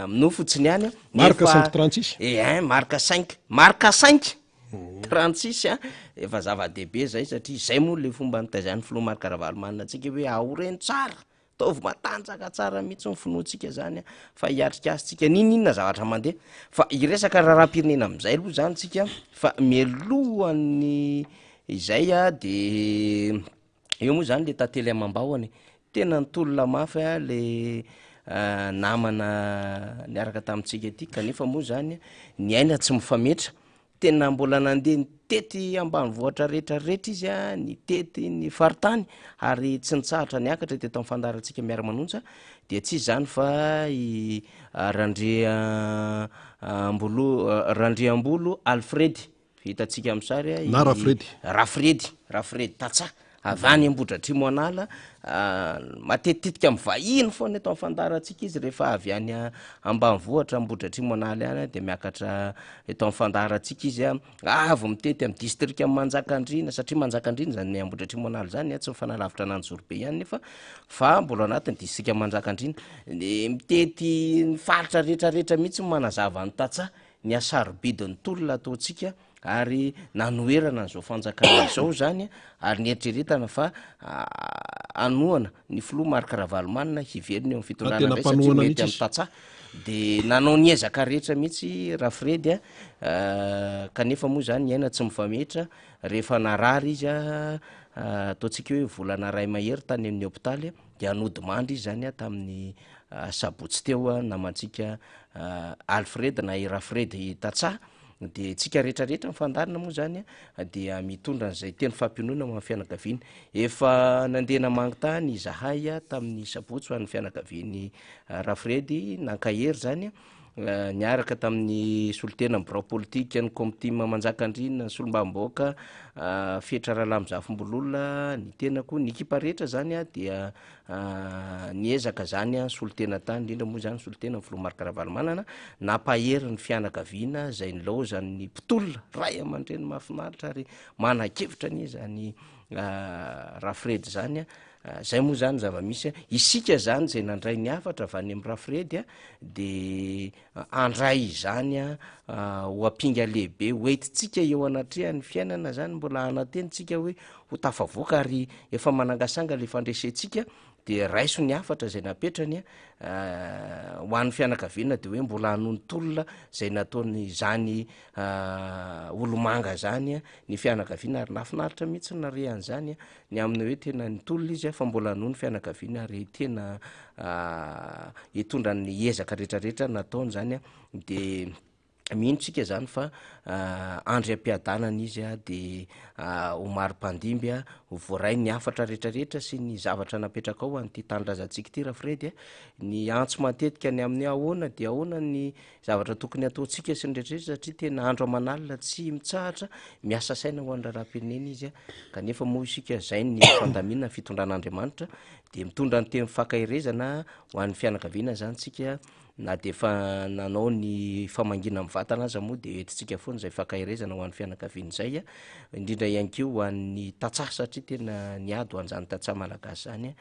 minofotsiny ihany marka 536 marka 5 36 efa zava-dehibe zay satria zay moa le fomba nitaizan'ny filoha Marc Ravalomanana atsika hoe aoreny tsara taovy matanjaka tsara mihitsy ny finoatsika zany fa hiatrikasitsika ninona zavatra mandeha fa iresaka raharam-pirenena am'izay aloha zany tsika fa mialohan'ny izay de eo moa zany le tantely amam-bahony tena nitolona mafy le namana niaraka tamintsika ty kanefa moa zany ny aina tsy mifametra tena mbola nandeha nitety ambanivohatra rehetrarehetra izy nitety ny faritany ary tsy nitsahatra niakatra teto amin'ny fandarantsika miara-manonja de tsy zany fa Randriambolo Alfred hitatsika amin'ny sary Na Rafredy. rafredy tatsa avy any Ambohidratrimo anala matetitika mivahiny foana eto am'fandarantsika izy rehefa avy any ambanivohatra Ambohidratrimo anala any de miakatra eto am'fandarantsika izy avy mitety amin'ny district amin'ny Manjakandriana satria Manjakandriana zany Ambohidratrimo anala zany tsy mifanalavitra an'Anjorobe ihany nefa fa mbola anatin'ny district Manjakandriana de mitety ny faritra rehetrarehetra mihitsy manazava ny tatsa ny asarobidin'ny tolona ataotsika ary nanoerana n'izao fanjakana izao zany ary nieritreretana fa anoana ny filoha Marc Ravalomanina hiveriny eo amin'ny fitondràna satria mety amin'ny tatsa de nanao niezaka rehetra mihitsy Rafredy kanefa moa zany aina tsy mifametra rehefa narary izy ataotsika hoe volana ray mahery tany amin'ny hôpitaly de anody mandry izy zany tamin'ny sabotsy teo namantsika Alfred na i Rafredy tatsa de tsika rehetrarehetra mifandarina moa zany dia mitondra n'izay teny fampinoana amin'ny fianakaviany efa nandena mangy tany izahay tamin'ny sabotsy ho an'ny fianakaviany Rafredy nankahery zany niaraka tamin'ny solitena birao politika ny comtim Manjakandriana ny solombamboaka fetra Rahalamizafimbololona ny tenako ny ekipa rehetra zany dia niezaka zany solitena tany indrindra moa zany solitena filoha Marc Ravalomanana nampahery ny fianakaviana zay nilaozany mpitolona ray aman-dreny mahafinaritra ary mana-kevitra ny zany Rafredy zany zay moa zany zava-misy isika zany zay nandray ny afatra avy any amin'ny Rafredy de andray zany ho ampinga lehibe hoentitsika eo anatrehan'ny fiainana zany mbola anatenitsika hoe ho tafavoaka ary efa manangasanga le fandresetsika de raiso ny afatra zay napetrany ho an'ny fianakaviana de hoe mbola hanontolona zay nataony zany olomanga zany ny fianakaviana ary nafinaritra mihitsy nare an'zany ny amin'ny hoe tena nitolona izy fa mbola hanono fianakaviana ary tena hitondra ny ezaka rehetrarehetra nataony zany de mino tsika zany fa andry ampiadanana izy de omary-pandimby voaray ny afatra rehetrarehetra sy ny zavatra napetraka ao an'ity tanindrazantsika ity Rafredy ny antso matetika ny amin'ny ahoana de ahoana ny zavatra tokony ataotsika sy ny rehetrarehetra satria tena andro amanalina tsy mitsahatra miasa saina ho an'ny raharam-pirenena izy kanefa moa isika zay ny fandamina fitondran'Andriamanitra de mitondra ny teny fakahirezana ho an'ny fianakaviana zany tsika na de fa nanao ny famangina amin'ny vatana aza moa de entitsika foana zay fakahirezana ho an'ny fianakaviana zay indrindra ihany keo ho an'ny tatsa satria tena niady ho an'izany tatsa malagasy zany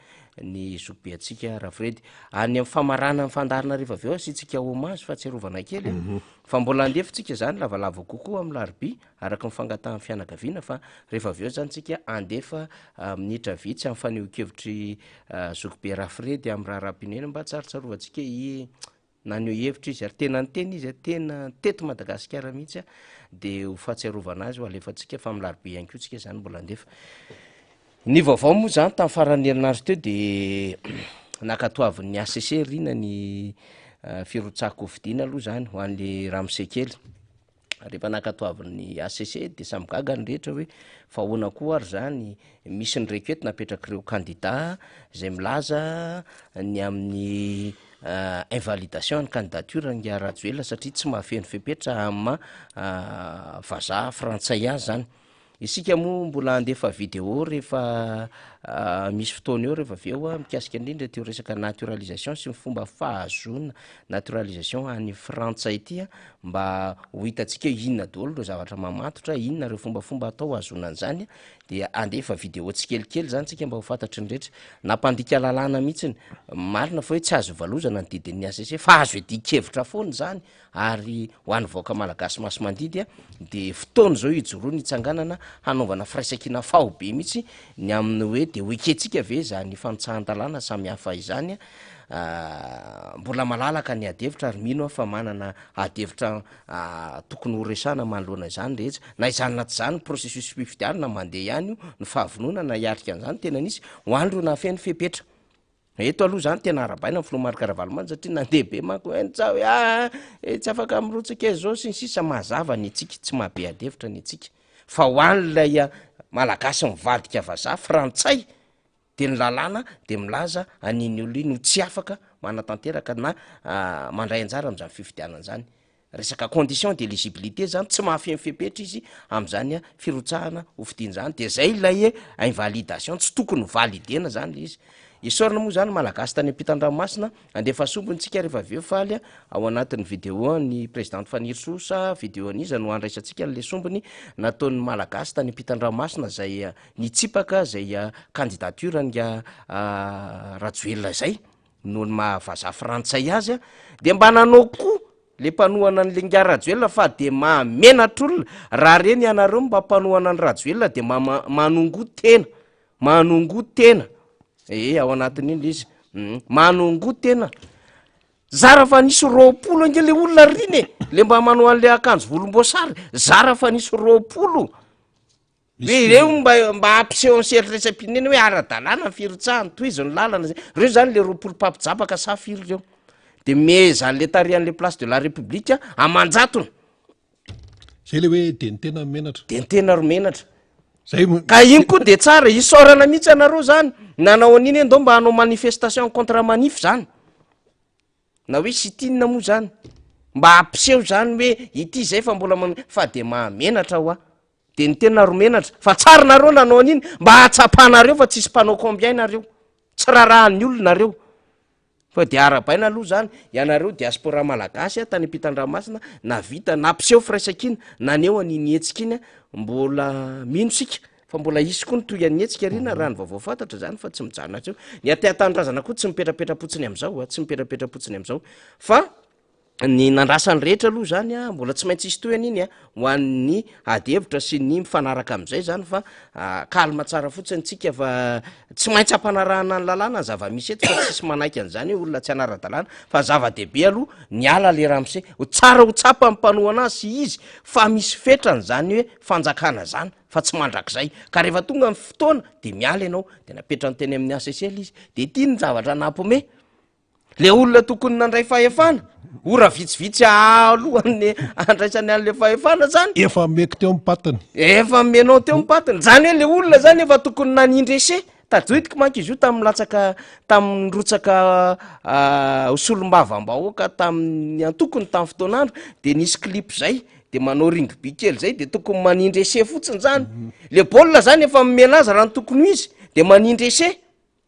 ny zobe atsika Rafredy any amin'ny famarana ny fandarina rehefa avy eo asitsika homazy fa tserovana kely fa mbola andefitsika zany lavalava kokoa amin'ny larby araka mifangatahany fianakaviana fa rehefa avy eo zany tsika andefa minitra vitsy amin'ny faneho-kevitry zobe Rafredy amin'ny raharam-pinena mba tsarotsarovatsika naneo hevitra izy ary tena ny teny izy tena teto Madagasikara mihitsy de ho fahatsiarovana azy ho alefatsika fa milarbe ihany ko tsika zany mbola andefa ny vaovao moa zany tamin'ny faran'ny herinandro teo de nakatoavin'ny ACC rina ny firotsako vidina aloha zany ho an'le Ramsekely rehefa nakatoavin'ny ACC de samy gaga ny rehetra hoe fa ahoana koa ary zany misy ny requête napetraka ireo candidat zay milaza ny amin'ny invalidation ny candidature ny Rajoelina satria tsy mahafeno fepetra amma vazaha frantsay azy zany isika moa mbola andefa vidéo rehefa misy fotoana eo rehefa aveo mikasika indrindra teo resaka naturalisation sy fomba fahazona naturalisation any frantsay ity mba ho hitatsika inona daholo reo zavatra mamatotra inona reo fombafomba atao azonan'zany de andefa vidéo tsikelikely zany tsika mba ho fantatry ny rehetra nampandika lalàna mihitsiny marina fa hoe tsy azo valozana ny didin'ny ACC fa azo edikevitra foana zany ary ho an'ny vaoaka malagasy maso mandidy de fotoana zao ijoroany itsanganana hanaovana firaisakina fahobe mihitsy ny amin'ny hoe de hoeketsika ve zany fanotsahan-dalàna samy hafa izany mbola malalaka ny adevitra ary mino fa manana adevitra tokony horesana manoloana izany rehetra na izany na tsy zany processus fifidianana mandeha ihany io ny fahavonona na hiatrika an'izany tena nisy ho andro na feno fepetra eto aloha zany tena arabaina ny filoha Marc Ravalomanana satria nandehabe manko tsa hoe tsy afaka mirotsaka zao sy ny sisa mazava ny etsika tsy mahabe adevitra ny etsika fa ho an'lay malagasy mivadika vazaha frantsay de ny lalàna de milaza aniny olo iny ho tsy afaka manatanteraka na mandray anjara am'zany fifidianana zany resaka condition d'éligibilité zany tsy mahafemifepetra izy am'zany firotsahana hofidiny zany de zay ilay invalidation tsy tokony validena zany izy isorana moa zany malagasy tany ampitan-dranomasina andefa sombontsika rehefa aveo faly ao anatin'ny vidéo ny présidente Fanisosa vidéo aniza no andraisantsika n'le sombony nataon'ny malagasy tany ampitan-dranomasina zay nitsipaka zay candidature nga Rajoelina zay no mahavaza frantsay azy de mba nanao koa le mpanohana an'le nga Rajoelina fa de mamenatr'olona raha reny ianareo mba mpanohana any Rajoelina de manongo tena ao anatin'iny izy manongo tena zara fa nisy roapolo ange le olona riny le mba manao an'le akanjo volomboasary zara fa nisy roapolo reo mba ampiseho nyseritresampirenena hoe ara-dalàna firotsahany toizony lalana zay reo zany le roapolo mpampijabaka sa firy reo de mezan'le tarian'le place de la république amanjatony zay le hoe de ny tena menatra de ny tena romenatra zay ka iny koa de tsara isorana mihitsy anareo zany nanao an'iny endao mba hanao manifestation contre manif zany na hoe sitinina moa zany mba ampiseho zany hoe ity zay fa mbola fa de mahamenatra hoa de ny tena romenatra fa tsara nareo nanao an'iny mba hatsapanareo fa tsisy mpanao combien nareo tsy rarahan'ny olonareo fa de arabaina aloha zany ianareo diaspora malagasy tany ampitan-dranomasina na vita na ampiseho firaisakina naneo an'iny hetsika iny mbola mino sika fa mbola isy koa ny toy an'ny hetsika rina raha ny vaovao fantatra zany fa tsy mijanona atseo ny ateatandrazana koa tsy mipetrapetrapotsiny am'zao tsy mipetrapetrapotsiny am'zao fa ny nandrasany rehetra aloha zany mbola tsy maintsy isy toy an'iny ho an'ny adevitra sy ny mifanaraka am'izay zany fa kalma tsara fotsiny tsika fa tsy maintsy ampanarahana ny lalàna ny zava-misy eto fa tsisy manaiky an'izany hoe olona tsy anara-dalàna fa zava-dehibe aloha ny ala le ramse ho tsara ho tsapa mpanohana azy sy izy fa misy fetrany zany hoe fanjakana zany fa tsy mandrak'zay ka rehefa tonga ny fotoana de miala ianao de napetra ny teny amin'ny ACCL izy de tia ny zavatra nampome le olona tokony nandray fahefana ora vitsivitsy alohan'ny andraisany an'le fahefana zany efa meko teo mipatiny efa menao teo mipatiny zany hoe le olona zany efa tokony nanindrese tajoitiky manko izy io tam'latsaka tam'rotsaka osolombavambahoaka tamin'ny antokony tamin'ny fotoanandro de nisy clip zay de manao ringby kely zay de tokony manindrese fotsiny zany le baolina zany efa mimena azy raha ny tokony ho izy de manindrese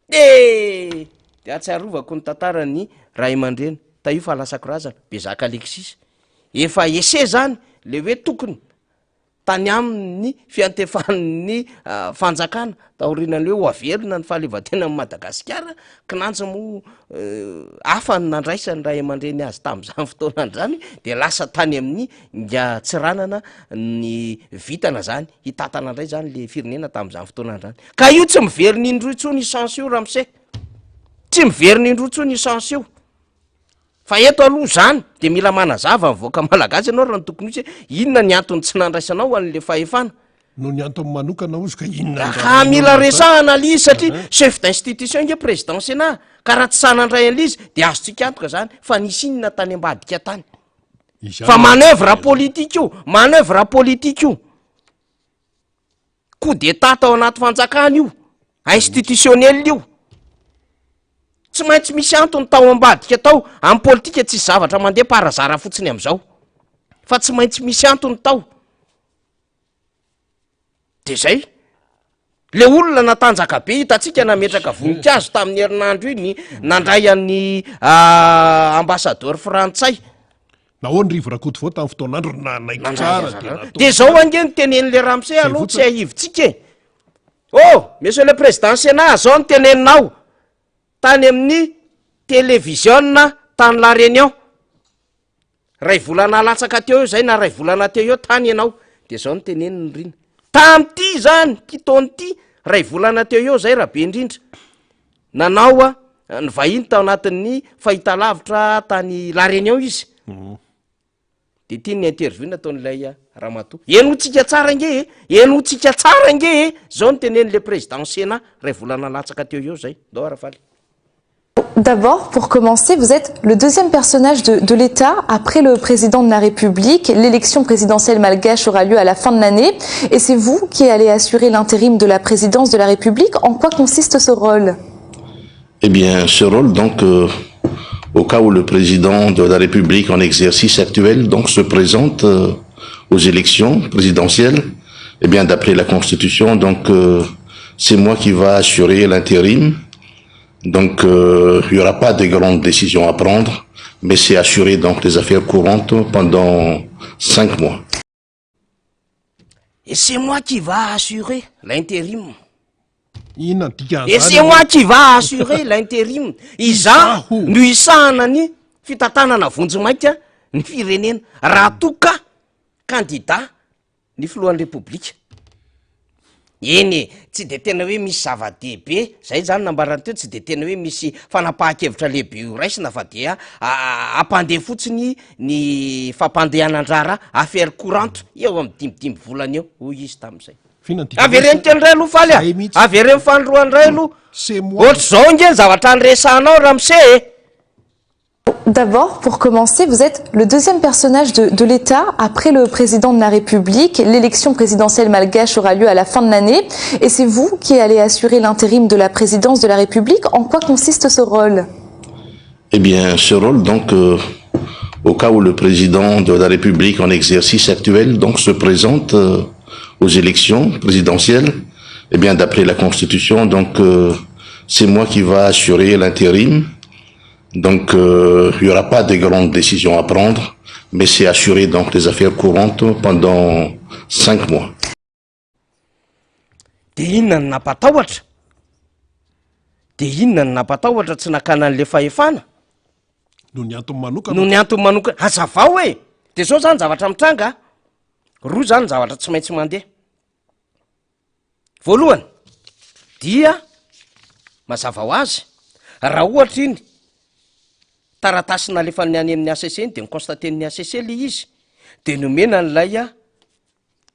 de atsiarovako ny tantarany ray aman-dreny ta io fa lasako razana Bezaka Alexis efa ese zany le hoe tokony tany amin'ny fiantefan'ny fanjakana taorinany hoe ho averina ny fahaleovantena amin'ny Madagasikara kinanja mo hafa ny nandraisany ray aman-dreny azy tam'izany fotoanany zany de lasa tany amin'ny nga tsiranana ny vitana zany hitatana indray zany le firenena tam'izany fotoanany zany ka io tsy miveriny indroa intsony isance io ramse tsy miveriny indroa intsony isance io fa eto aloha zany de mila manazava mivoaka malagasy ianao raha ny tokony isy inona ny antony tsy nandraisanao an'le fahefana no ny antony manokana ozy ka inona ka mila resahana lizy satria chef d'institution nge président Sénat ka raha tsy sanandray an'izy de azotsika antoka zany fa nisy inona tany ambadika tany fa manœuvre politique io manœuvre politique io coup d'état tao anaty fanjakana io institutionnel io tsy maintsy misy antony tao ambadika tao amin'ny politika tsy zavatra mandeha parazara fotsiny am'izao fa tsy maintsy misy antony tao de zay le olona natanjaka be hitatsika nametraka voninkazo tamin'ny herinandro iny nandray an'ny ambassadeur frantsay nahoany rivo rakoto vao tamin'ny fotoanandro nanaiky tsara de zao ange ny tenen'le ramse aloha tsy ahivitsika monsieur le président Sénat zao ny teneninao tany amin'ny télévision tany la réunion ray volana latsaka teo eo zay na ray volana teo eo tany ianao de zao ny teneniny rina tam'ty zany kitonyty ray volana teo eo zay raha be indrindra nanao ny vahiny tao anatin'ny fahitalavitra tany la réunion izy de tia ny interview nataon'ilay Ramatoa enotsika tsara nge enotsika tsara nge zao ny tenen'le président Sénat ray volana latsaka teo eo zay ndao arafaly. D'abord, pour commencer, vous êtes le deuxième personnage de l'État après le président de la République. L'élection présidentielle malgache aura lieu à la fin de l'année et c'est vous qui allez assurer l'intérim de la présidence de la République. En quoi consiste ce rôle? Eh bien, ce rôle, donc, au cas où le président de la République en exercice actuel donc se présente aux élections présidentielles, eh bien d'après la Constitution, donc c'est moi qui va assurer l'intérim. Donc il n'y aura pas de grandes décisions à prendre, mais c'est assurer donc les affaires courantes pendant 5 mois. Et c'est moi qui va assurer l'intérim. Inona Et c'est moi qui va assurer l'intérim. Izaho no isahana ny fitantanana vonjimaika ny firenena raha toka candidat ny filohan'ny repoblika. Eny tsy de tena hoe misy zava-dehibe zay zany nambarany teo, tsy de tena hoe misy fanapahan-kevitra lehibe ho raisina fa dia ampandeha fotsiny ny fampandehanan-drara affaire courante eo amin'ny 5 volana eo hoy izy tamin'izay. Avereny teny ray aloha faly avereny fanoroany ray aloha ohatr'izao nge ny zavatra nyresanao Ramsey. D'abord, pour commencer, vous êtes le deuxième personnage de l'État après le président de la République. L'élection présidentielle malgache aura lieu à la fin de l'année. Et c'est vous qui allez assurer l'intérim de la présidence de la République. En quoi consiste ce rôle? Eh bien, ce rôle, donc, au cas où le président de la République en exercice actuel donc se présente aux élections présidentielles, eh bien, d'après la Constitution, donc, c'est moi qui va assurer l'intérim. Donc, il n'y aura pas de grandes décisions à prendre, mais c'est assurer donc les affaires courantes pendant 5 mois. De inona ny nampatahotra? De inona ny nampatahotra tsy nakana an'le fahefana? Noho ny antony manokana. Noho ny antony manokana. Hazava hoe, de zao zany zavatra mitranga, roa zany zavatra tsy maintsy mandeha. Voalohany, dia mazava ho azy, raha ohatra iny taratasy nalefa ny any amin'ny ACC iny de niconstaten'ny ACC le izy de nomena n'lay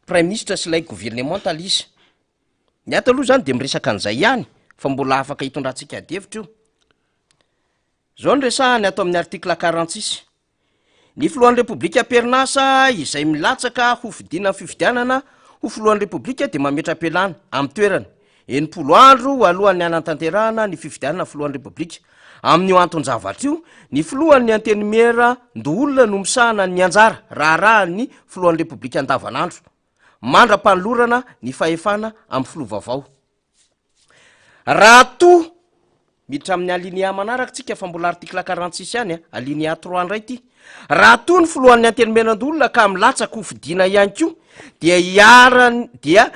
prime ministre sy lay gouvernemental izy. Ny ato aloha zany de miresaka an'izay ihany fa mbola afaka hitondrantsika adevitra io. Zao ny resahany ato amin'ny article 46. Ny filohan'ny repoblika perinasa izay milatsaka ho fidina fifidianana ho filohan'ny repoblika de mametra pelana amin'ny toerany 80 andro alohan'ny anatanterahana ny fifidianana filohan'ny repoblika. Amin'io anton-javatra io, ny filohan'ny antenimera ndoolona no misahana ny anjara raha ny filohan'ny repoblika andavanandro. Mandra-panolorana ny fahefana amin'ny filovavao. Raha to miditra amin'ny alinéa manaraka tsika fa mbola article 46 ihany alinéa 3 ndray ity. Raha to ny filohan'ny antenimera-ndoolona ka milatsaka ho fidiana ihany koa dia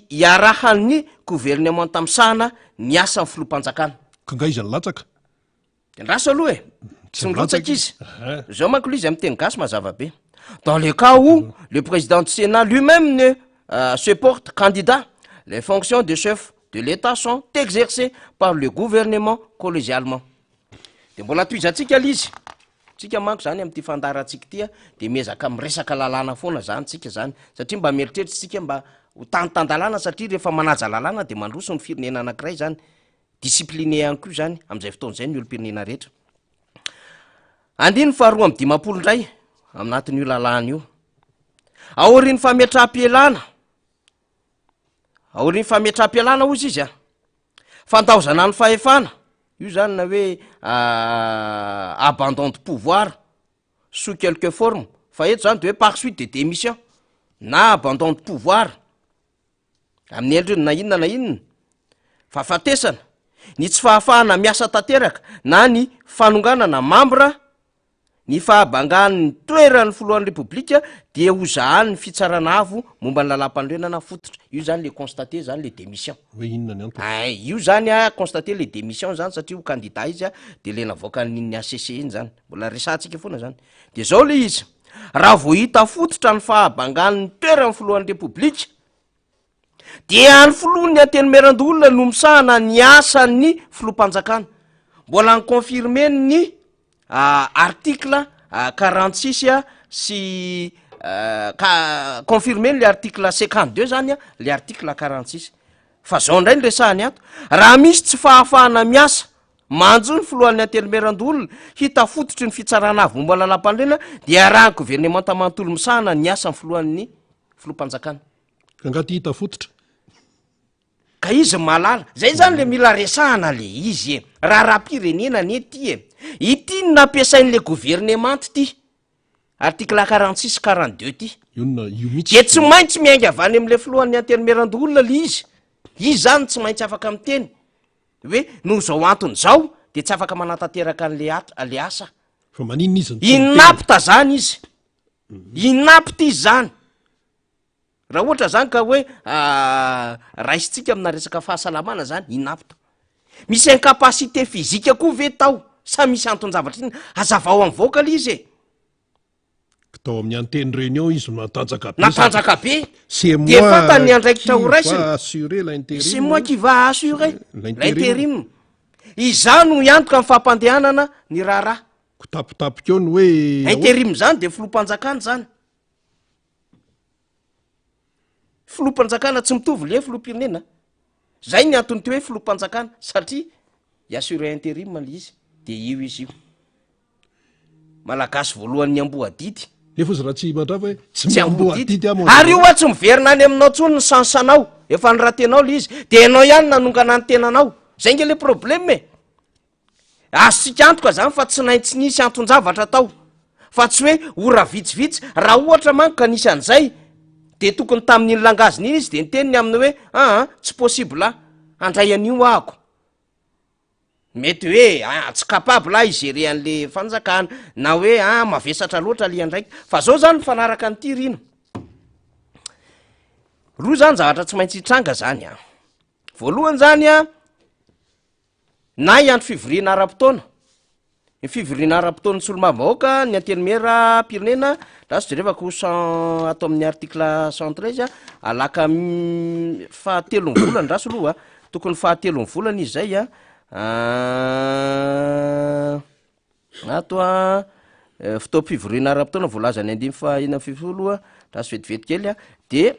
iarahan'ny gouvernement tamsahana ny asa amin'ny filohampanjakana. Ka nga izy latsaka? Raso aloha tsy milatsaka izy. Zao manko izy amin'ny teny gasy mazava be. Dans le cas où le président du Sénat lui-même ne se porte candidat, les fonctions de chef de l'État sont exercées par le gouvernement collégialement. De mbola toizatsika izy. Tsika manko zany amin'ny ty fandaratsika ty de mezaka miresaka lalàna foana zany tsika zany satria mba mieritreritra tsika mba ho tantandalàna satria rehefa manaja lalàna de mandroso ny firenena anankiray zany. Discipliné ihany koa zany amin'izay fotoan'izay ny olo-pirenena rehetra. Andiny faharoa amin'ny 50 ndray aminatin'io lalàna io. Aorian'ny fametram-pielana. Aorian'ny fametram-pielana ozy izy fantaozana ny fahefana. Io zany na hoe abandon de pouvoir sous quelque forme. Fa eto zany de hoe par suite de démission na abandon de pouvoir. Amin'ny endriny na inona na inona. Fa fatesana ny tsy fahafahana miasa tanteraka na ny fanonganana mambra ny fahabangan'ny toeran'ny filohan'ny repoblika dia hozahan'ny fitsarana avo momba ny lalam-panorenana fototra. Io zany le constaté zany le démission. Hoe inona ny antony? Io zany constaté le démission zany satria ho candidat izy de le navoakan'ny ACC iny zany. Mbola resantsika foana zany. De zao le izy. Raha vo hita fototra ny fahabangan'ny toeran'ny filohan'ny repoblika dia ny filohan'ny antenimera-ndoolona no misahana ny asan'ny filoham-panjakana. Mbola niconfirme ny article 46 sy confirme le article 52 zany le article 46. Fa zao ndray ny resahany ato. Raha misy tsy fahafahana miasa manjo ny filohan'ny antenimera-ndoolona hita fototry ny fitsarana avy momba lalam-pandrena dia raha ny gouvernement manontolo misahana ny asa ny filohan'ny filoham-panjakana. Ka ngaty hita fototra? ka izy malala zay zany le mila resahana le izy e raha-pirenena ny ety e ity ny nampiasain'le gouvernement ty article 46 42 ty de tsy maintsy miainga avany am'le filohan'ny antenemerandoolona le izy zany tsy maintsy afaka miteny hoe noho zao antony zao de tsy afaka manatanteraka an'le asa fa maninona izy inapita zany izy inapita izy zany raha ohatra zany ka hoe raisitsika amina resaka fahasalamana zany inapita misy incapacité fizika koa ve tao sa misy anton-javatra iny azavao am'ny voaka le izy e tao amin'ny anteny réunion izy natanjaka be natanjaka be c'est de fatany andraikitra ho raisiny assurer l'intérim c'est moi qui va assurer l'intérim izany no iantoka amin'ny fampandehanana ny raharaha kotapotapika eo ny hoe intérim zany de filompanjakana zany filompanjakana tsy mitovy le filompirenena zay ny antony ty hoe filompanjakana satria iassurer intérim le izy de io izy io malagasy voalohan'ny amboadidy nefa izy raha tsy mandrava hoe tsy amboadidy ary io a tsy miverina any aminao tsony ny sansanao efa ny ratenao le izy de anao ihany nanongana ny tenanao zay nge le problème e azosika antoka zany fa tsy naintsy nisy anton-javatra tao fa tsy hoe ora vitsivitsy raha ohatra manko ka nisy an'izay de tokony tamin'iny langaziny iny izy de niteniny aminy hoe tsy possible andray an'io ahako mety hoe tsy capable igerer an'le fanjakana na hoe mavesatra loatra le andraiky fa zao zany mifanaraka nyty rino roa zany zavatra tsy maintsy hitranga zany voalohany zany na iandro fivoriana ara-potoana ny fivoriana ara-potoana tsy olom-bahoaka ny antenimera pirenena raso jerevaka ho atao amin'ny article 113 alaka fahatelony volany raso aloha tokony fahatelony volany izy zay ato fotoam-pivoriana ara-potoana voalazany 5 raso vetivety kely de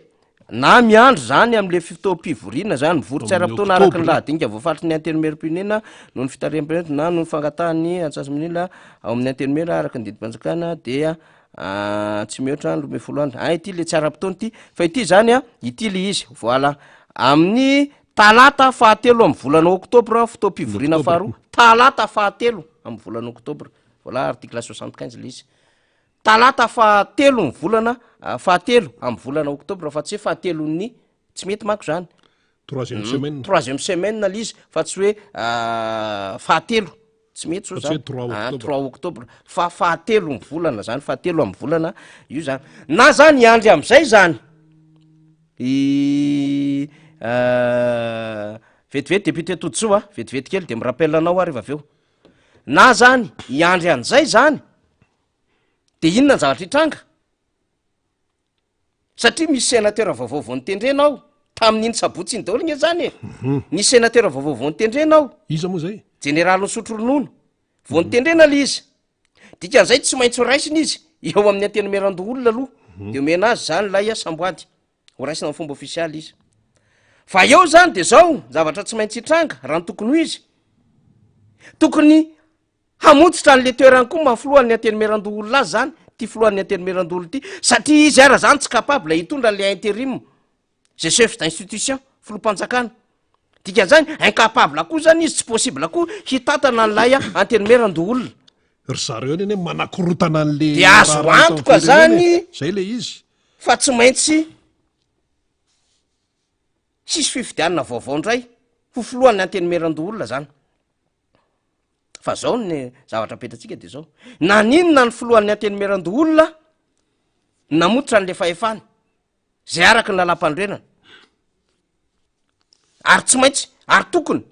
na miandro zany am'le fotoam-pivoriana zany mivory tsy ara-potoana araka ny lahadinika voafaritry ny antenimera-pirenena noho ny fitariam-pirenena na noho ny fangatahany antsasa-minila ao amin'ny antenimera araka ny didim-panjakana dia tsy mihoatra ny 12 andro ity le tsy ara-potoana ity fa ity zany ity le izy voila amin'ny talata fahatelo am'ny volana oktobra fotoam-pivoriana faharoa talata fahatelo am'ny volana oktobra voila article 75 le izy talata fahatelo ny volana fahatelo am'ny volana oktobra fa tsy hoe fahatelony tsy mety mako zany troisième semaine le izy fa tsy hoe fahatelo tsy mety so zany 3 oktobra fa fahatelo ny volana zany fahatelo am'ny volana io zany na zany iandry am'izay zany vetivety député Todsoa vetivety kely de mirapel anao ary aveo na zany iandry an'izay zany de inona ny zavatra hitranga satria misy sénateur vaovao vao nitendrenao tamin'iny sabotsy iny daholo gne zany e nisy sénateur vaovao vao nitendrenao iza moa zay général Sotro Ronono vao nitendrena le izy dikan'izay tsy maintsy ho raisiny izy eo amin'ny antenimera-doolona aloha de omena azy zany lay samboady ho raisina amin'ny fomba ofisialy izy fa eo zany de zao zavatra tsy maintsy hitranga raha ny tokony ho izy tokony hamotsitra n'le toerany koa mafilohan'ny antenimera-doolona azy zany ty filohan'ny antenimera-doolona ty satria izy ara zany tsy capable hitondra le intérim zay chef d'institution filompanjakana dikan'izany incapable koa zany izy tsy possible koa hitatana n'lay antenimera-doolona ry zareo eny eny manakorotana an'le de azo antoka zany zay le izy fa tsy maintsy sisy fifidianana vaovao indray ho filohan'ny antenimera-doolona zany fa zao ny zavatra petratsika de zao naninona ny filohan'ny antenimera-doolona namototra n'le fahefany zay araka ny lalam-pandrenana ary tsy maintsy ary tokony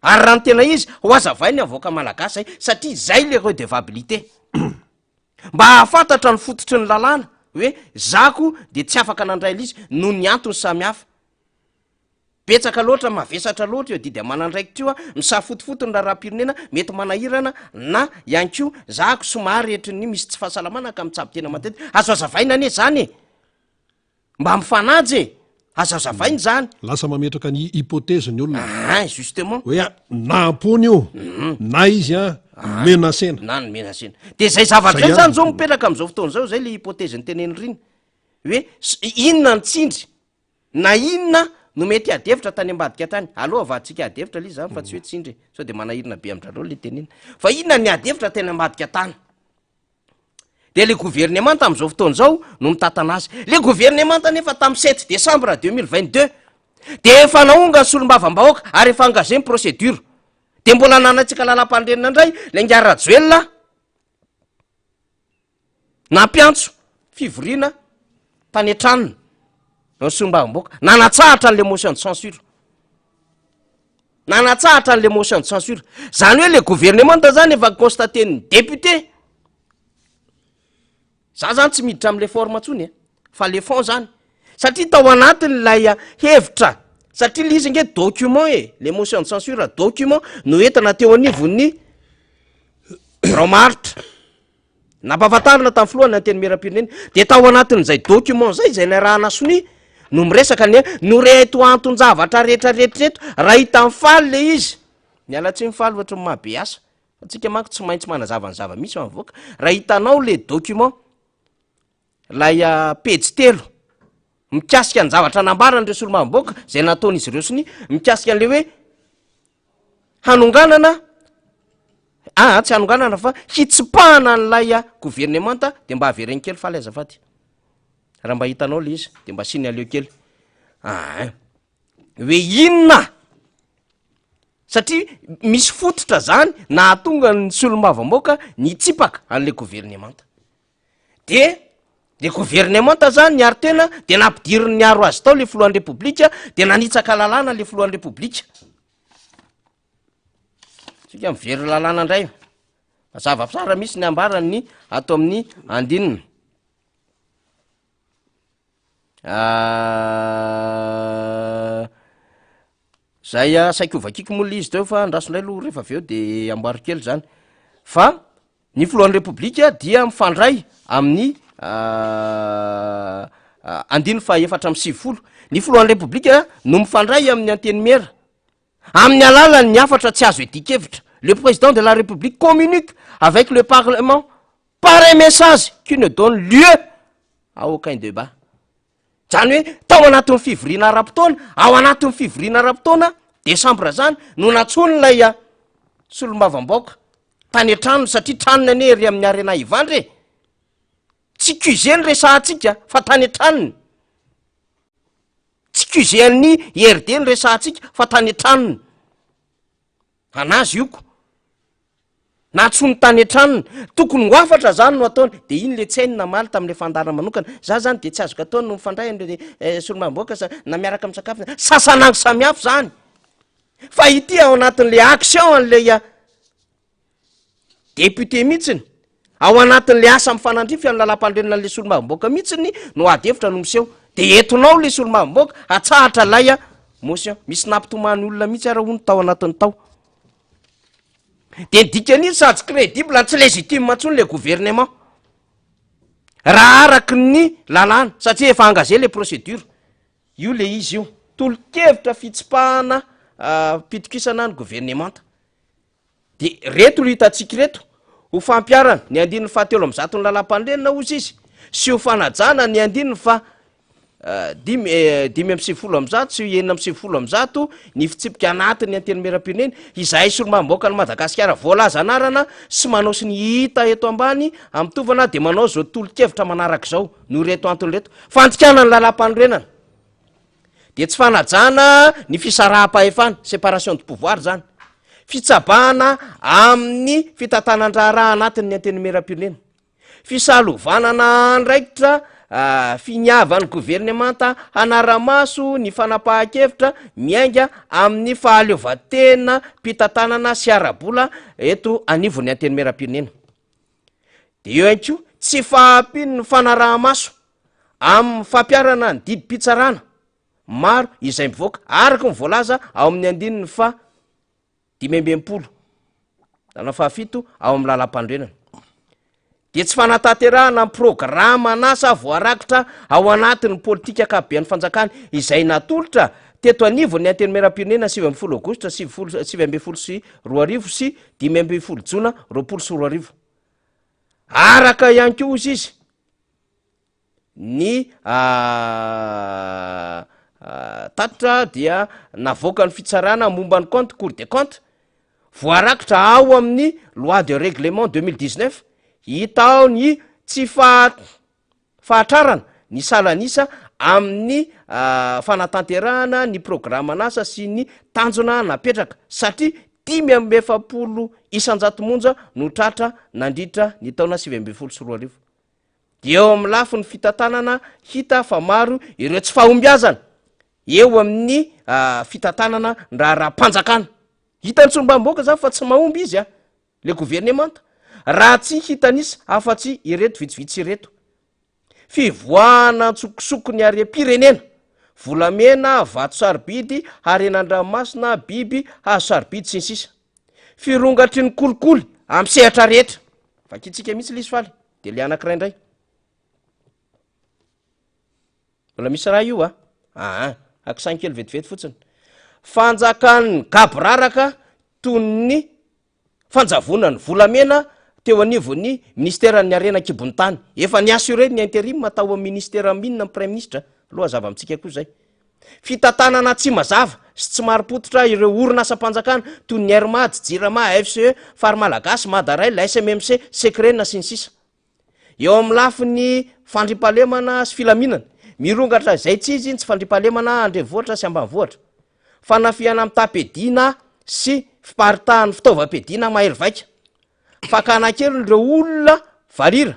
ary raha ny tena izy ho azavainy avoaka malagasy zay satria zay le redevabilité mba hahafantatra ny fototry ny lalàna hoe zako de tsy afaka nandray lizy noho ny antony samy hafa betsaka loatra mavesatra loatra eo didy amanandraikitra io misafotifotony raha-pirenena mety manahirana na ihany ko zako somary hetriny misy tsy fahasalamana ka mitsaby tena matety azo azavaina ane zany e mba mifanajy e azo azavainy zany lasa mametraka ny hypothèse ny olona justement hoe na ampony io na izy menasena na ny menasena de zay zavatra zay zany zao mipetraka am'izao fotoana zao zay le hypothèse ny teneny riny hoe inona ny tsindry na inona no mety adevitra tany ambadika tany aloha avatsika adevitra le zany fa tsy hoe tsindry sao de manahirina be amindrareo le tenina fa inona ny adevitra teny ambadika tany de le gouvernement tam'izao fotoana zao no mitatana azy le gouvernement nefa tamy 7 décembre 2022 de efa naonga ny solombavam-bahoaka ary efa engagé ny procédure de mbola nanatsika lalam-pandrenina indray le ngarajoelona nampiantso fivoriana tany an-tranona no solombavam-bahoaka nanatsahatra n'le motion de censure nanatsahatra n'le motion de censure zany hoe le gouvernement zany efa constaté ny député za zany tsy miditra am'le forme ntsony fa le fond zany satria tao anatiny lay hevitra satria le izy nge document le motion de censure document no entana teo anivon'ny romaritra nampahafantarina tamin'ny filohany anteny meram-pirenena de tao anatin'izay document zay zay narahana sony no miresaka ny no reto anton-javatra rehetrarehetrareto raha hita mifaly le izy miala tsy mifaly ohatry ny mahabe asa atsika manko tsy maintsy manazava ny zava misy mavoaka raha hitanao le document lay pejy 3 mikasika ny zavatra nambarandreo solombavam-bahoaka zay nataon'izy ireo sony mikasika an'le hoe hanonganana tsy hanonganana fa hitsipahana n'lay gouvernementa de mba havereny kely faly azafady raha mba hitanao le izy de mba siny aleo kely hoe inona satria misy fototra zany nahatonga ny solombavam-bahoaka nitsipaka an'le gouvernementa de le gouvernementa zany niary tena de nampidiriny niaro azy tao le filohan'ny repoblika de nanitsaka lalàna le filohan'ny repoblika sika mivery lalàna indray mazava-tsara misy ny ambarany ato amin'ny andinina zay saiko vakiky mola izy teo fa andrasondray lo rehefa aveo de amboary kely zany fa ny filohan'ny repoblika dia mifandray amin'ny andiny fa efatra am'y 10 ny filohan'ny repoblika no mifandray amin'ny anteny mera amin'ny alalany ny afatra tsy azo edikevitra le président de la république communique avec le parlement par un message qui ne donne lieu à aucun débat zany hoe tao anatin'ny fivoriana ara-potoana ao anatin'ny fivoriana ara-potoana décembre zany no natsony lay solombavam-bahoaka tany an-tranony satria tranony ane ry amin'ny arena ivandre tsy cuseny resahatsika fa tany an-tranony tsy cuzen'ny RD ny resahatsika fa tany an-tranony anazy ioko natsony tany an-tranony tokony ho afatra zany no ataony de iny le tsainy namaly tamin'le fandara manokana za zany de tsy azoko ataony no mifandray an'le solombavam-bahoaka na miaraka amin'ny sakafo sasanango samihafa zany fa ity ao anatin'le action an'le député mihitsiny ao anatin'le asa mifanandrify amin'ny lalam-pandrenina an'le solombavam-bahoaka mihitsiny no adevitra no miseho de entonao le solombavam-bahoaka atsahatra lay motion misy nampitomany olona mihitsy ara hony tao anatin'ny tao de nidikan'izy sady crédible tsy légitime matsony le gouvernement raha araky ny lalàna satria efa engagé le procédure io le izy io tolo-kevitra fitsipahana pitokisana ny gouvernementa de reto lo hitatsika reto ho fampiarana ny andininy fahatelo am'zato ny lalam-pandrenina ozy izy sy ho fanajana ny andininy fa 5 am'zato sy 9 am'zato ny fitsipika anatiny anteny meram-pirenena izay solombavam-bahoaka ny Madagasikara voalaza anarana sy manao sy ny hita eto ambany amitovana de manao zao tolo-kevitra manaraka zao no reto antony reto fantikana ny lalam-panorenana de tsy fanajana ny fisaraha-pahefana séparation de pouvoir zany fitsabahana amin'ny fitantanan-draharaha anatin'ny anteny meram-pirenena fisalovanana ndraikitra finiavany gouvernementa hanara-maso ny fanapahan-kevitra miainga amin'ny fahaleovatena mpitantanana sy arabola eto anivony anteny meram-pirenena de eo anko tsy fahampiny ny fanaraha-maso amin'ny fampiarana ny didim-pitsarana maro izay mivoaka araky ny voalaza ao amin'ny andininy fa 5 dana fahafito ao amin'ny lalam-pandrenana de tsy fanatanterahana amin'ny programa anasa voarakitra ao anatin'ny politika akabean'ny fanjakana izay natolotra teto anivo ny anteny meram-pirenena 7 aogositra 7 sy 2 sy 5 jona 2 sy 2 araka ihany ko izy izy ny tatitra dia navoaka ny fitsarana momba ny compte cour de compte voarakitra ao amin'ny loi de règlement 2019 hita ao ny tsy fahatrarana ny salanisa amin'ny fanatanterahana ny programmanasa sy ny tanjona napetraka satria 5 isan-jato-monja no tratra nandritra ny taona 2024 eo amin'ny lafo ny fitatanana hita fa maro ireo tsy fahombiazana eo amin'ny fitatanana raha-panjakana hitany tsombamboaka zany fa tsy mahomby izy le gouvernemanta raha tsy hitanisy afa-tsy ireto vitsivitsy ireto fivoana tsokosoko ny are-pirenena volamena vato sarobidy harenandramasina biby hazo sarobidy sy ny sisa firongatry ny kolikoly amin'ny sehatra rehetra vakitsika mihitsy lisy faly de le anankiray indray mbola misy raha io akisankely vetivety fotsiny fanjakan'ny gaboraraka tony fanjavonany volamena teo anivony ministeran'ny arena-kibony tany efa ny assuré ny intérim matao amin'ny ministère minina premier ministre aloha zava amitsika koa zay fitatanana tsy mazava sy tsy maripototra ireo orinasa-panjakana toy ny Airmad, Jirama, FCE, Farmalagasy, Madarail, SMMC, Secrena sy ny sisa eo amin'ny lafiny fandripahalemana sy filaminana mirongatra zay tsy izy tsy fandripahalemana andrenivohitra sy ambanivohitra fanafiana amin'ny tapedina sy fiparitahan'ny fitaovam-pedina mahely vaika fakana-kely ireo olona varira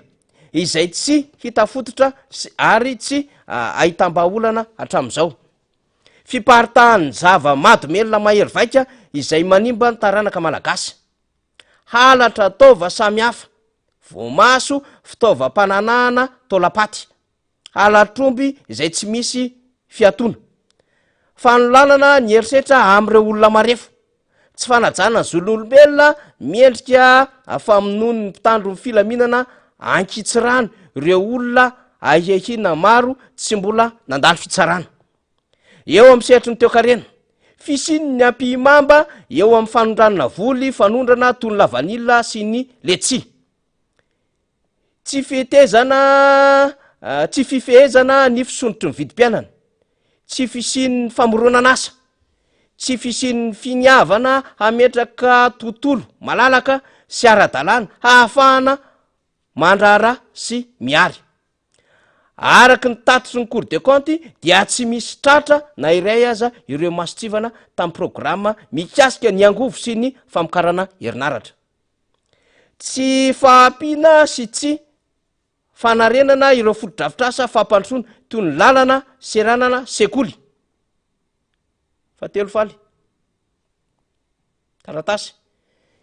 izay tsy hita fototra ary tsy ahitam-baolana hatramin'izao fiparitahan'ny zava-madomelona mahely vaika izay manimba ny taranaka malagasy halatra taova samy hafa vomaso fitaovam-pananahana tolapaty halatromby izay tsy misy fiatona fanolanana ny herisetra am'ireo olona marefo tsy fanajana ny zon'olombelona miendrika famonony ny mpitandro ny filaminana ankitsirano ireo olona ahihina maro tsy mbola nandalo fitsarana eo amin'ny sehatry ny toekarena fisiny ny ampimamba eo amin'ny fanondranana voly fanondrana toy ny lavanila sy ny letsi tsy fifehezana ny fisondrotry ny vidim-piainana tsy fisinyny famoronana asa tsy fisinyny finiavana hametraka tontolo malalaka sy ara-dalàna hahafahana mandrara sy miary araky ny tatitry ny cour de compte dia tsy misy tratra na iray aza ireo masotsivana tamin'ny programma mikasika ny angovo sy ny famokarana herinaratra tsy fahampiana sy tsy fanarenana ireo fotodrafitrasa fampandrosoana toy ny lalana seranana sekoly fatelo faly taratasy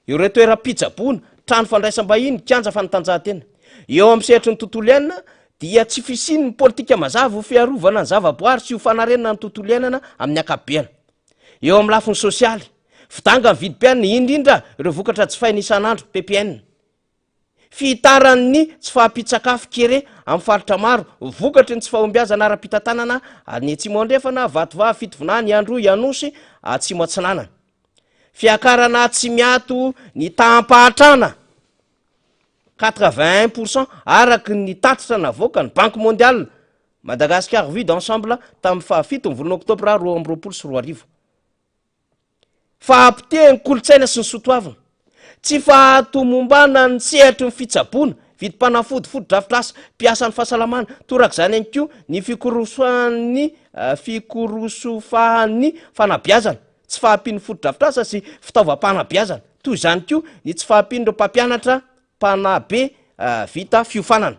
ireo toeram-pitsaboana trano fandraisam-bahiny kanja fanatanjahantena eo amin'ny sehatry ny tontolo iainana dia tsy fisiny ny politika mazava ho fiarovana ny zavaboary sy ho fanarenana ny tontolo iainana amin'ny akabeana eo amin'ny lafiny sosialy fidanga ny vidim-piainana indrindra ireo vokatra jifaina isan'andro PPN fitaran'ny tsy fahampitsakafo kere amin'ny faritra maro vokatry ny tsy fahombiazana ara-pitatanana ny atsimondrefana vatovava fitovinany andro ianosy atsimo atsinanana fiakarana tsy miato ny tampahatrana 81% araky ny tatitra navoaka ny banque mondiale Madagascar vue d'ensemble tamin'ny fahafito ny volana oktobra 2024 fahampitehany kolotsaina sy ny sotoavina tsy fahatomombana ny sehatry ny fitsaboana vidim-panafody fotodrafitrasa mpiasan'ny fahasalamana torak' zany any ko ny fikorosofahan'ny fanabiazana tsy fahampian'ny fotodrafitrasa sy fitaovam-panabiazana toy zany ko ny tsy fahampian'ireo mpampianatra mpanabe vita fiofanana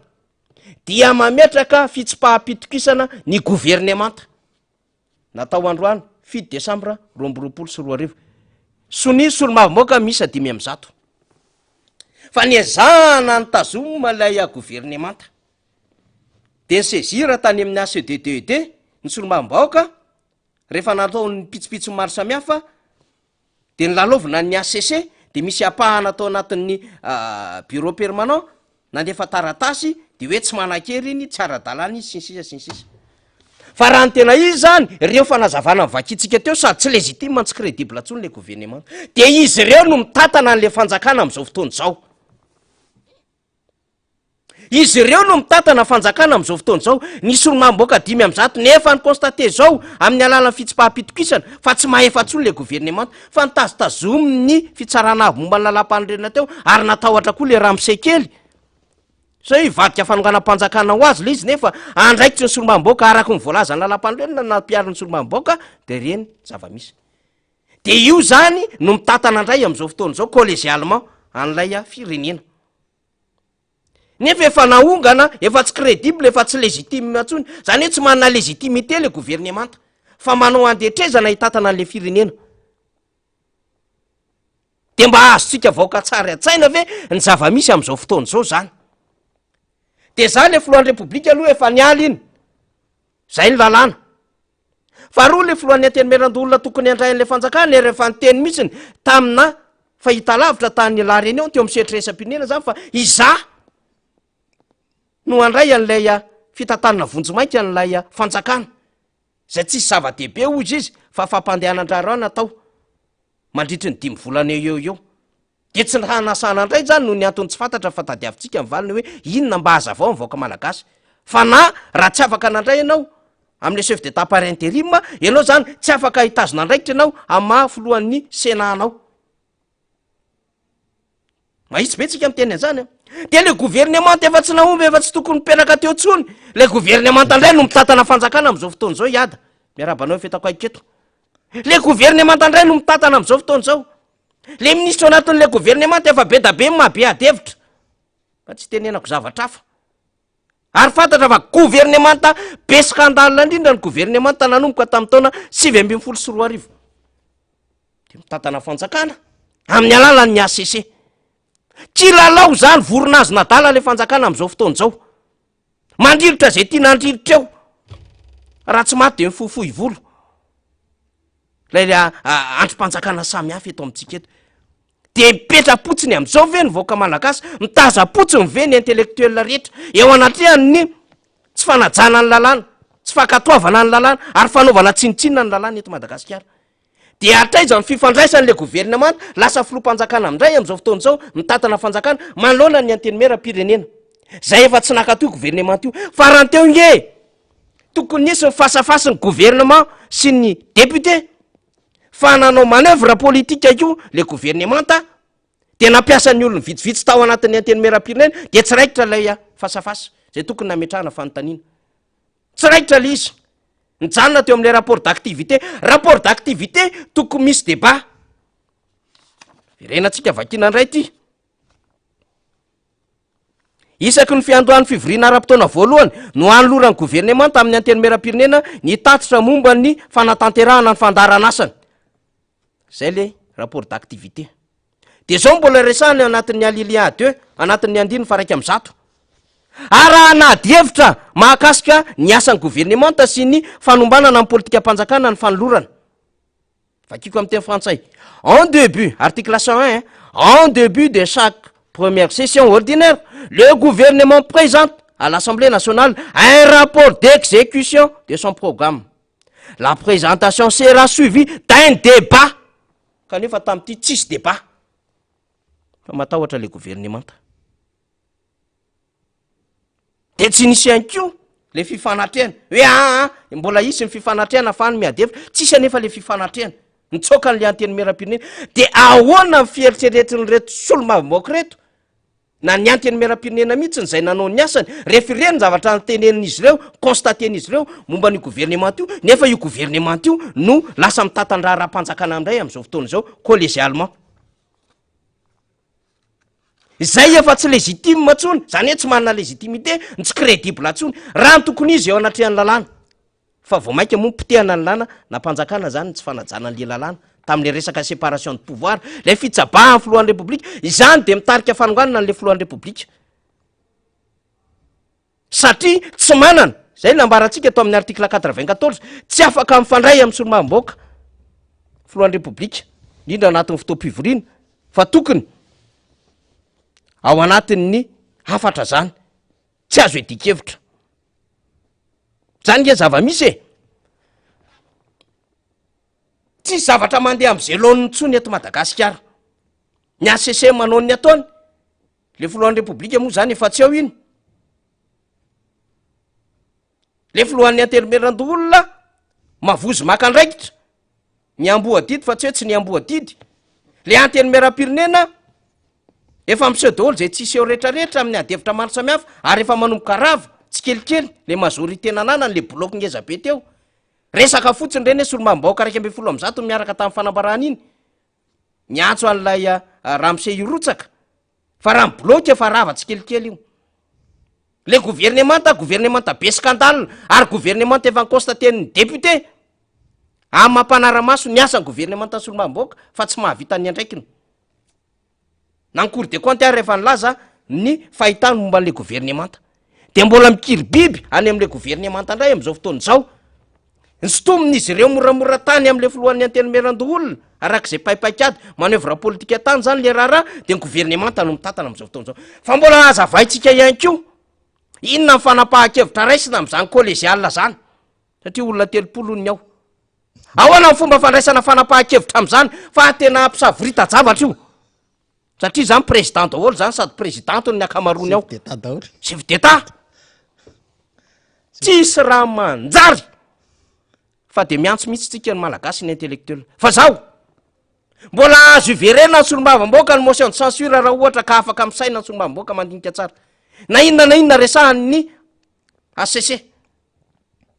dia mametraka fitsipahapitokisana ny gouvernemanta natao androany 7 Desambra 2024 sony solo-mavomoaka misy 500 fa niezana ny tazoma lay gouvernemanta de sezira tany amin'ny ACDDD ny solo-mavomoaka rehefa natao ny pitsipitso maro samihafa de ny lalovina ny ACC de misy apahana atao anatin'ny bureau permanent nandefa taratasy de hoe tsy manan-kery iny tsy ara-dalàna izy sinsisa fa raha ny tena izy zany reo fanazavana mivakitsika teo sady tsy légitime tsy crédible atsony le gouvernement de izy ireo no mitatana an'le fanjakana amin'izao fotoana izao izy ireo no mitatana fanjakana am'izao fotoana zao. Nisy olomamboaka 5 nefa ny constate zao amin'ny alalan'ny fitsipaham-pitokisana fa tsy mahefa-tsony le gouvernement fa nitazitazominy fitsarana avy momba ny lalam-panorena teo ary natahotra koa le ramsekely so ivadika fanonganam-panjakana ho azy le izy nefa andraikitsy ny solomamboaka araky ny voalaza ny lalam-panorena na piarin'ny solomamboaka de reny zava-misy. De io zany no mitatana andray am'izao fotoana zao collégialement an'ilay firenena. Nefa efa naongana, efa tsy crédible, efa tsy légitime atsony. Zany hoe tsy manana légitimité le gouvernement fa manao andetrezana hitatana an'le firenena. De mba azotsika vaoka tsara an-tsaina ve ny zava-misy am'izao fotoana zao zany. De zany le filohan'ny repoblika aloha efa nialy iny. Zay ny lalàna. Faharoa le filohan'ny antenimieran-dolona tokony andrain'le fanjakana rehefa nyteny mihitsiny tamina fahita lavitra tany la réunion teo amin'ny sehatresam-pirenena zany fa iza no andray an'ilay fitantanana vonjomaika an'ilay fanjakana zay tsisy zava-dehibe ozy izy fa fampandehanan-drarao natao mandritry ny 5 volana eo. De tsy hanasana andray zany no ny antony tsy fantatra fa tadiavintsika mivalina hoe inona mba aza avao mivoaka malagasy fa na raha tsy afaka nandray ianao am'le chef d'état par intérim ianao zany tsy afaka hitazona andraikitra ianao amin'ny mahafoloan'ny senanao. Mahitsy be tsika miteny an'izany de le gouvernement efa tsy naomby efa tsy tokony mipenaka teo tsony le gouvernement andray no mitatana fanjakana am'izao fotoana zao iada miarabanao fetako aiketo le gouvernement andray no mitatana am'izao fotoana zao le ministre anatin'le gouvernement efa be da be mahabe adevitra fa tsy tenenako zavatra hafa ary fantatra fa gouvernement be scandale indrindra ny gouvernement nanomboka tamin'ny taona 2014 de mitatana fanjakana amin'ny alalan'ny ACC. Tsy lalao zany vorona azy nadala le fanjakana am'izao fotoana zao. Mandrirotra zay tia nandrirotra eo. Raha tsy maty de mifohifohy volo. Lay androm-panjakana samy hafa eto amintsika eto. De mipetra-potsiny am'izao ve ny vahoaka malagasy, mitaza-potsiny ve ny intellectuel rehetra eo anatrehany tsy fanajana ny lalàna, tsy fankatoavana ny lalàna ary fanaovana tsinitsinina ny lalàna eto Madagasikara. De atraiza ny fifandraisan'le gouvernement lasa filoha-panjakana amindray am'izao fotoana zao mitatana fanjakana manoloana ny antenimieram-pirenena. Zay efa tsy nakatoy gouvernement io fa raha teo nge tokony nisy mifasafasy ny gouvernement sy ny député fa nanao manœuvre politique io le gouvernement de nampiasa ny olony vitsivitsy tao anatin'ny antenimieram-pirenena de tsy raikitra lay fasafasy zay tokony nametrahana fanontaniana. Tsy raikitra le izy. Nijanona teo amin'le rapport d'activité tokony misy débat. Verenantsika vakina indray ty. Isaky ny fiandohan'ny fivoriana ara-potoana voalohany no anoloran'ny gouvernement tamin'ny antenimieram-pirenena ny tatitra momba ny fanatanterahana ny fandaranasany. Zay le rapport d'activité. De zao mbola resahany anatin'ny alilian 2 anatin'ny 9 Araha nady hevitra mahakasika ny asan'ny gouvernement sy ny fanombanana amin'ny politika mpanjakana ny fanolorana. Vakiko amin'ny teny frantsay. En début, article 101, en début de chaque première session ordinaire, le gouvernement présente à l'Assemblée nationale un rapport d'exécution de son programme. La présentation sera suivie d'un débat. Kanefa tamin'ity tsisy débat. Fa matahotra le gouvernement. De tsy nisy anko le fifanatrehana hoe mbola isy ny fifanatrehana afahany miadevitra tsisy anefa le fifanatrehana nitsoka n'le antenimieram-pirenena de ahoana ny fieritreretiny reto solomavimoaka reto na ny antenimieram-pirenena mihitsy zay nanao ny asany refireny zavatra nytenen'izy ireo constaten'izy ireo momba ny gouvernement io nefa io gouvernement io no lasa mitatandra raha-panjakana amindray am'izao fotoana izao collégialement. Zay efa tsy légitime atsony, zany hoe tsy manana légitimité, tsy crédible atsony, raha tokony izy eo anatrehan'ny lalàna. Fa vao maika moa potehana ny lalàna, na mpanjakana zany tsy fanajana an'le lalàna tamin'le resaka séparation de pouvoir, le fitsabahan'ny filohan'ny république, izany de mitarika fanonganana an'le filohan'ny république. Satria tsy manana, zay nambarantsika eto amin'ny article 94, tsy afaka mifandray amin'ny solomam-boaka filohan'ny république, indrindra anatin'ny fotoam-pivoriana, fa tokony ao anatin'ny hafatra zany, tsy azo edikevitra. Zany nge zava-misy tsy zavatra mandeha am'izay laon'ny tsony eto Madagasikara. Ny ACC manao ny ataony, le filohan'ny république moa zany efa tsy eo iny, le filohan'ny antelomeran-doolona mavozy maka andraikitra ny amboadidy fa tsy hoe tsy ny amboadidy le antelomeram-pirenena efa miseho daholo zay tsisy eo rehetrarehetra amin'ny adevitra maro samihafa ary efa manomboka rava tsy kelikely le majorité nanana le bloky ngeza be teo resaka fotsiny reny hoe solomam-bahoaka raiky amby folo am'zato miaraka tamin'ny fanambarana iny nyantso an'ilay ramse irotsaka fa raha mibloky efa rava tsy kelikely io le gouvernemanta be scandale ary gouvernemanta efa nconstaten'ny député amin'ny mampanara-maso ny asany gouvernemanta solomam-bahoaka fa tsy mahavita ny andraikiny na ny cour des comptes ary rehefa nilaza ny fahitany momba an'le gouvernemanta de mbola mikiry biby any am'le gouvernemanta indray am'izao fotoana izao ny sotomin'izy ireo moramora tany am'le filohan'ny antelomeran-doolona arak'izay paipaikady manevra politika tany zany le raharaha de ny gouvernemanta no mitantana am'izao fotoana izao fa mbola azavaintsika ihany ko inona ny fanapahan-kevitra raisina am'izany collégial zany satria olona 30 ny ao ahoana ny fomba fandraisana fanapahan-kevitra am'izany fa tena ampisavorita javatra io satria zany président daholo zany sady présidente ny akamarony ao chef d'état tsisy raha manjary fa de miantso mihitsy tsika ny malagasy ny intellectuel fa zaho mbola azo iverena ny solombavam-boaka ny motion de censure raha ohatra ka afaka misaina ny solombavam-boaka mandinika tsara na inona resahan'ny ACC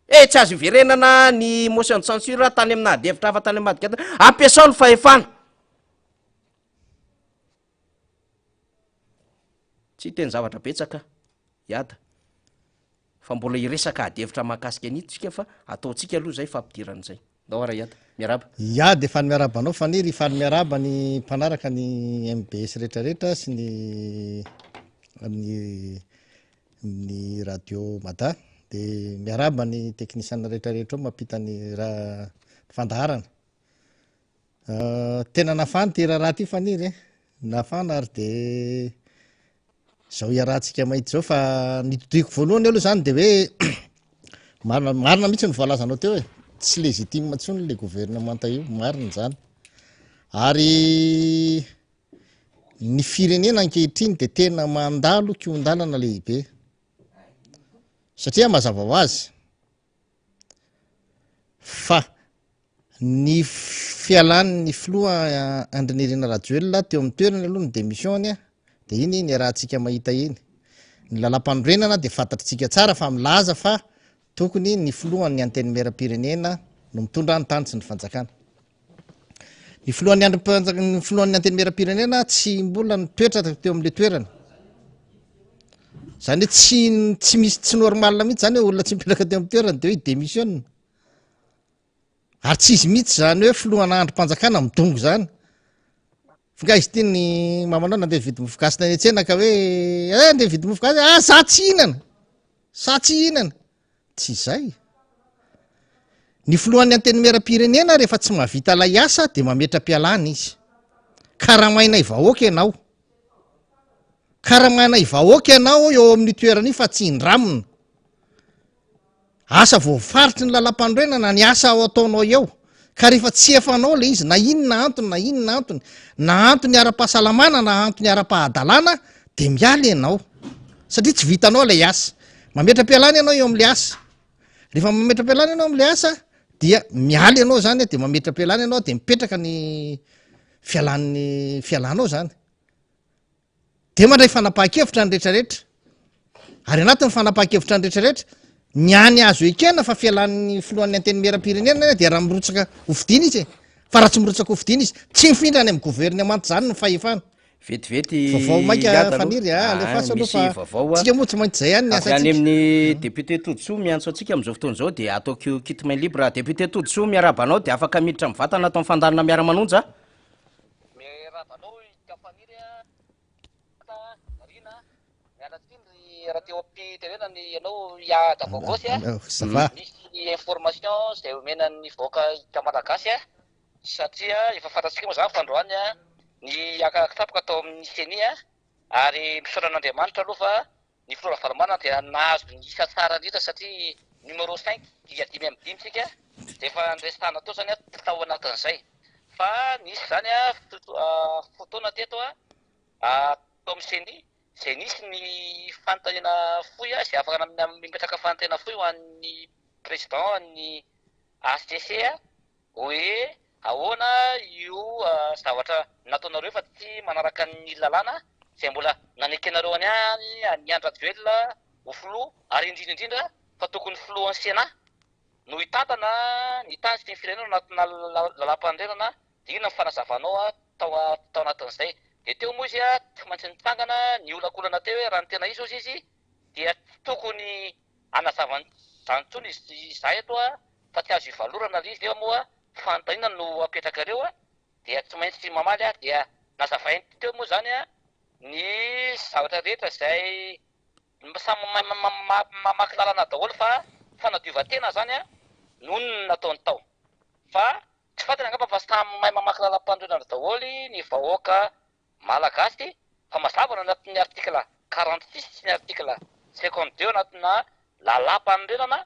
tsy azo iverenana ny motion de censure tany amina adevitra hafa tany amadikata ampiasao ny fahefana tsy teny zavatra betsaka iada fa mbola iresaka adevitra mahakasika anitsika fa ataotsika aloha zay fampidiran'izay ndao ara iada miaraba de fa ny miarabanao fa niry fa ny miaraba ny mpanaraka ny MBS rehetrarehetra sy ny radio mada de miaraba ny teknisiana rehetrarehetra ao mampita ny raha fandaharana tena nafany ty raha ty fa niry nafana ary de zao iarahantsika mahita zao fa nitodriko voalohany aloha zany de hoe marina mihitsy ny voalazanao teo hoe tsy légitime tsony le gouvernemanta io marina zany ary ny firenena ankehitriny de tena mandalo kiondalana lehibe satria mazava ho azy fa ny fialan'ny filoha Andrinirina Rajoelina teo amin'ny toerany aloha ny démissiony de iny ny rahantsika mahita iny ny lalam-panorenana de fantatritsika tsara fa milaza fa tokony ny filohan'ny antenimera-pirenena no mitondra ny tany sy ny fanjakana ny filohan'ny antenimera-pirenena tsy mbola nitoetra teo am'le toerana zany hoe tsy misy tsy normal mihitsy zany hoe olona tsy mipetraka teo amin'ny toerana de hoe démission ary tsy izy mihitsy zany hoe filohana androm-panjakana midongo zany fa izy ty ny mamanao nandeha vidy mofogasina ny an-tsena ka hoe andeha vidy mofogasy sa tsy hinana tsy zay ny filohan'ny antenimera-pirenena rehefa tsy mahavita lay asa de mametra-pialana izy karamaina ivahoaka ianao eo amin'ny toerana io fa tsy indramina asa voafaritra ny lalam-panorenana ny asa ao ataonao eo ka rehefa tsy efanao le izy na inona antony ara-pahasalamana na antony ara-pahadalana de miala ianao satria tsy vitanao lay asa mametra-pialana ianao eo am'le asa rehefa mametra-pialana ianao am'le asa dia miala ianao zany de mametra-pialana ianao de mipetraka ny fialanao zany de mandray fanapahan-kevitra ny rehetrarehetra ary anatin'ny fanapahan-kevitra ny rehetrarehetra ny any azo ekena fa fialan'ny filohan'ny antenimera-pirenena de raha mirotsaka ofidina izy fa raha tsy mirotsaka ofidina izy tsy mifindra any amin'ny gouvernemanta zany no fahefana vetivety vavao maika faniry alefaso aloha fa tsika moa tsy maintsy zay any ny asa any amin'ny député Todsoa miantso atsika am'izao fotoana izao de ataoko kit main libre député Todsoa miarabanao de afaka miditra mivatana atao fandarina miara-manonja raha teo am-pitenenany ianao iada vaogosy misy information zay omenan'ny vahoaka hita malagasy satria efa fantatsika moa zany fandroany ny akakitapaka atao amin'ny seni ary misaoran'Andriamanitra aloha fa ny flora valimana dia nahazo ny isa tsara ndritra satria numéro 5 dia 5/5 sika de efa andresitana tao zany tao anatin'izay fa nisy zany fotoana teto atao amin'ny seni zay nisy ny fanontaniana fohy a zay afaka mipetraka fanontaniana fohy ho an'ny président ny ACC hoe ahoana io zavatra nataonareo fa tsy manaraka ny lalàna zay mbola nanekenareo any any ny Andra Joelina ho filoha ary indrindra fa tokony filohan'ny Sénat no hitantana ny tany sy ny firenena anatina lalam-pandrenana dia ina ny fanazavanao tao anatin'izay dia teo moa izy tsy maintsy nitsangana ny olakolana teo hoe raha ny tena izy ozy izy dia tsy tokony anazavany zany intsony izahay eto fa tsy azo ivalorana le izy dia moa fanontaniana no apetraka reo dia tsy maintsy mamaly dia nazavainy teo moa zany ny zavatra rehetra izay samy mamaky lalana daholo fa fanadiova-tena zany noho ny nataony tao fa tsy fantany angamba fa samy mahay mamaky lalam-pandrenana daholy ny vahoaka malagasy fa mazava no anatin'ny artikla 46 sy ny artikla 52 anatina lalam-pandrenana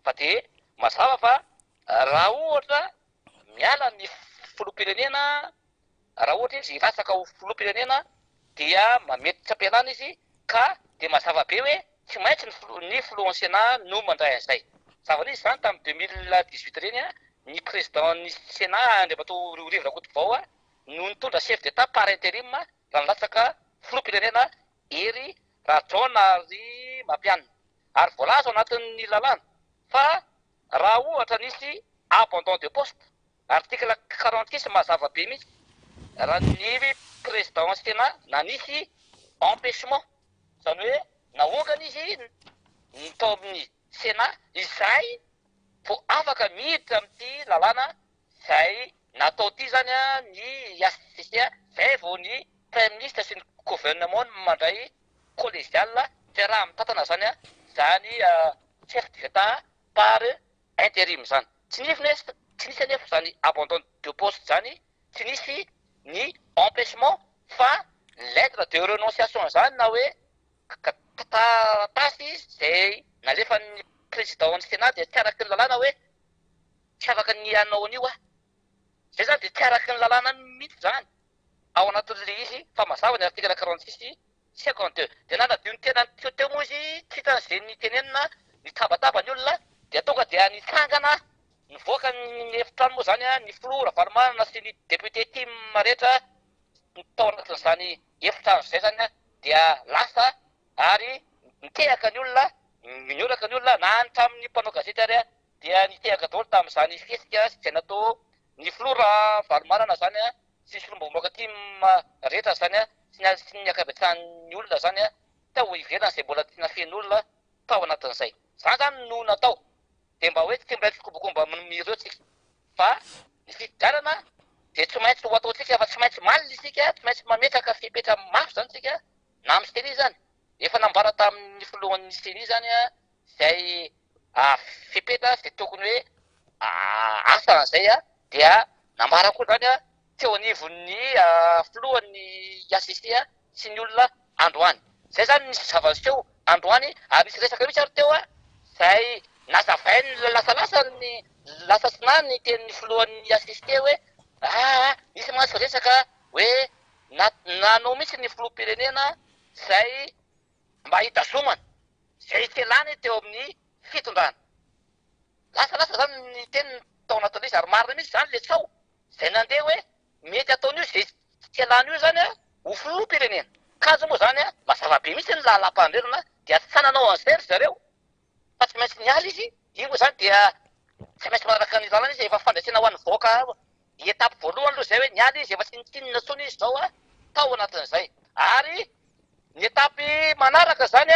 fa dia mazava fa raha ohatra miala ny filoham-pirenena raha ohatra izy hilatsaka ho filoham-pirenena dia mamety tsy ampialana izy ka dia mazava be hoe tsy maintsy ny filohan'ny Sénat no mandray an'izay zava-nizy zany tamin'ny 2018 reny ny président ny Sénat Andriamatoa Rivo Rakotovao no nitondra chef d'état par intérim raha nilatsaka filoham-pirenena ery Rajoana ary Mapianina ary voalaza ao anatin'ny lalàna fa raha ohatra nisy abandon de poste article 46 mazava be mihitsy raha ny président Sénat na nisy empêchement zany hoe naongana izy nitao amin'ny Sénat izay vo afaka miditra amin'ity lalàna izay natao ty zany ny ACC zay vao ny prime ministre sy ny gouvernement mandray collégial fa raha mitantana zany zany chef d'état par intérim zany tsy nisy anefa zany abandon de poste zany tsy nisy ny empêchement fa lettre de renonciation zany na hoe tasy zay nalefan'ny président ny Sénat dia tsy araky ny lalàna hoe tsy afaka ny anao an'io zay zany dia tsy araky ny lalàna mihitsy zany ao anatin'le izy fa mazava ny article 46 52 dia nanadio ny tena teo moa izy tsy hitan'izay ny tenenina ny tabataba ny olona dia tonga dia nitsangana nivoaka ny efitrano moa zany ny filoha Ravalomanana sy ny député team rehetra tao anatin'izany efitrano zay zany dia lasa ary nitehaka ny olona mioraka ny olona na hatramin'ny mpanao gazety ary dia nitehaka daholo tamin'izany fisika zay natao ny filoha Ravalomanana zany sy solombamoaka team rehetra zany sy ny akabetsahan'ny olona zany tao ivelany zay mbola tiana feny olona tao anatin'izay zany zany no natao dia mba hoe tsy mba tsikobokomba mireo tsika fa ny fifidianana dia tsy maintsy ho ataotsika fa tsy maintsy malina isika tsy maintsy mametraka fipetra mafy zany tsika na amin'ny CENI zany efa nambara tamin'ny filohan'ny CENI zany zay fipetra zay tokony hoe asa zay dia nambara koa zany teo anivon'ny filohan'ny ACC sy ny olona androany zay zany nisy zava-niseho androany ary nisy resaka mihitsy ary teo zay nazavainy lasalasa ny lasa sinany ny tenin'ny filohan'ny ACC hoe nisy mahazo resaka hoe nanao mihitsy ny filoham-pirenena zay mba hitazomana zay telany teo amin'ny fitondrana lasalasa zany ny teniny tao anatin'izy ary marina mihitsy zany le tsao zay nandeha hoe mety ataon'io zay telany io zany ho filoham-pirenena ka azo moa zany mazava be mihitsy ny lalam-pandrenana dia tsy sananao an'izay ry zareo fa tsy maintsy nialy izy io moa zany dia tsy maintsy manaraka ny lalana izy efa fandraisana ho an'ny vahoaka etapy voalohany aloha zay hoe nialy izy efa tsinitsinina tsony izy zao tao anatin'izay ary ny etapy manaraka zany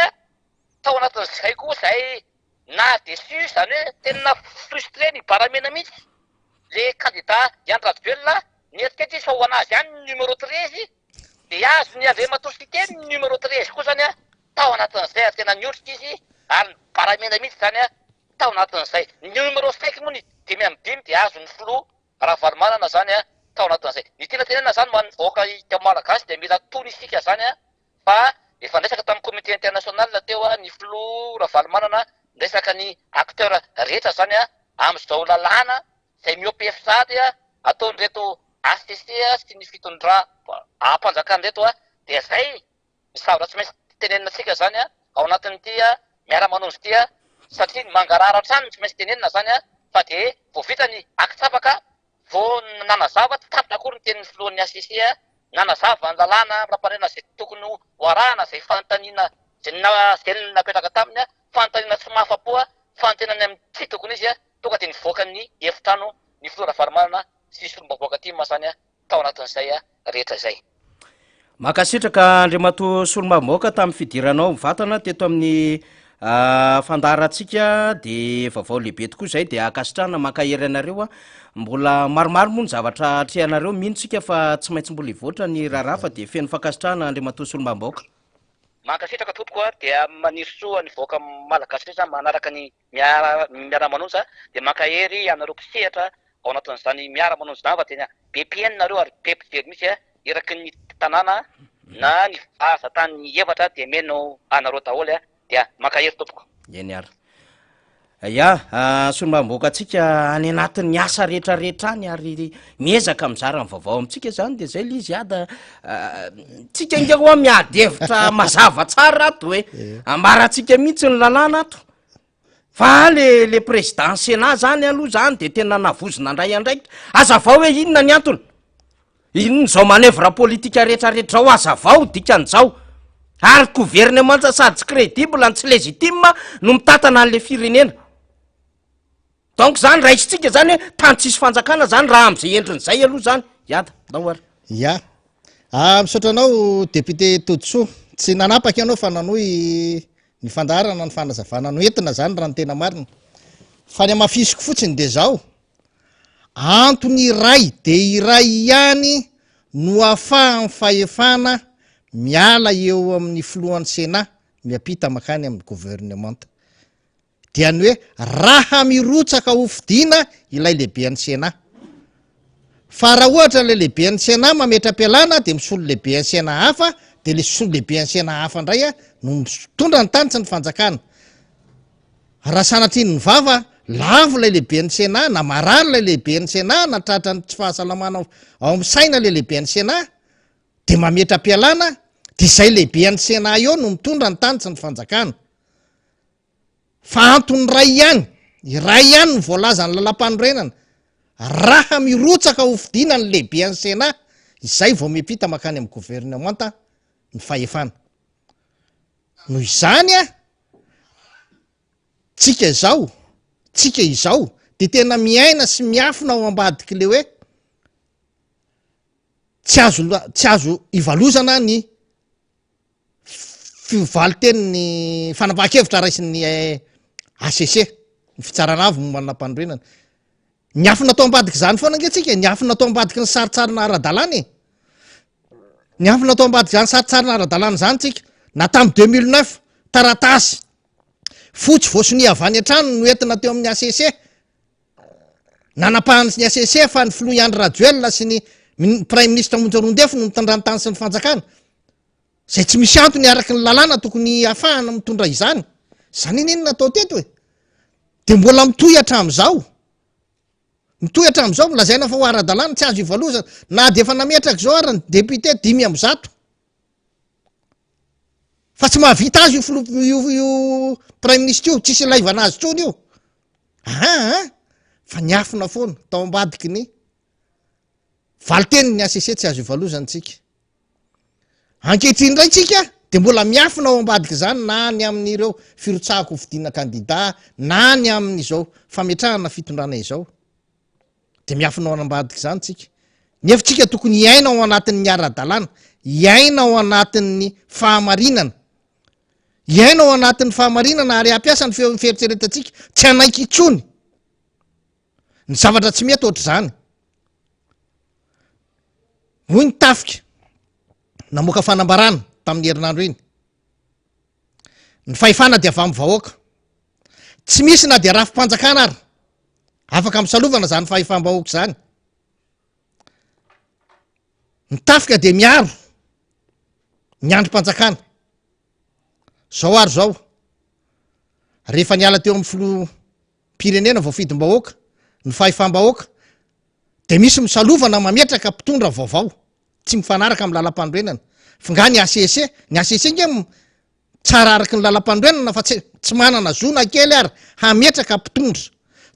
tao anatin'izay koa zay na déçu zany hoe tena frustré ny baramena mihitsy le candidat Andry Rajoelina nieritreritry izy fa ho anazy ihany numéro 13 dia azo ny Andriamatoa Siteny numéro 13 koa zany tao anatin'izay ary tena niotrika izy ary baramena mihitsy zany tao anatin'izay numéro 5 moa ny 5 dia azo ny filoha Ravalomanana zany tao anatin'izay ny tena tenena zany man'ny vahoaka teo malagasy dia mila tony isika zany fa efa ndresaka tamin'ny comité international teo ny filoha Ravalomanana ndresaka ny acteur rehetra zany amin'izao lalàna zay miopefisady ataon'reto ACC sy ny fitondra ampanjakany reto dia zay ny zavatra tsy maintsy teneninasika zany a ao anatin'ity a miara-manonzy ity a satria mangarara trano tsy maintsy tenenina zany a fa de vao vita ny akitsapaka vao nanazava tapitra akory ny tenin'ny filohan'ny ACC a nanazava ny lalàna raparena zay tokony ho arahana zay fanontaniana zay napetraka taminy a fanontaniana tsy mahafa-po a fanontenany amin'ny tsy tokony izy a tonga de nivoaka ny efitrano ny filoana varimarina sy solombaboaka ty masany a tao anatin'izay a rehetra zay. Makasitraka Andriamato Solombamoaka tamin'ny fidiranao mivatana teto amin'ny fandaratsika de vaovao lehibe tokoa zay de akasitrana makahery anareo a mbola maromaro moa ny zavatra atrehanareo mihitsika fa tsy maintsy mbola hivoatra ny raharaha fa de feno fankasitrana Andriamato Solombamoaka. Mankasitraka tompoko a dia maniry soa ny voaka malagasy rehetra manaraka ny miara-manonja de mankahery anareo mpisehatra ao anatin'izany miara-manonja zany fa tena BPN nareo ary be mpijery misy a eraky ny tanàna na ny asa tany efatra de meno anareo daholo a dia mankahery tompoko. Eny ary. Ya, Solombamoaka atsika any anatin'ny asa rehetrarehetra any ary miezaka mizara ny vaovao amintsika zany de zay lizy ada tsika inga hoa miady hevitra mazava tsara ato hoe ambaratsika mihitsy ny lalàna ato fa le président Sénat zany aloha zany de tena navozona andray andraikitra azavao hoe inona ny antony inona zao manevra politika rehetrarehetra ao azavao dikan'izao ary gouvernement sady tsy crédible tsy légitime no mitatana an'le firenena. Donc zany raisitsika zany hoe tany tsisy fanjakana zany raha am'izay endrin'izay aloha zany iada daoary. Ya misaotranao député Todsoa tsy nanapaka ianao fa nanohy ny fandarana ny fanazavana no entina zany raha ny tena marina fa ny amafisiko fotsiny de zao antony iray de iray ihany no ahafahan'ny fahefana miala eo amin'ny filohan'ny Sénat miapita makany amin'ny gouvernement dia ny hoe raha mirotsaka ho fidina ilay lehibean'ny Sénat fa raha ohatra le lehibean'ny Sénat mametra-pialana de misolo lehibean'ny Sénat hafa de le solo lehibean'ny Sénat hafa indray a no mitondra ny tanitsy ny fanjakana raha sanatriny ny vava lavo lay lehibean'ny Sénat na marary lay lehibean'ny Sénat na tratra ny tsy fahasalamana ao amin'ny saina le lehibean'ny Sénat de mametra-pialana de zay lehibean'ny Sénat eo no mitondra ny tanitsy ny fanjakana fa antony iray ihany no voalaza ny lalam-panorenana raha mirotsaka ho fidina ny lehibean'ny Sénat izay vao miapita makany amin'ny gouvernement ny fahefana noho izany a tsika izao de tena miaina sy miafina ao ambadiky le hoe tsy azo ivalozana ny fivalitenin'ny fanapahakevitra raisin'ny ACC ny fitsaranavy manam-panorenana niafina atao ambadiky zany foana angatsika niafina atao ambadiky ny saritsarina ara-dalàna niafina atao ambadiky zany saritsarina ara-dalàna zany tsika na tamin'ny 2009 taratasy fotsy voasony avany an-trano no entina teo amin'ny ACC nanapahany ny ACC fa ny filoha Andry Rajoelina sy ny prime ministre Monjarondefo no mitandrany tany sy ny fanjakana zay tsy misy antony araky ny lalàna tokony ahafahana mitondra izany zany inona atao teto hoe de mbola mitohy hatram'izao milazaina fa ho ara-dalàna tsy azo ivalozana na de efa nametraka zao ary ny député 500 fa tsy mahavita azy io prime ministre io tsisy laivana azy tsony io fa niafina foana tao ambadiky ny valiteniny ACC tsy azo ivalozana tsika ankehitriny indray tsika de mbola miafina ao ambadiky zany na ny amin'ireo firotsahako fidina candidat na ny amin'izao fametrahana fitondrana izao de miafina ao ambadiky zany tsika nefa tsika tokony iaina ao anatin'ny ara-dalàna iaina ao anatin'ny fahamarinana iaina ao anatin'ny fahamarinana ary ampiasa ny fieritseretatsika tsy anaiky itsony ny zavatra tsy mety ohatr' zany hoy ny tafika namoaka fanambarana tamin'ny herinandro iny ny fahefana de avy amin'ny vahoaka tsy misy na de rafi-panjakana ary afaka misalovana zany fahefam-bahoaka zany ny tafika de miaro ny androm-panjakana zao ary zao rehefa niala teo amin'ny filoham-pirenena vao fidim-bahoaka ny fahefam-bahoaka de misy misalovana mametraka mpitondra vaovao tsy mifanaraka amin'ny lalam-panorenana fa nga ny ACC nge tsara araky ny lalam-pandroenana fa tsy manana zona kely ary hametraka mpitondra,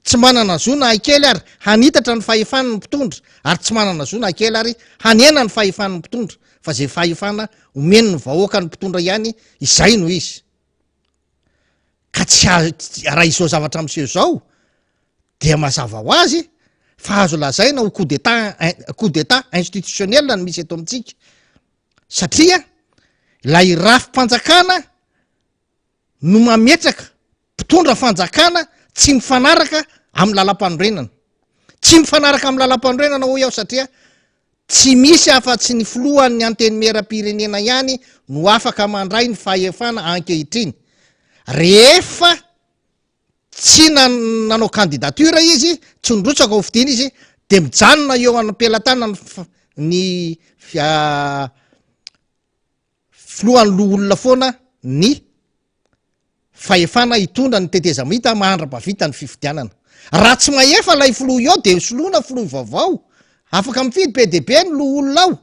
tsy manana zona kely ary hanitatra ny fahefana ny mpitondra, ary tsy manana zona kely ary hanena ny fahefana ny mpitondra, fa zay fahefana omeny ny vahoaka ny mpitondra ihany, izay no izy. Ka tsy raha izao zavatra am'seo zao dia mazava ho azy fa azo lazaina ho coup d'état institutionnel no misy eto amintsika, satria lay rafim-panjakana no mametraka mpitondra fanjakana tsy mifanaraka amin'ny lalam-panorenana, tsy mifanaraka amin'ny lalam-panorenana ho iaho, satria tsy misy afa-tsy ny filohan'ny antenimieram-pirenena ihany no afaka mandray ny fahefana ankehitriny. Rehefa tsy nanao candidature izy, tsy nrotsaka ho fidina izy, de mijanona eo anam-pelatana ny filohan'ny loha olona foana ny fahefana hitondra ny tetezamita mahandra-bavita ny fifidianana. Raha tsy maefa lay filoha eo de soloana filoha vaovao, afaka mifidy PDB ny loha olona ao,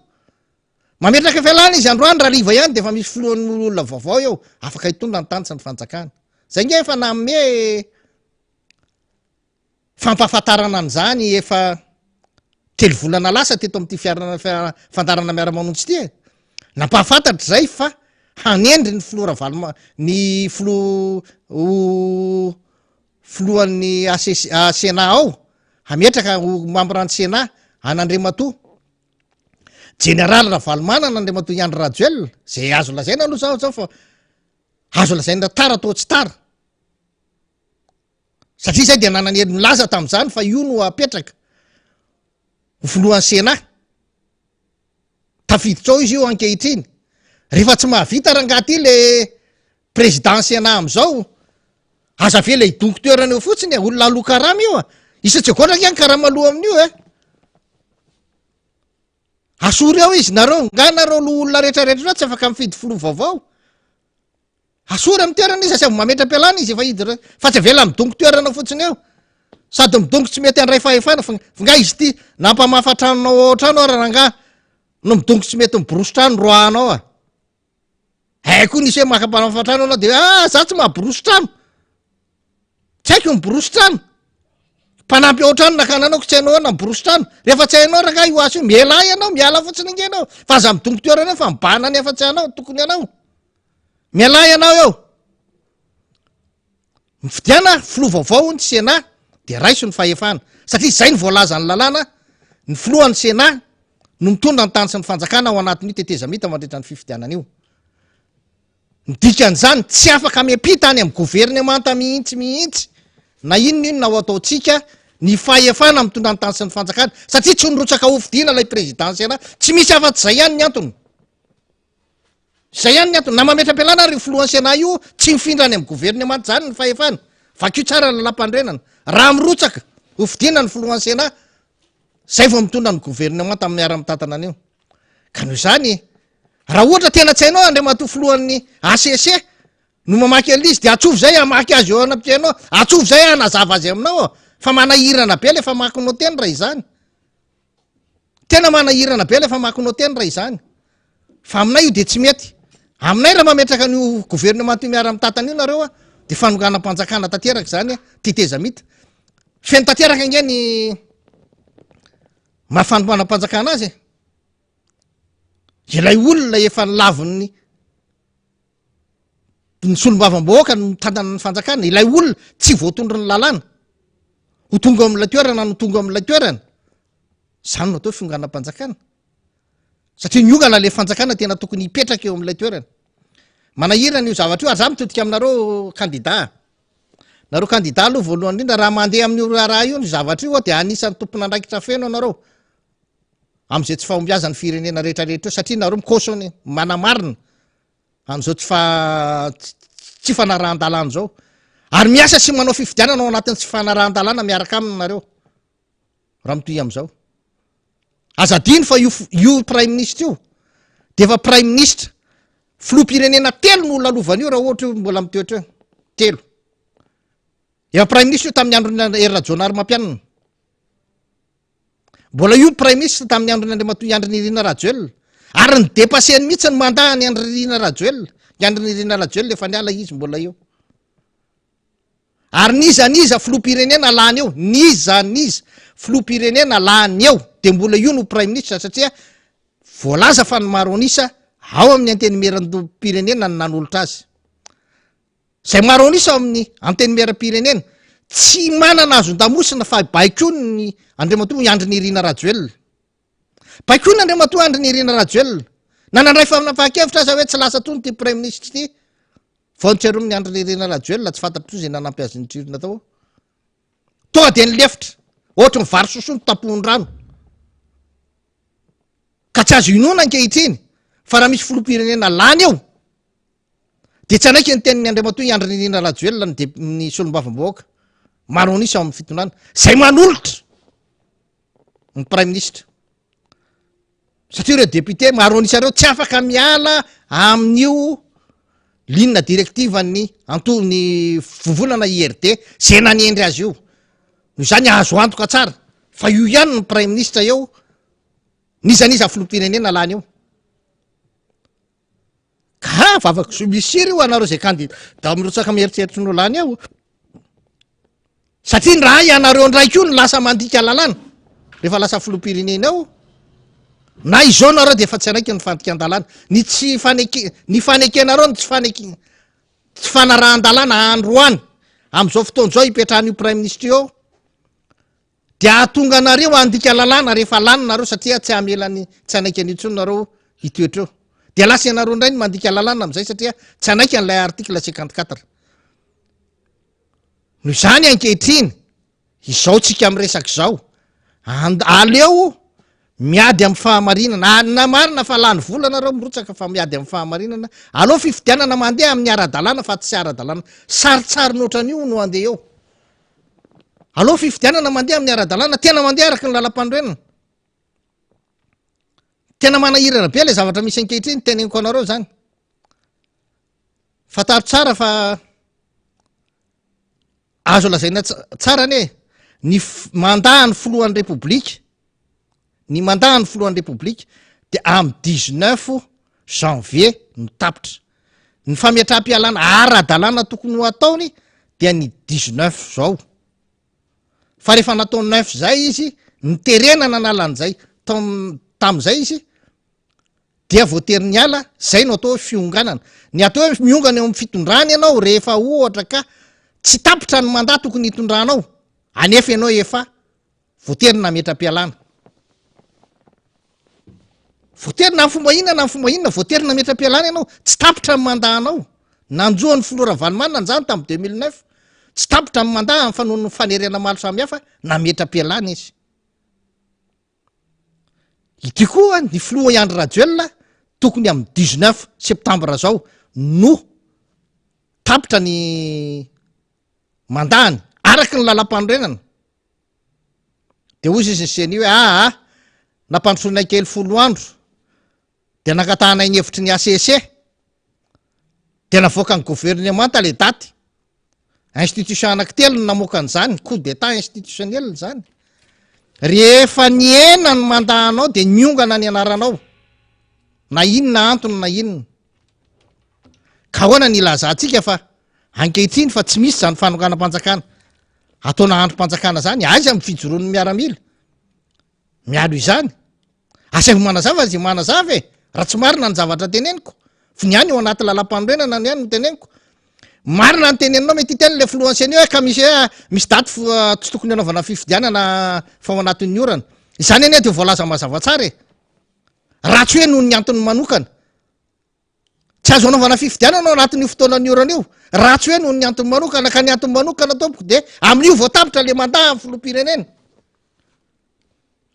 mametraka fialana izy androany raha riva ihany de fa misy filohan'ny olona vaovao eo afaka hitondra ny tany sy ny fanjakana. Zay nge efa namme fampahafantarana an'izany efa 3 volana lasa teto am'ty fandarana miara-manontsy ty, nampahafantatry zay fa hanendry ny ny filohan'ny Sénat ao, hametraka membrany Sénat an'Andriamatoa Général Ravalomana an'Andriamatoa Iandry Rajoelina, zay azo lazaina aloha zao fa azo lazaina tara atao tsy tara, satria zay dia nanany milaza tam'izany fa io no apetraka ho filohan'ny Sénat, tafiditra ao izy io ankehitriny. Rehefa tsy mahavita rangaty le président Sénat am'izao, aza ve le idonko toerana eo fotsiny olona aloha karama io isa tsy agoatra ihany karama aloha amin'io asory ao izy nareo nga nareo lo olona rehetrarehetra reo tsy afaka mifidy filoha vaovao, asory amin'ny toerana izy, sy avy mametra-pialana izy efa hidy fa tsy avela midonko toerana fotsiny eo, sady midongo tsy mety andray fahefana fa nga izy ty nampamafatranonao ao trano ara nga no midongo tsy mety miborosy-trano roanao haiko nisy hoe makapamafatrano anao de za tsy mahaborosy-trano, tsy haiko miborosy-trano, mpanampy ao trano nakananao tsy hainao na miborosy-trano, rehefa tsy hainao raha io aso io miela ianao miala fotsiny ingenao fa za midongo toerana eo fa mibana ny efa tsy hanao tokony anao, miala ianao eo mifidiana filoha vaovao ny Sénat de raiso ny fahefana, satria zay ny voalaza ny lalàna ny filohan'ny Sénat no mitondra ny tany sy ny fanjakana ao anatin'io tetezamita mandritra ny fifidianana io. Dikan'izany tsy afaka miampita any amin'ny gouvernemanta mihitsy na inona na ho ataotsika ny fahefana mitondra ny tany sy ny fanjakana, satria tsy nrotsaka ho fidiana lay président Sénat, tsy misy afa-tsy zay ihany ny antony, zay ihany ny antony, na mametra-pialana ary filohan'ny Sénat io tsy mifindra any amin'ny gouvernemanta zany ny fahefana, vakio tsara ny lalam-pandrenana, raha mirotsaka ho fidiana ny filohan'ny Sénat zay vao mitondra ny gouvernemanta amin'ny miara-mitantana an'io. Ka noho izany raha ohatra tena tsy hainao Andriamatoa filohan'ny ACC no mamaky an'izy de atsovy zay amaky azy eo anam-pianao, atsovy zay anazava azy aminao fa manahirana be le fa makinao teny raha izany, tena manahirana be le fa makinao teny raha izany, fa aminay io de tsy mety, aminay raha mametraka an'io gouvernemanta io miara-mitantana io nareo de fanonganam-panjakana tanteraka zany tetezamita, feno tanteraka nge ny mahafanomana-panjakana azy ilay olona efa nilaviny ny solombavam-bahoaka no mitantana ny fanjakana, ilay olona tsy voatondra ny lalàna ho tonga amin'ilay toerana no tonga amin'ilay toerana, zany no atao fiongana-panjakana, satria niongana le fanjakana tena tokony hipetraka eo amin'ilay toerana. Manahirana io zavatra io ary za mitodika aminareo candidat, nareo candidat aloha voalohany indrindra raha mandeha amin'io raha io ny zavatra io de anisan'ny tompon'andraikitra feno anareo am'izay tsy fahombiazan'ny firenena rehetrarehetra eo, satria nareo mikosony manamarina an'izao tsy fanarahan-dalàna zao, ary miasa sy manao fifidianana ao anatin'ny tsy fanarahan-dalàna miaraka aminy nareo raha mitoy am'izao. Azadiny fa io prime ministre io de efa prime ministre filoham-pirenena 3 no lalovany io raha ohatra io mbola mitoetra eo 3, efa prime ministre io tamin'ny androny Hery Rajaonarimampianina, mbola io prime ministre tamin'ny androny Andriamatoa Iandry Nirina Rajoelina, ary ny dépassény mihitsy ny mandat ny Andry Nirina Rajoelina Andry Nirina Rajoelina efa niala izy mbola eo. Ary nizaniza filoham-pirenena lany eo, nizaniza filoham-pirenena lany eo, de mbola io no prime ministre satria voalaza fa ny Maronisa ao amin'ny antenimieram-pirenena ny nanolotra azy. Zay Maronisa amin'ny antenimieram-pirenena tsy manana azon-damosina fa baikony Andriamatoa Andry Nirina Rajoelina. Baikony Andriamatoa Andry Nirina Rajoelina. Nanandray fahankevitra aza hoe tsy lasa tony ty prime ministre ty. Vontsero amin'ny Andry Nirina Rajoelina tsy fantatro zay nanampy azy ny trirona tao. Tonga de nilefitra. Ohatra ny vary sosoa ny tapohany rano. Ka tsy azo inona ankehitriny fa raha misy filoham-pirenena lany eo. De tsy anaiky ny tenin'ny Andriamatoa Andry Nirina Rajoelina ny solombavambahoaka. Maronisa ao amin'ny fitondrana. Zay manolotra ny prime ministre. Satria ireo député Maronisa reo tsy afaka miala amin'io ligne directive ny ny vovonana IRD zay nanendry azy io. Noho zany azo antoka tsara fa io ihany ny prime ministre eo nizaniza filoham-pirenena lany eo. Ka vavaka so misy io anareo zay candidat mirotsaka mieritseritsy no lany eo. Satria ny raha ianareo ndraiky io ny lasa mandika lalàna rehefa lasa filoham-pirenena eo. Na izao nareo de efa tsy anaiky ny fandikan-dalàna. Ny fanekenareo ny tsy fanarahan-dalàna androany am'izao fotoan'izao ipetrahan'io prime ministre eo. De ahatonga nareo andika lalàna rehefa lany nareo satria tsy amelany tsy anaiky an'itsony nareo hitoetra eo. De lasa ianareo ndray ny mandika lalàna am'izay satria tsy anaiky an'ilay article 54. No zany ankehitriny izao tsika am'resaky zao aleo miady amin'ny fahamarinana na marina fa lany vola nareo mirotsaka fa miady amin'ny fahamarinana aleo fifidianana mandeha amin'ny ara-dalàna fa tsy ara-dalàna saritsary noatran'io no andeha eo. Aleo fifidianana mandeha amin'ny ara-dalàna tena mandeha araky ny lalam-pandroenana. Tena manahirana be le zavatra misy ankehitriny teneniko anareo zany. Fataro tsara fa azo lazaina tsara ne ny mandahan'ny filohan'ny repoblika. Ny mandahan'ny filohan'ny repoblika de amin'ny 19 janvier no tapitra. Ny fametram-pialana ara-dalàna tokony ho ataony dia ny 19 zao. Fa rehefa natao 9 zay izy niterenana nalan'izay tam'izay izy dia voatery ny ala zay no atao fionganana. Ny atao hoe miongana eo amin'ny fitondrana ianao rehefa ohatra ka tsy tapitra ny mandat tokony hitondranao anefa ianao efa voatery nametram-pialana. Voatery na fomba inona voatery nametram-pialana ianao tsy tapitra ny mandahanao. Nanjoan'ny Flora Valmanana zany tamin'ny 2009 tsy tapitra ny mandat amin'ny fanono fanerena maro samihafa nametram-pialana izy. Ity koa ny filoha Andry Rajoelina tokony amin'ny 19 septambra zao no tapitra ny mandahany araky ny lalam-pandroenana. De hozy izy nyseny hoe nampandrosoanay kely 10 andro de nakatahanay ny hevitry ny ACC de navoaka ny gouvernemanta le daty. Institution anankitelo no namoaka an'izany coup d'état institutionnel zany. Rehefa niena ny mandahanao de niongana ny anaranao na inona antony na inona. Ka hoana ny ilazantsika fa ankehitriny fa tsy misy zany fanonganam-panjakana ataona androm-panjakana zany aiza amin'ny fijoroan'ny miaramila mialo izany asaivo manazava zay manazava raha tsy marina ny zavatra teneniko fa ny any eo anaty lalam-pandroenana ny any no teneniko marina ny teneninao mety teny le filohansiany hoe ka misy daty tsy tokony anaovana fifidianana fa ao anatin'ny orana izany anie de voalaza mazava tsara raha tsy hoe noho ny antony manokana tsy azo anaovana fifidianana ao anatin'io fotoanan'ny orana io raha tsy hoe noho ny antony manokana ka ny antony manokana tompoko de amin'io voatapitra le mandaha amin'ny filoham-pirenena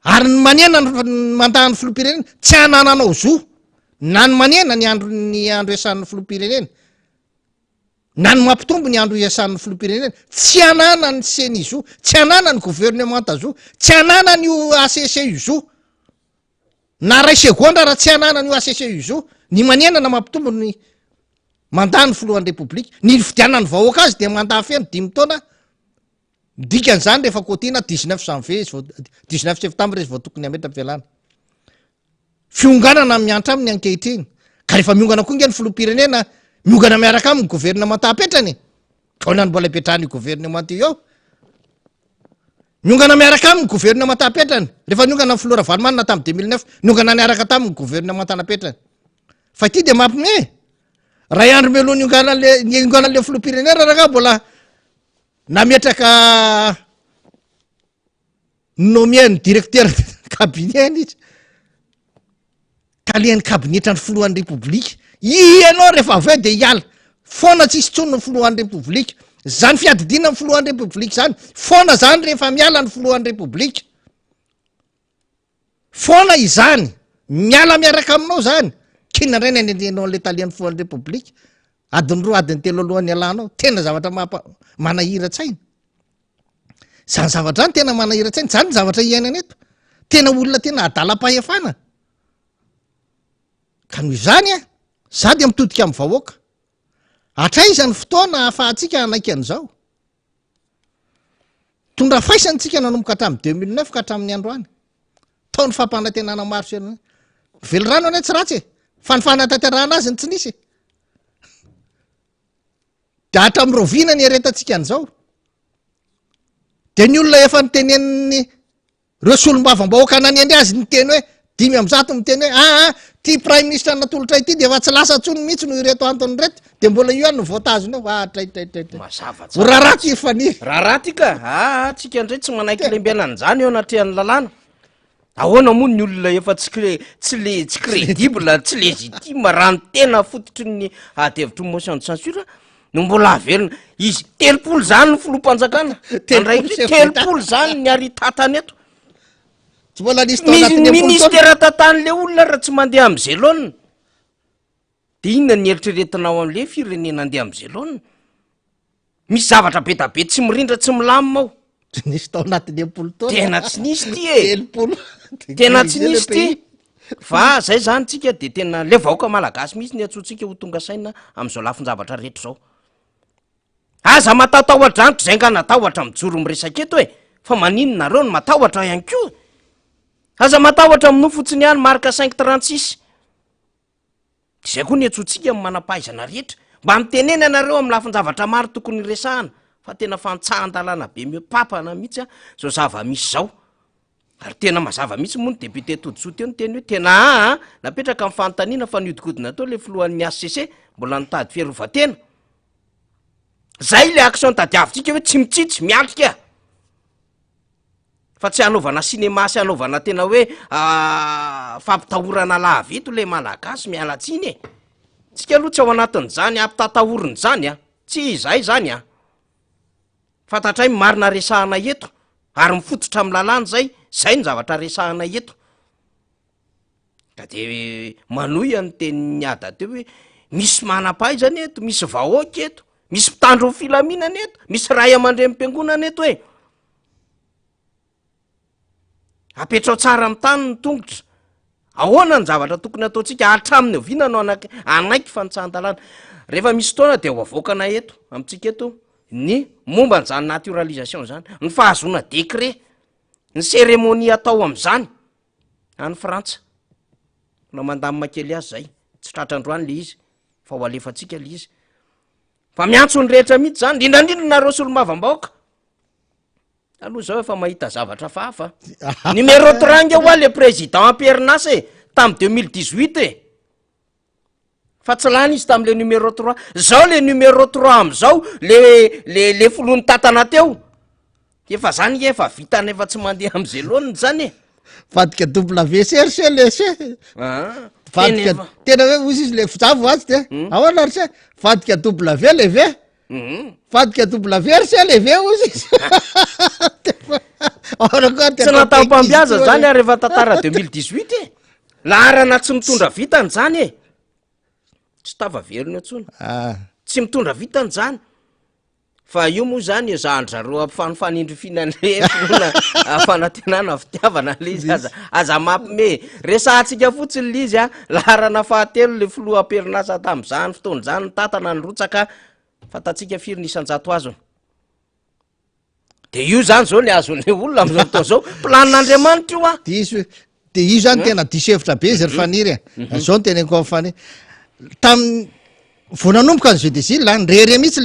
ary ny manena ny mandahan'ny filoham-pirenena tsy hanananao zo na ny manena ny andro iasan'ny filoham-pirenena na ny mampitombo ny andro iasan'ny filoham-pirenena tsy hanana ny seny izo tsy hanana ny gouvernemanta zo tsy hanana ny ACC izo na ray segondra raha tsy hanana ny ACC izo ny manena na mampitombo ny mandahan'ny filohan'ny repoblika ny fidianany vahoaka azy de mandaha feno 5 taona dikan'izany rehefa kotina 19 janvier 19 septembre izy vao tokony ametram-pialana fionganana miantra aminy ankehitriny ka rehefa miongana koa nge ny filoham-pirenena miogana miaraka aminy gouvernement apetrany kaonany mbola ipetrahany gouvernement io miongana miaraka aminy gouvernement apetrany rehefa niongana ny flora valmanina tamy 2009 niongana niaraka taminy gouvernement tanapetrany fa ity de mampime ray andro melo niongana le filopirenea raha mbola nametraka nomieny directeur cabinet izy kaliany kabinetran'ny filohan'ny republique ianao rehefa aveo de hiala foana tsisy tsony ny filohan'ny republique zany fiadidina ny filohan'ny republique zany foana zany rehefa miala ny filohan'ny republique foana izany miala miaraka aminao zany kina ndray ny anenao le talian'ny filohan'ny republique adiny roa adiny telo alohan'ny alanao tena zavatra manahira-tsaina zany zavatra any tena manahira-tsaina zany zavatra iainana eto tena olona tena adalam-pahefana ka noho izany a za de mitodika amin'ny vahoaka atraizany fotoana ahafahantsika anaiky an'izao tondra faisantsika nanomboka hatramin'ny 2009 ka hatramin'ny androany taony fampanantenana maro sy velo rano any tsy ratsy fa ny fanatanterahana azy ny tsy nisy de hatramin'ny rovina ny aretantsika an'izao de ny olona efa nyteneniny reo solombavam-bahoaka nany azy ny teny hoe 5% miteny hoe ty prime ministre natolotra ity de efa tsy lasa tsony mihitsy no ireto antony reto de mbola io any no voatazony ao traitratratho raharaty fani raharaty ka tsika ndray tsy manaiky lembenany zany eo anatrehan'ny lalàna ahoana moa ny olona efa tsy crédible tsy légitime raha ny tena fototry ny adevitry motion de censure no mbola avelona izy 30 zany ny filoam-panjakana andraikitry 30 zany ny aritatany eto ministera tatan'le olona raha tsy mandeha amy zelona de inona ny eritreretinao am'le firenena andeha amy zelona misy zavatra be tabe tsy mirindra tsy milamina ao nisy tao anatin'ny 10 taona tena tsy nisy ty tena tsy nisy ty fa zay zany tsika de tena le vahoaka malagasy mihitsy ny atsotsika ho tonga saina am'izao lafin-javatra rehetra zao aza matatahoadrantro zay nga natahoatra mijoro miresaka eto hoe fa maninonareo no matahoatra ihany ko aza matahoatra amin'no fotsiny ihany marika 536 zay koa ny atsotsika amy manam-pahaizana rehetra mba miteneny anareo amy lafin-javatra maro tokony resahana fa tena fantsahan-dalàna be mepapana mihitsy zao zava-misy zao ary tena mazava mihitsy moa ny député toditsoa teo ny teny hoe tena napetraka amin'ny fanontaniana fa niodikodina tao le filohan'ny ACC mbola nitady fiarovatena zay le action tadiavintsika hoe tsy mitsitsy miatrika fa tsy hanaovana cinéma sy hanaovana tena hoe fampitahorana lavito le malagasy mialatsiny e tsika aloha tsy ao anatin'zany ampitatahorin' zany tsy izay zany fantatray marina resahana eto ary mifototra amy lalàna zay ny zavatra resahana eto da de manoy any tenin'ny ada teo hoe misy manam-pahaizany eto misy vahoaka eto misy mpitandro ny filaminana eto misy ray aman-drem-piangonana eto hoe apetrao tsara amy tany ny tongotra ahoana ny zavatra tokony ataotsika hatraminy oviana no anaiky fanitsahan-dalàna rehefa misy fotoana de ho avoakana eto amitsika eto ny momba n'zany naturalisation zany ny fahazona décret ny cérémonie atao am'zany any frantsa na mandamina kely azy zay tsy tratrandroany le izy fa ho alefatsika le izy fa miantso ny rehetra mihitsy zany indrindrandrindra nareo solombavam-bahoaka aloha zao efa mahita zavatra fahafa numéro 3 ho a le président amperinasy tamy 2018 fa tsy lany izy tam'le numéro 3 zao le numéro 3 am'zao le folony tatana teo efa zany efa vitany efa tsy mandeha am'zay loany zany vadika WCRC le vadika tena hoe ozy izy le fijavo azy de ahoana ry se vadika W le ve vadika WRC le ve ozy izy tsy natao-pambiaza zany ary efa tantara 2018 laharana tsy mitondra vitany zany tsy tava veriny atsony tsy mitondra vitany zany fa io moa zany zandrzareo ampifanifanindrofinanle fanantenana fitiavana le izy aza mampime resahantsika fotsiny le izy laharana fahatelo le filoha amperinasa tam'zany fotoany zany ny tatana ny rotsaka fatatsika firy nisan-jato azony de io zany zao le azon'le olona am'zao fotoa zao planin'Andriamanitra io de io zany tena disevitra be izy ry faniry zao ny tenenko am'fany vao nanomboka ny jeu des îles nirere mihitsy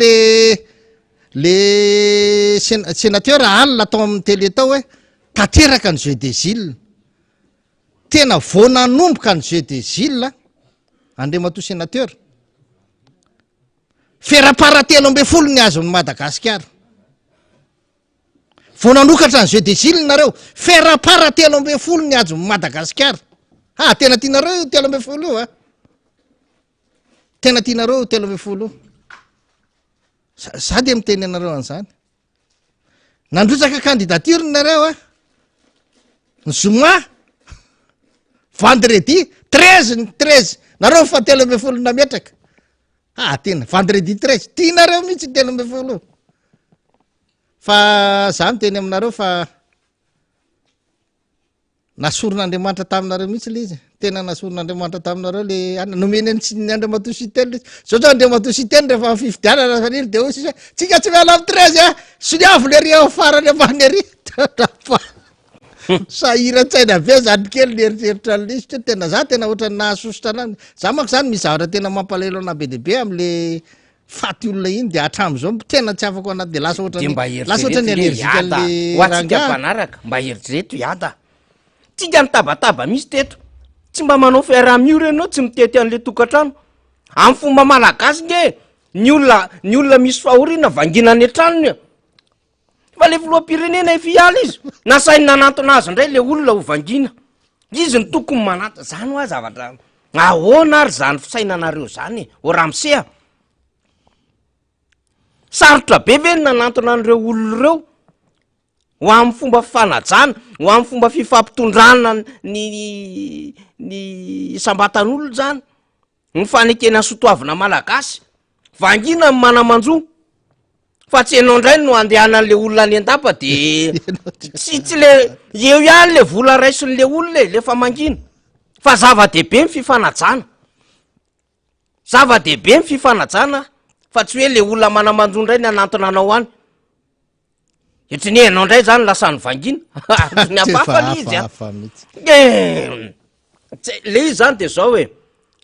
le sénateur alina tao amin'ny télé tao hoe tanteraka ny jeu des îles tena vao nanomboka ny jeu des îles Andriamatoa sénateur fera-paratelo ambe folo ny azo ny Madagasikara vao nanokatra ny jeu des îles nareo fera-paratelo ambe folo ny azo ny Madagasikara tena tianareo io telo ambe folo io tena tianareo io telo ambe folo za de miteny anareo an'izany nandrotsaka candidature nareo ny zoma vendredi 13 nareo fa telo ambe folo nametraka tena vendredi 13 tianareo mihitsy telo ambe folo fa za miteny aminareo fa nasoron'Andriamanitra taminareo mihitsy le izy tena nasoron'Andriamanitra taminareo le nomeny ny Andriamatoa Sitely zao zao Andriamatoa Sitely rehefa fifidianana fanily de ozy tsika tsy miala amin'ny 13 soniavo le ria farany ambany ary sahiran-tsaina be zany kely nieritreritra lisitra tena za tena ohatrany nahasosotra anany za manko zany misy zavatra tena mampalahelo ana be deaibe am'le faty olona iny de hatramo zao tena tsy afako anaty de lasa ohatrany allergique le mpanaraka mba heritrereto iada tsika nitabataba misy teto tsy mba manao fiaraha-mio renao tsy mitety an'le tokatrano amin'ny fomba malagasy nge ny olona misy fahoriana vangina ny tranony fa le filoam-pirenena efiala izy nasainy nanantona azy indray le olona ho vangina izy ny tokony mananta zany hoa zavatra ahoana ary zany fisainanareo zany o ramsea sarotra be ve ny nanantona an'ireo olona ireo ho amin'ny fomba fifanajana ho amin'ny fomba fifampitondrana ny sambatan'olo zany ny fanekena sotoavina malagasy vangina ny manamanjo fa tsy enao indray no andehanan'le olona ny andapa de tsy le eo ihany le vola raisin'le olona le famangina fa zava-dehibe ny fifanajana fa tsy hoe le olona manamanjo indray ny anantona anao any etriny enao indray zany lasa ny vangina ny ampafa le izy zany de zao hoe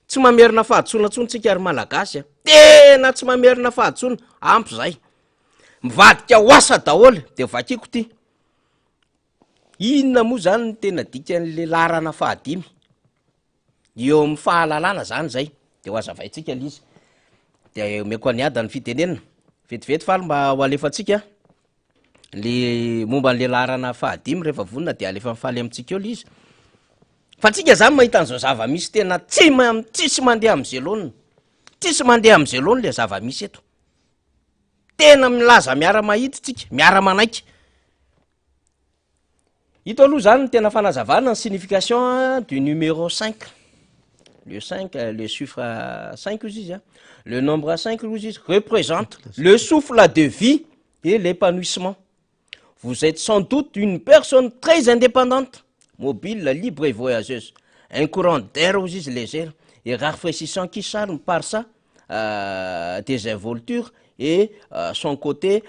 tsy mamerina fahatsonantsontsika ary malagasy tena tsy mamerina fahatsona ampy zay mivadika hoasa daholo de vakiko ty inona moa zany ny tena dikan'le larana fahadimy eo amin'ny fahalalana zany zay de ho azavaitsika le izy de meko aniada ny fitenenina vetivety faly mba ho alefatsika le momba n'le larana fahadimy rehefa vonina de alefa mifaly amitsika eo le izy fa tsika zany mahita an'izao zava-misy tena tsisy mandeha amin'ny zelonina tsisy mandeha amin'ny zelony le zava-misy eto tena milaza miara-mahity tsika miara-manaiky ito aloha zany ny tena fanazavana ny signification du numéro 5 le 5 le chiffre 5 ozy izy le nombre 5 ozy izy représente le souffle de vie et l'épanouissement. Vous êtes sans doute une personne très indépendante, mobile, libre et voyageuse. Un courant d'air ozy izy léger et rafraîchissant qui charme par sa désinvolture et son côté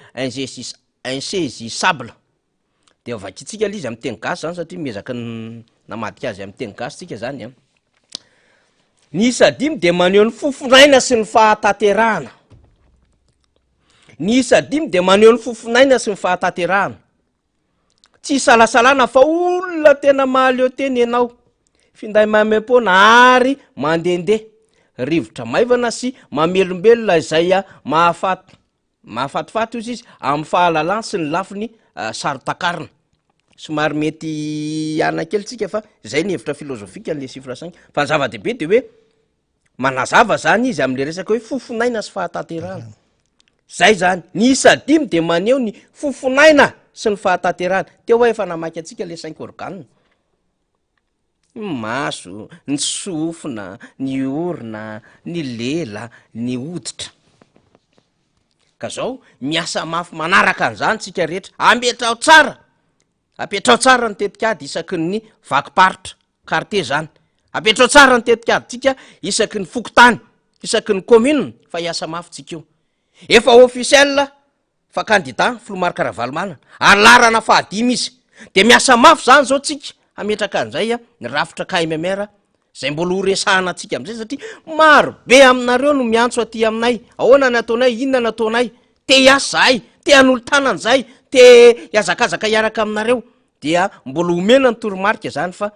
insaisissable. De vakitsika izy amin'ny teny gasy zany satria miezaka namadika azy amin'ny teny gasy tsika zany ny isa dimy de maneho ny fofonaina sy ny fahataterahana. Ny isa dimy de maneho ny fofonaina sy ny fahataterahana. Tsy salasalana fa olona tena mahaleo teny ianao, finday mamem-pona ary mandendeha, rivotra maivana sy mamelombelona izay mahafatifaty ozy izy amin'ny fahalalana sy ny lafiny saritakarina. Somary mety anakely tsika fa zay ny hevitra filozofika le chiffre 5 fa zava-dehibe de hoe manazava zany izy am'le resaka hoe fofonaina sy fahataterahana. Zay zany ny isa dimy de maneho ny fofonaina sy ny fahataterahana. Teo hoe efa namaky atsika le 5 organes: ny maso, ny sofina, ny orona, ny lela, ny hoditra. Ka zao miasa mafy manaraka an'izany tsika rehetra, ametrao tsara ny tetikady isaky ny vakiparitra carte zany, apetrao tsara ny tetikady tsika isaky ny fokotany, isaky ny commune, fa iasa mafy tsika io. Efa officiel fa candidat Filomarka Ravalomanana, alarana fahadimy izy, de miasa mafy zany zao tsika ametraka an'izay ny rafitra KMMR zay mbola ho resahana atsika am'izay satria maro be aminareo no miantso aty aminay ahoana ny ataonay inona ny ataonay te hiasa zahay te han'olo tanany zay te hiazakazaka hiaraka aminareo dia mbola omena ny toromarika zany fa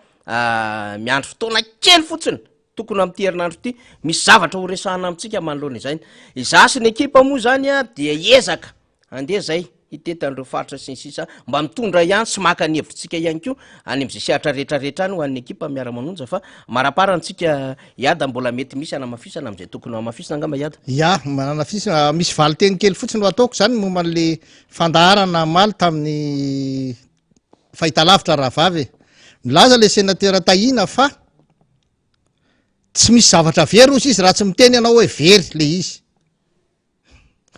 miandro fotoana kely fotsiny tokony am'ty herinandro ty misy zavatra ho resahana amitsika manoloana izany izasy ny ekipa moa zany a dia ezaka andeha zay itetan'ireo faritra sy ny sisa mba mitondra ihany sy maka ny hevitritsika ihany koa any am'izay sehatra rehetrarehetra any ho an'ny ekipa miara-manonja fa maraparantsika iada mbola mety misy anamafisana am'izay tokony amafisana angamba iada ya mananafisana misy valiteny kely fotsiny ho ataoko zany momba an'le fandaharana maly tamin'ny fahitalavitra raha vavy milaza le sénateur tahina fa tsy misy zavatra very ozy izy raha tsy miteny anao hoe very le izy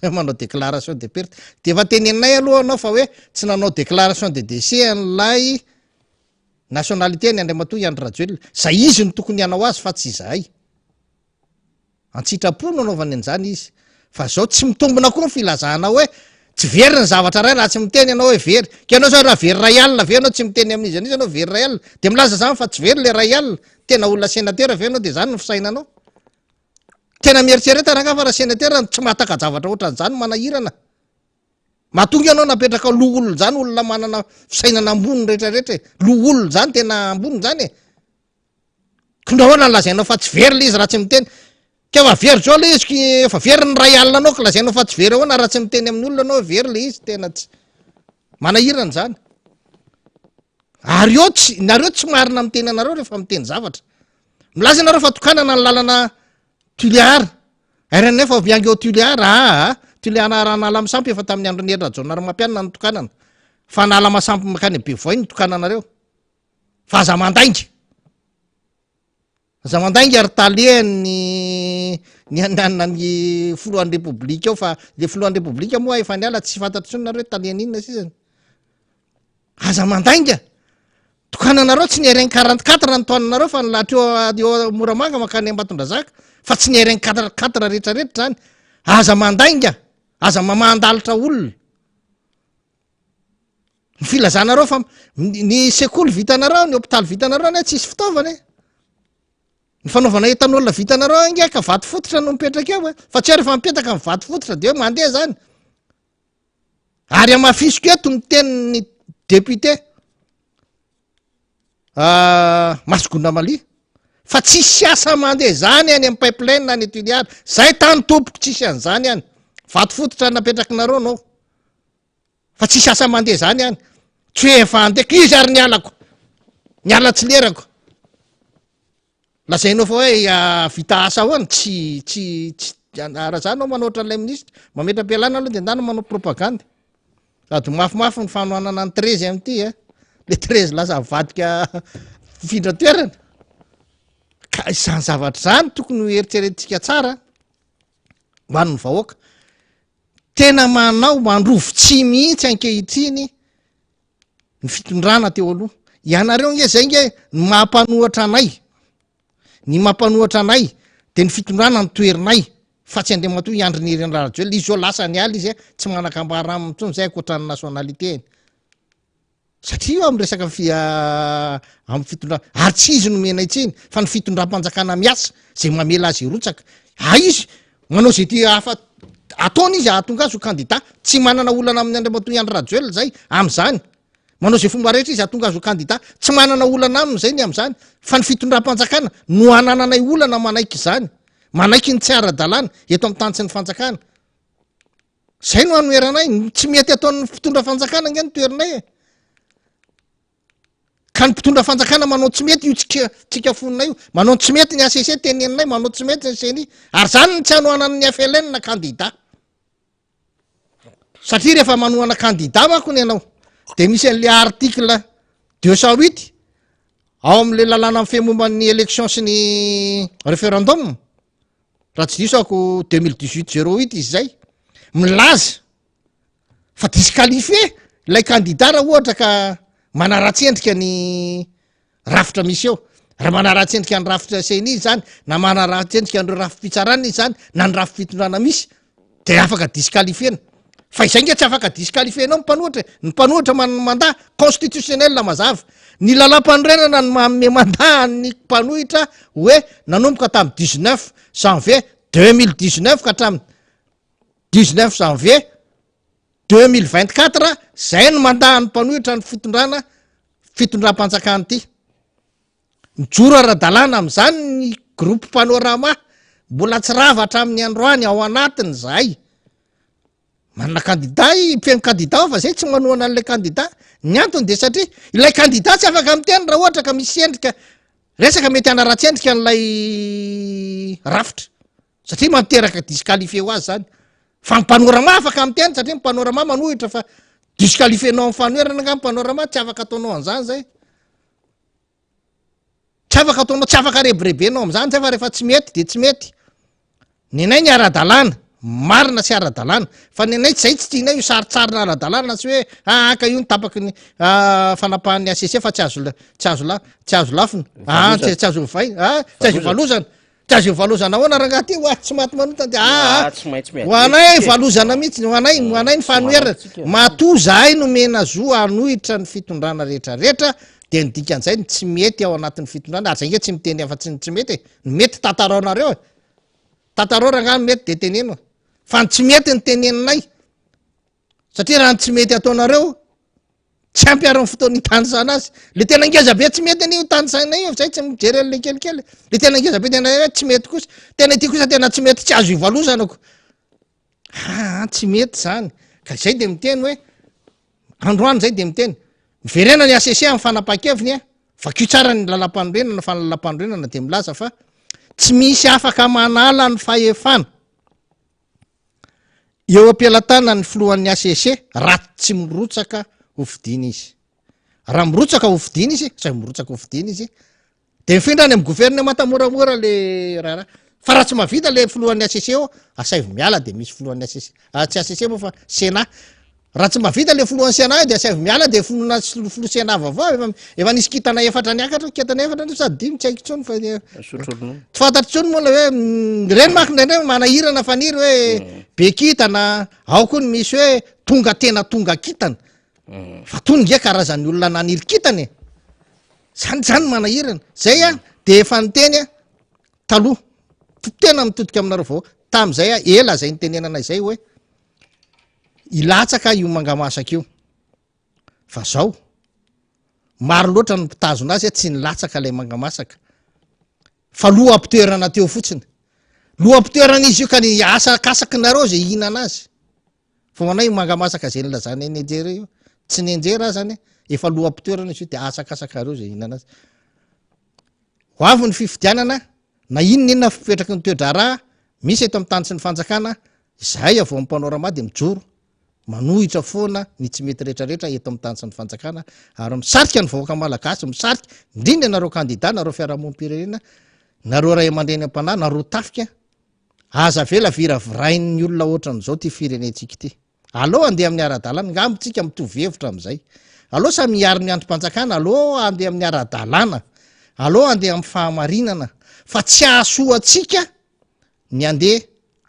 manao déclaration de perte de efa tenenay aloha anao fa hoe tsy nanao déclaration de décès an'lay nationalité ny Andriamatoa Andry Rajoelina zay izy ny tokony hanao azy fa tsy zahay antsitrapo no anaovany an'izany izy fa zao tsy mitombona koa ny filazana hoe tsy very ny zavatra ray raha tsy miteny anao hoe very ke anao zao raha very ray alina ve anao tsy miteny amin'izy an'izy anao very ray alina de milaza zany fa tsy very le ray alina tena olona sénateur ve anao de zany no fisainanao tena mieritsereta raha fa raha sénateur tsy mataka zavatra ohatran'izany manahirana mahatonga anao napetraka loolona zany olona manana fisainana ambony rehetrarehetra loolona zany tena ambony zany e kondrahoana lazainao fa tsy very le izy raha tsy miteny ke fa very zao le izy efa very ny ray alina anao ka lazainao fa tsy very ahoana raha tsy miteny amin'ny olona anao very le izy tena tsy manahirana zany ary eo tsy nareo tsy marina miteny anareo rehefa miteny zavatra milaza anareo fa tokanana ny lalana tuliara arany efa miangy eo tuliara tuliara ranala misampy efa tamin'ny andro ny rajonary mampianina ny tokanana fa nala masampy makany be voay ny tokananareo fa aza mandainga ary taliany ny ny folohan'ny repoblika eo fa le folohan'ny repoblika moa efa niala tsy fantatry sonareo taliany inona sisany aza mandainga tokananareo tsy niairany 44 ny taonanareo fa nilatra eo moramanga makany Ambatondrazaka fa tsy niairany 44 rehetrarehetra zany aza mandainga aza mamandalitra olona ny filazanareo fa ny sekoly vitanareo ny hôpitaly vitanareo ny tsisy fitaovana ny fanaovana etanolona vitanareo angeka vato fototra no mipetraka eo fa tsy rehefa mipetaka ny vato fototra de hoe mandeha zany ary amafisiko eto ny tenin'ny député Masogona Malia fa tsisy asa mandeha zany any amin'ny pipeline any tuliara zay tany tompoko tsisy an'izany any vato fototra napetraky nareo nao fa tsisy asa mandeha zany any tsy hoe efa andeko izy ary niala tsy lerako lazainao fa hoe vita asa hoany tsy raha zany ao manao ohatran'ilay ministra mametra-pialana aloha de andana manao propagande sady mafimafy ny fanohanana ny 13 am'ty le 13 lasa vadika findra toerana ka izany zavatra zany tokony ho eritreretintsika tsara ho an'ny vahoaka tena manao mandrovo tsy mihitsy ankehitriny ny fitondrana teo aloha ianareo nge zay nge ny mampanohatra anay de ny fitondrana ny toerinay fa tsy Andriamatoa Andry Nirina Rajoelina izy zao lasa ny ala izy tsy manakambara amin'ntsony zay akoatra ny nationalité satria eo amin'ny resaka amin'ny fitondrana ary tsy izy no mena itsiny fa ny fitondram-panjakana miasa zay mamela azy rotsaka izy manao zay ty hafa ataony izy ahatonga azy ho candidat tsy manana olana amin'ny Andriamatoa Andry Rajoelina zay am'izany manao zay fomba rehetra izy ahatonga azy ho candidat tsy manana olana aminy zay ny am'izany fa ny fitondram-panjakana no anananay olana manaiky izany manaiky ny tsy ara-dalàna eto amin'ny tany tsy ny fanjakana zay no anoeranay tsy mety ataon'ny fitondra fanjakana nge ny toerinay ka ny mpitondra fanjakana manao tsy mety io tsika foninay io manao tsy mety ny ACC teneninay manao tsy mety ny CENI ary zany ny tsy hanohanany FLN na candidat satria rehefa manohana candidat manko ny ianao de misy an'le article 208 ao am'le lalàna amin'ny fihemomban'ny élection sy ny référendum raha tsy diso ako 2018-08 izy zay milaza fa disqualifié lay candidat raha ohatra ka manaratsendrika ny rafitra misy eo raha manaratsendrika ny rafitra CENI izy zany na manaratsendrika nreo rafim-pitsarana izy zany na ny rafim-pitondrana misy de afaka disqualifiena fa izay nge tsy afaka disqualifienao mpanohitra ny mpanohitra mandat constitutionnel mazava ny lalam-panorenana ny manome mandat ny mpanohitra hoe nanomboka tamy 19 janvier 2019 ka hatramy 19 janvier 2024 zay ny mandat ny mpanohitra ny fitondram-panjakany ty mijoro ara-dalàna am'izany ny groupe panorama mbola tsy ravatra amin'ny androany ao anatiny zay manana candidat mpiaino candidat fa zay tsy manohana an'lay candidat ny antony de satria ilay candidat tsy afaka miteny raha ohatra ka misy endrika resaka mety anaratsy endrika an'lay rafitra satria mamiteraka disqualifie ho azy zany fa mipanorama afaka miteny satria mipanorama manohitra fa disqualifienao amin'ny fanoherana nga mipanorama tsy afaka ataonao an'izany zay tsy afaka ataonao tsy afaka rebirebenao am'izany zay fa rehefa tsy mety de tsy mety nenay ny ara-dalàna marina sy ara-dalàna fa nenay tsy zay tsy tianay io saritsarina ara-dalàna sy hoe aka io ny tapaky ny fanapahan'ny ACC fa tsy azo lafina tsy azo vai tsy azo ivalozana tsy azo ivalozana ahoana raha ngaty ho tsy maty manota de ho anay ivalozana mihitsy ho anay ny fanoherana mato zahay nomena zo anohitra ny fitondrana rehetrarehetra de ny dikan'izay tsy mety ao anatin'ny fitondrana ary zay nge tsy miteny afa-tsy tsy mety mety tantaraonareo tantarao raha ngano mety de teneno fa ny tsy mety ny teneninay satria raha ny tsy mety ataonareo tsy ampiarany fotoany tandrisana azy le tena ngezabe tsy mety anio tandrisanay io zay tsy mijery an'le kelikely le tena ngezabe tena hoe tsy mety kosa tena ity kosa tena tsy mety tsy azo ivalozanako tsy mety zany ka zay de miteny hoe androany zay de miteny miverena ny ACC amin'ny fanapaha-keviny fa kio tsara ny lalam-panorenana fa ny lalam-panorenana de milaza fa tsy misy afaka manala ny fahefana eo am-pialatana ny filohan'ny ACC raha tsy mirotsaka hovidiny izy raha mirotsaka hovidiny izy zay mirotsaka hovidiny izy de mifindra ny amin'ny gouvernement moramora le raha fa raha tsy mavita le filohan'ny ACC eo asaivo miala de misy filohan'ny ACC tsy ACC moa fa Sénat raha tsy mavita le filohan'ny Sénat de asaivo miala de filoha Sénat vaovao efa nisy kitana efatra niakatra kitana efatra sady dimy tsy haiko tsony fa tsy fantatry tsony moa la hoe reny maky ndraindray manahirana faniry hoe be kitana ao koa ny misy hoe tonga tena tonga kitana fa tony nge karazany olona naniry kitana zany manahirana zay de efa niteny taloha tena mitodika aminareo vao tam'zay ela zay nitenenana zay hoe ilatsaka io mangamasaka io fa zao maro loatra ny mpitazona azy tsy nilatsaka lay mangamasaka fa loha ampitoerana teo fotsiny loha ampitoerana izy io ka ny asakasaky nareo zay ihinana azy fa manay mangamasaka zay nilazany nenjery io tsy nenjery azy zany efa loha ampitoerana izy io de asakasaka reo zay ihinana azy ho avy ny fifidianana na inona fipetraky ny toedraraha misy eto amin'ny tany sy ny fanjakana zay avao am'mpanorama de mijoro manohitra foana ny tsy mety rehetrarehetra eto amin'ny tany sy ny fanjakana ary misarika ny vahoaka malagasy misarika indrindra nareo candidat nareo fiarahamonim-pirenena nareo ray aman-dreny am-panahy nareo tafika aza vela viravrain'ny olona ohatran'izao ty firenentsika ty aloha andeha amin'ny ara-dalàna ngambontsika mitovy hevitra am'izay aloha sa miary ny androm-panjakana aloha andeha amin'ny ara-dalàna aloha andeha amin'ny fahamarinana fa tsy ahasoatsika ny andeha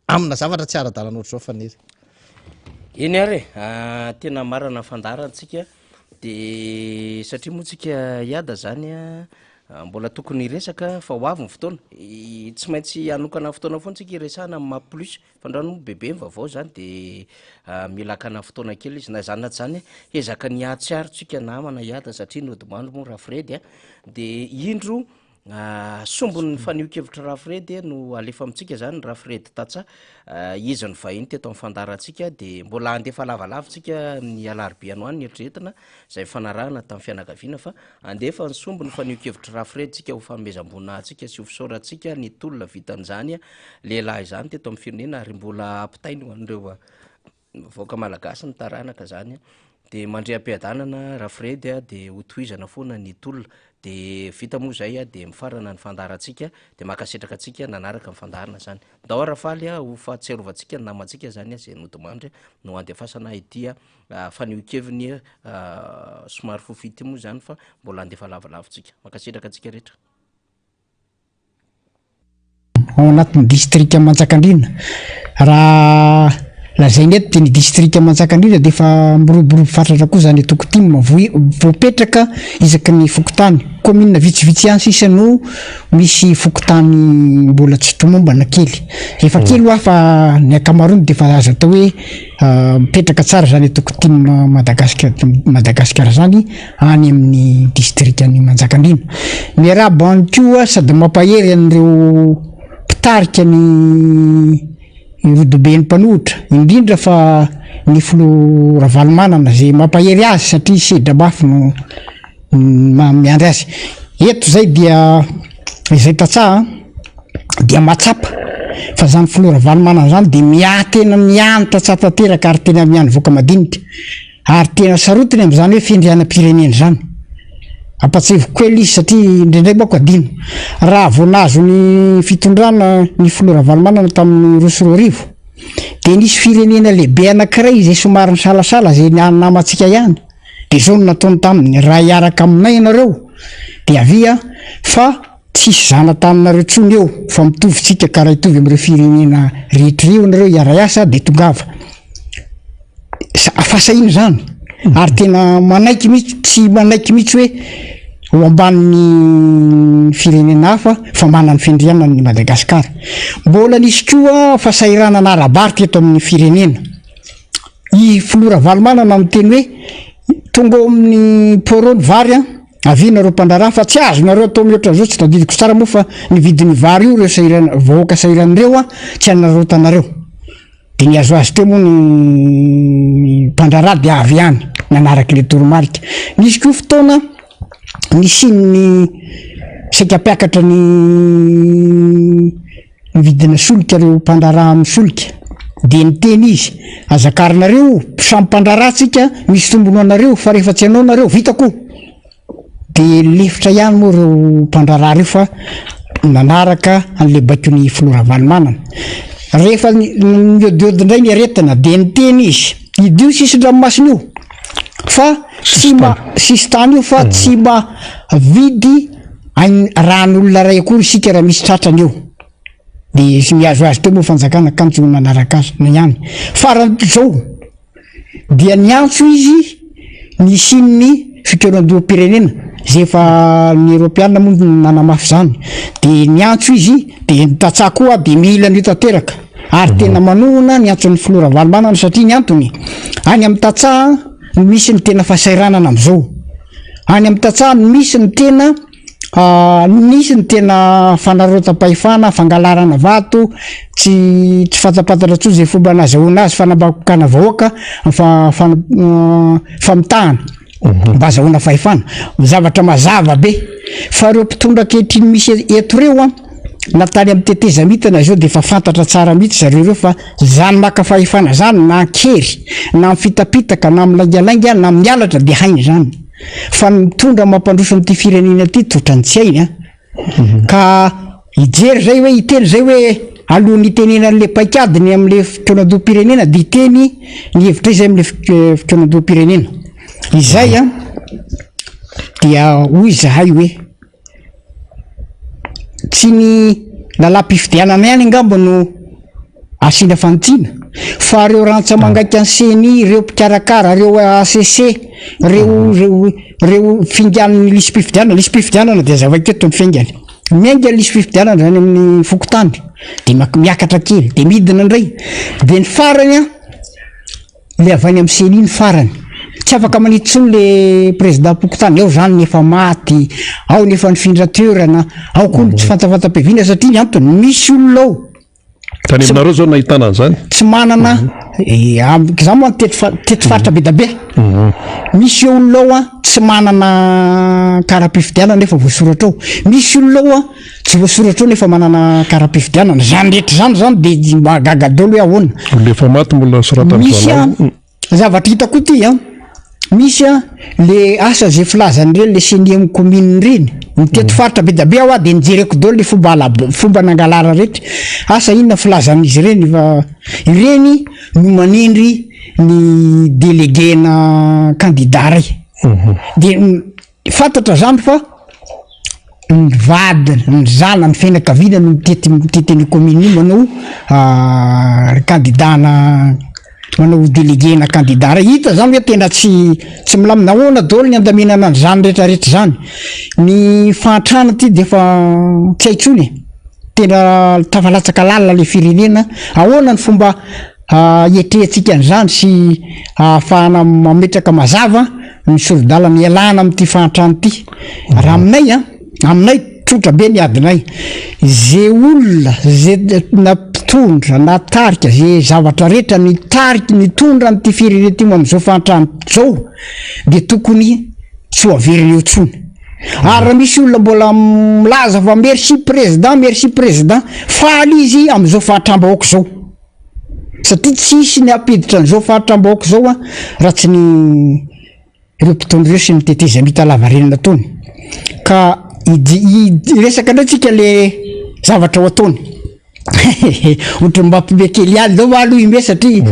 amina zavatra tsy ara-dalàna ohatr'izao fanery eny ary tena marana fandarantsika de satria moa tsika iada zany mbola tokony resaka fa ho avy ny fotoana tsy maintsy anokana fotoana foana tsika iresahana amin'ny maplus fandrano bebe mivavao zany de mila akana fotoana kely izy na zany na tsy zany ezaka ny atsiaro tsika namana iada satria nodimandro moa raha fredy de indro sombony fanio-kevitra raha fredy no alefa amitsika zany raha fredy tatsa izy ny vahiny teto amin'ny fandarantsika de mbola andefa lavalavitsika ny alarobia ano any eritreretina zay fanarahana tamin'ny fianakaviana fa andefa ny sombony fanio-kevitra raha fredy tsika ho famezam-bona tsika sy ho fisaoratsika ny tolona vitan'izany lehilahy zany teto amin'ny firenena ary mbola ampitainy ho an'ireo vaoaka malagasy ny taranaka zany de mandre am-piadanana raha fredy de ho tohizana foana ny tolona de vita moa zay de mifarana ny fandarantsika de makasetraka atsika nanaraka mifandarana zany dao rafaly ho fahatserovantsika ny namantsika zany zay nodimandry no andefasana ity fanio-keviny somary fofity moa zany fa mbola andefa lavalavitsika makasetraka atsika rehetra ao anatin'ny distrika Manjakandriana raha lazainy eto de ny distrika Manjakandriana de efa miroborobo fatratra koa zany Tokotima voapetraka isaky ny fokotany commune vitsivitsy ihany sisa no misy fokotany mbola tsy tomombana kely rehefa kely ho afa ny akamarony de fa azo atao hoe mipetraka tsara zany Tokotima Madagasikara zany any amin'ny distrikany Manjakandriana miarabo any koa sady mampahery an'ireo mpitarika ny rodoben'ny mpanohitra indrindra fa ny filo Ravalomanana zay mampahery azy satria sedra mafy no miandry azy eto zay dia izay tatsaha dia matsapa fa zany filo Ravalomanana zany de tena mianatra tsapa teraka ary tena miany voaka madinika ary tena sarotiny am'zany hoe findrianam-pirenena zany apatsevoko kely izy satria indraindray mako adino raha vonazo ny fitondrana ny filo Ravalomanana tamin'ny Roa sy Roarivo de nisy firenena lehibe anankiray zay somary salasala zay namatsika ihany de zao no nataony taminy raha iaraka aminay ianareo de avia fa tsisy zana-taninareo tsony eo fa mitovytsika karaha hitovy am'ireo firenena rehetra io nareo iara-iasa de tongava afasahiny zany ary tena manaiky mihitsy tsy manaiky mihitsy hoe ho ambanin'ny firenena hafa fa manany findriana ny Madagasikara mbola nisy koa fasahirana narabarika eto amin'ny firenena i filo Ravalomanana miteny hoe tonga amin'ny porony vary avinareo mpandraraha fa tsy azonareo atao mihoatra zao tsy tadidiko tsara moa fa ny vidin'ny vary io reo sahirana vahoaka sahiran'ireo tsy anareo tanareo de ny azoazy teo moa ny mpandraraha de avy ihany nanaraky le toromarika nisy koa fotoana nisiny saika ampiakatra ny vidina solika reo mpandraraha amin'ny solika de niteny izy azakarinareo samy mpandraraha tsika misy tombony anareo fa rehefa tsy anao nareo vitako de lefitra ihany moa reo mpandraraha reo fa nanaraka an'le baikony filo Ravalomanana rehefa miodiodindray ny aretina de niteny izy idio sisy dranomasina io fa sisy tany io fa tsy vidy ran'olona ray akory sika raha misy tratrany eo de sy miazo azy teo moa fanjakana kanjo nanaraka azy na ihany farany zao dia niantso izy ny sininy fitoeran-doham-pirenena zay efa ny Europeana moa nanamafy zany de niantso izy de nitatsaha koa de mila ny tanteraka ary tena manohona niantso ny filo Ravalomanana satria ny antony any amin'ny tatsaha misy ny tena fahasahiranana am'izao any amin'ny tatsaha misy ny tena nisy ny tena fanarotam-pahefana fangalarana vato tsy fatapatatra tso zay fomba nazahoana azy fanambakana vahoaka famitahana mba azahoana fahefana zavatra mazava be fa reo mpitondra ankehitriny misy eto reo natany amin'ny tetezamintana zao de efa fantatra tsara mihitsy zareo reo fa zany maka fahefana zany na kery na mifitapitaka na milaingalainga na mialatra de hainy zany fa mitondra mampandroso am'ty firenena ty totrany tsy hainy ka ijery zay hoe iteny zay hoe alohan'ny itenenan'le paikadiny am'le fitoeran-doham-pirenena de iteny ny hevitra izy am'le fitoeran-doham-pirenena izay dia hoy zahay hoe tsy ny lalam-pifidianana ihany angamba no asina fantsina fa reo rantsa mangaika anseny reo mpikarakara reo ACC reo fingan'ny lisy mpifidianana de zavaketo mifaingany miainga lisy fifidianana zany amin'ny fokotany de miakatra kely de midina indray de ny farany le avy any amin'ny seny iny farany tsy afaka manitsony le président pokotany ao zany nefa maty ao nefa nifindra-toerana ao koa tsy fantafantam-pivina satria ny antony misy olona ao tany aminareo zao nahitana an'izany tsy manana za moa tety faritra be da be misy olona ao tsy manana kara-pifidianana nefa voasoratra ao misy olona ao tsy voasoratra ao nefa manana kara-pifidianana zany rehetra zany de magagadolo hoe ahoana lefa maty mbola sorata misy zavatra hitako ty misy le asa zay filazany reny le seni amin'ny commune reny miteto faritra be da be ao de nijereko dolo le fomba nangalara rehetra asa inona filazan'izy reny fa ireny no manindry ny délégué-na candidat ray de fantatra zany fa ny vady ny zana ny fianakaviana no mitety ny commune io manao candidat-na manao déléguéna candidara hita zany hoe tena tsy milamina ahoana daholo ny andaminana zany rehetrarehetra zany ny fahantrana ty de fa tsy haitsony tena tafalatsaka lalina le firenena ahoana ny fomba ietrehantsika an'izany sy ahafahana mametraka mazava ny solidalana ialana amin'ity fahantrano ty raha aminay tsotra be ny adinay ze olona ze nampitondra natarika ze zavatra rehetra nitariky nitondra nyty firenetimo am'izao fahantrano zao de tokony tsy ho averiny eo tsony ary raha misy olona mbola milaza fa merci président faly izy am'izao fahatram-bahoaka zao satria tsisy ny apiditra an'izao fahatram-bahoaka zao a raha tsy ny ireo mpitondra ireo sy ny tetezany hita lavarenina tony ka resaka ndray tsika le zavatra ho ataony ohatra mbampime kely aly zao aloha ime satria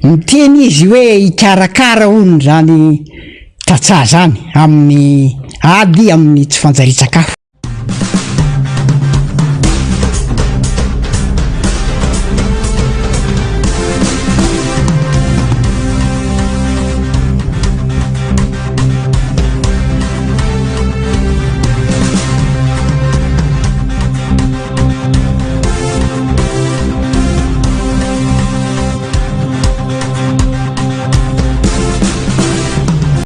miteny izy hoe hikarakara hono zany tatsà zany amin'ny ady amin'ny tsy fanjari-tsakafo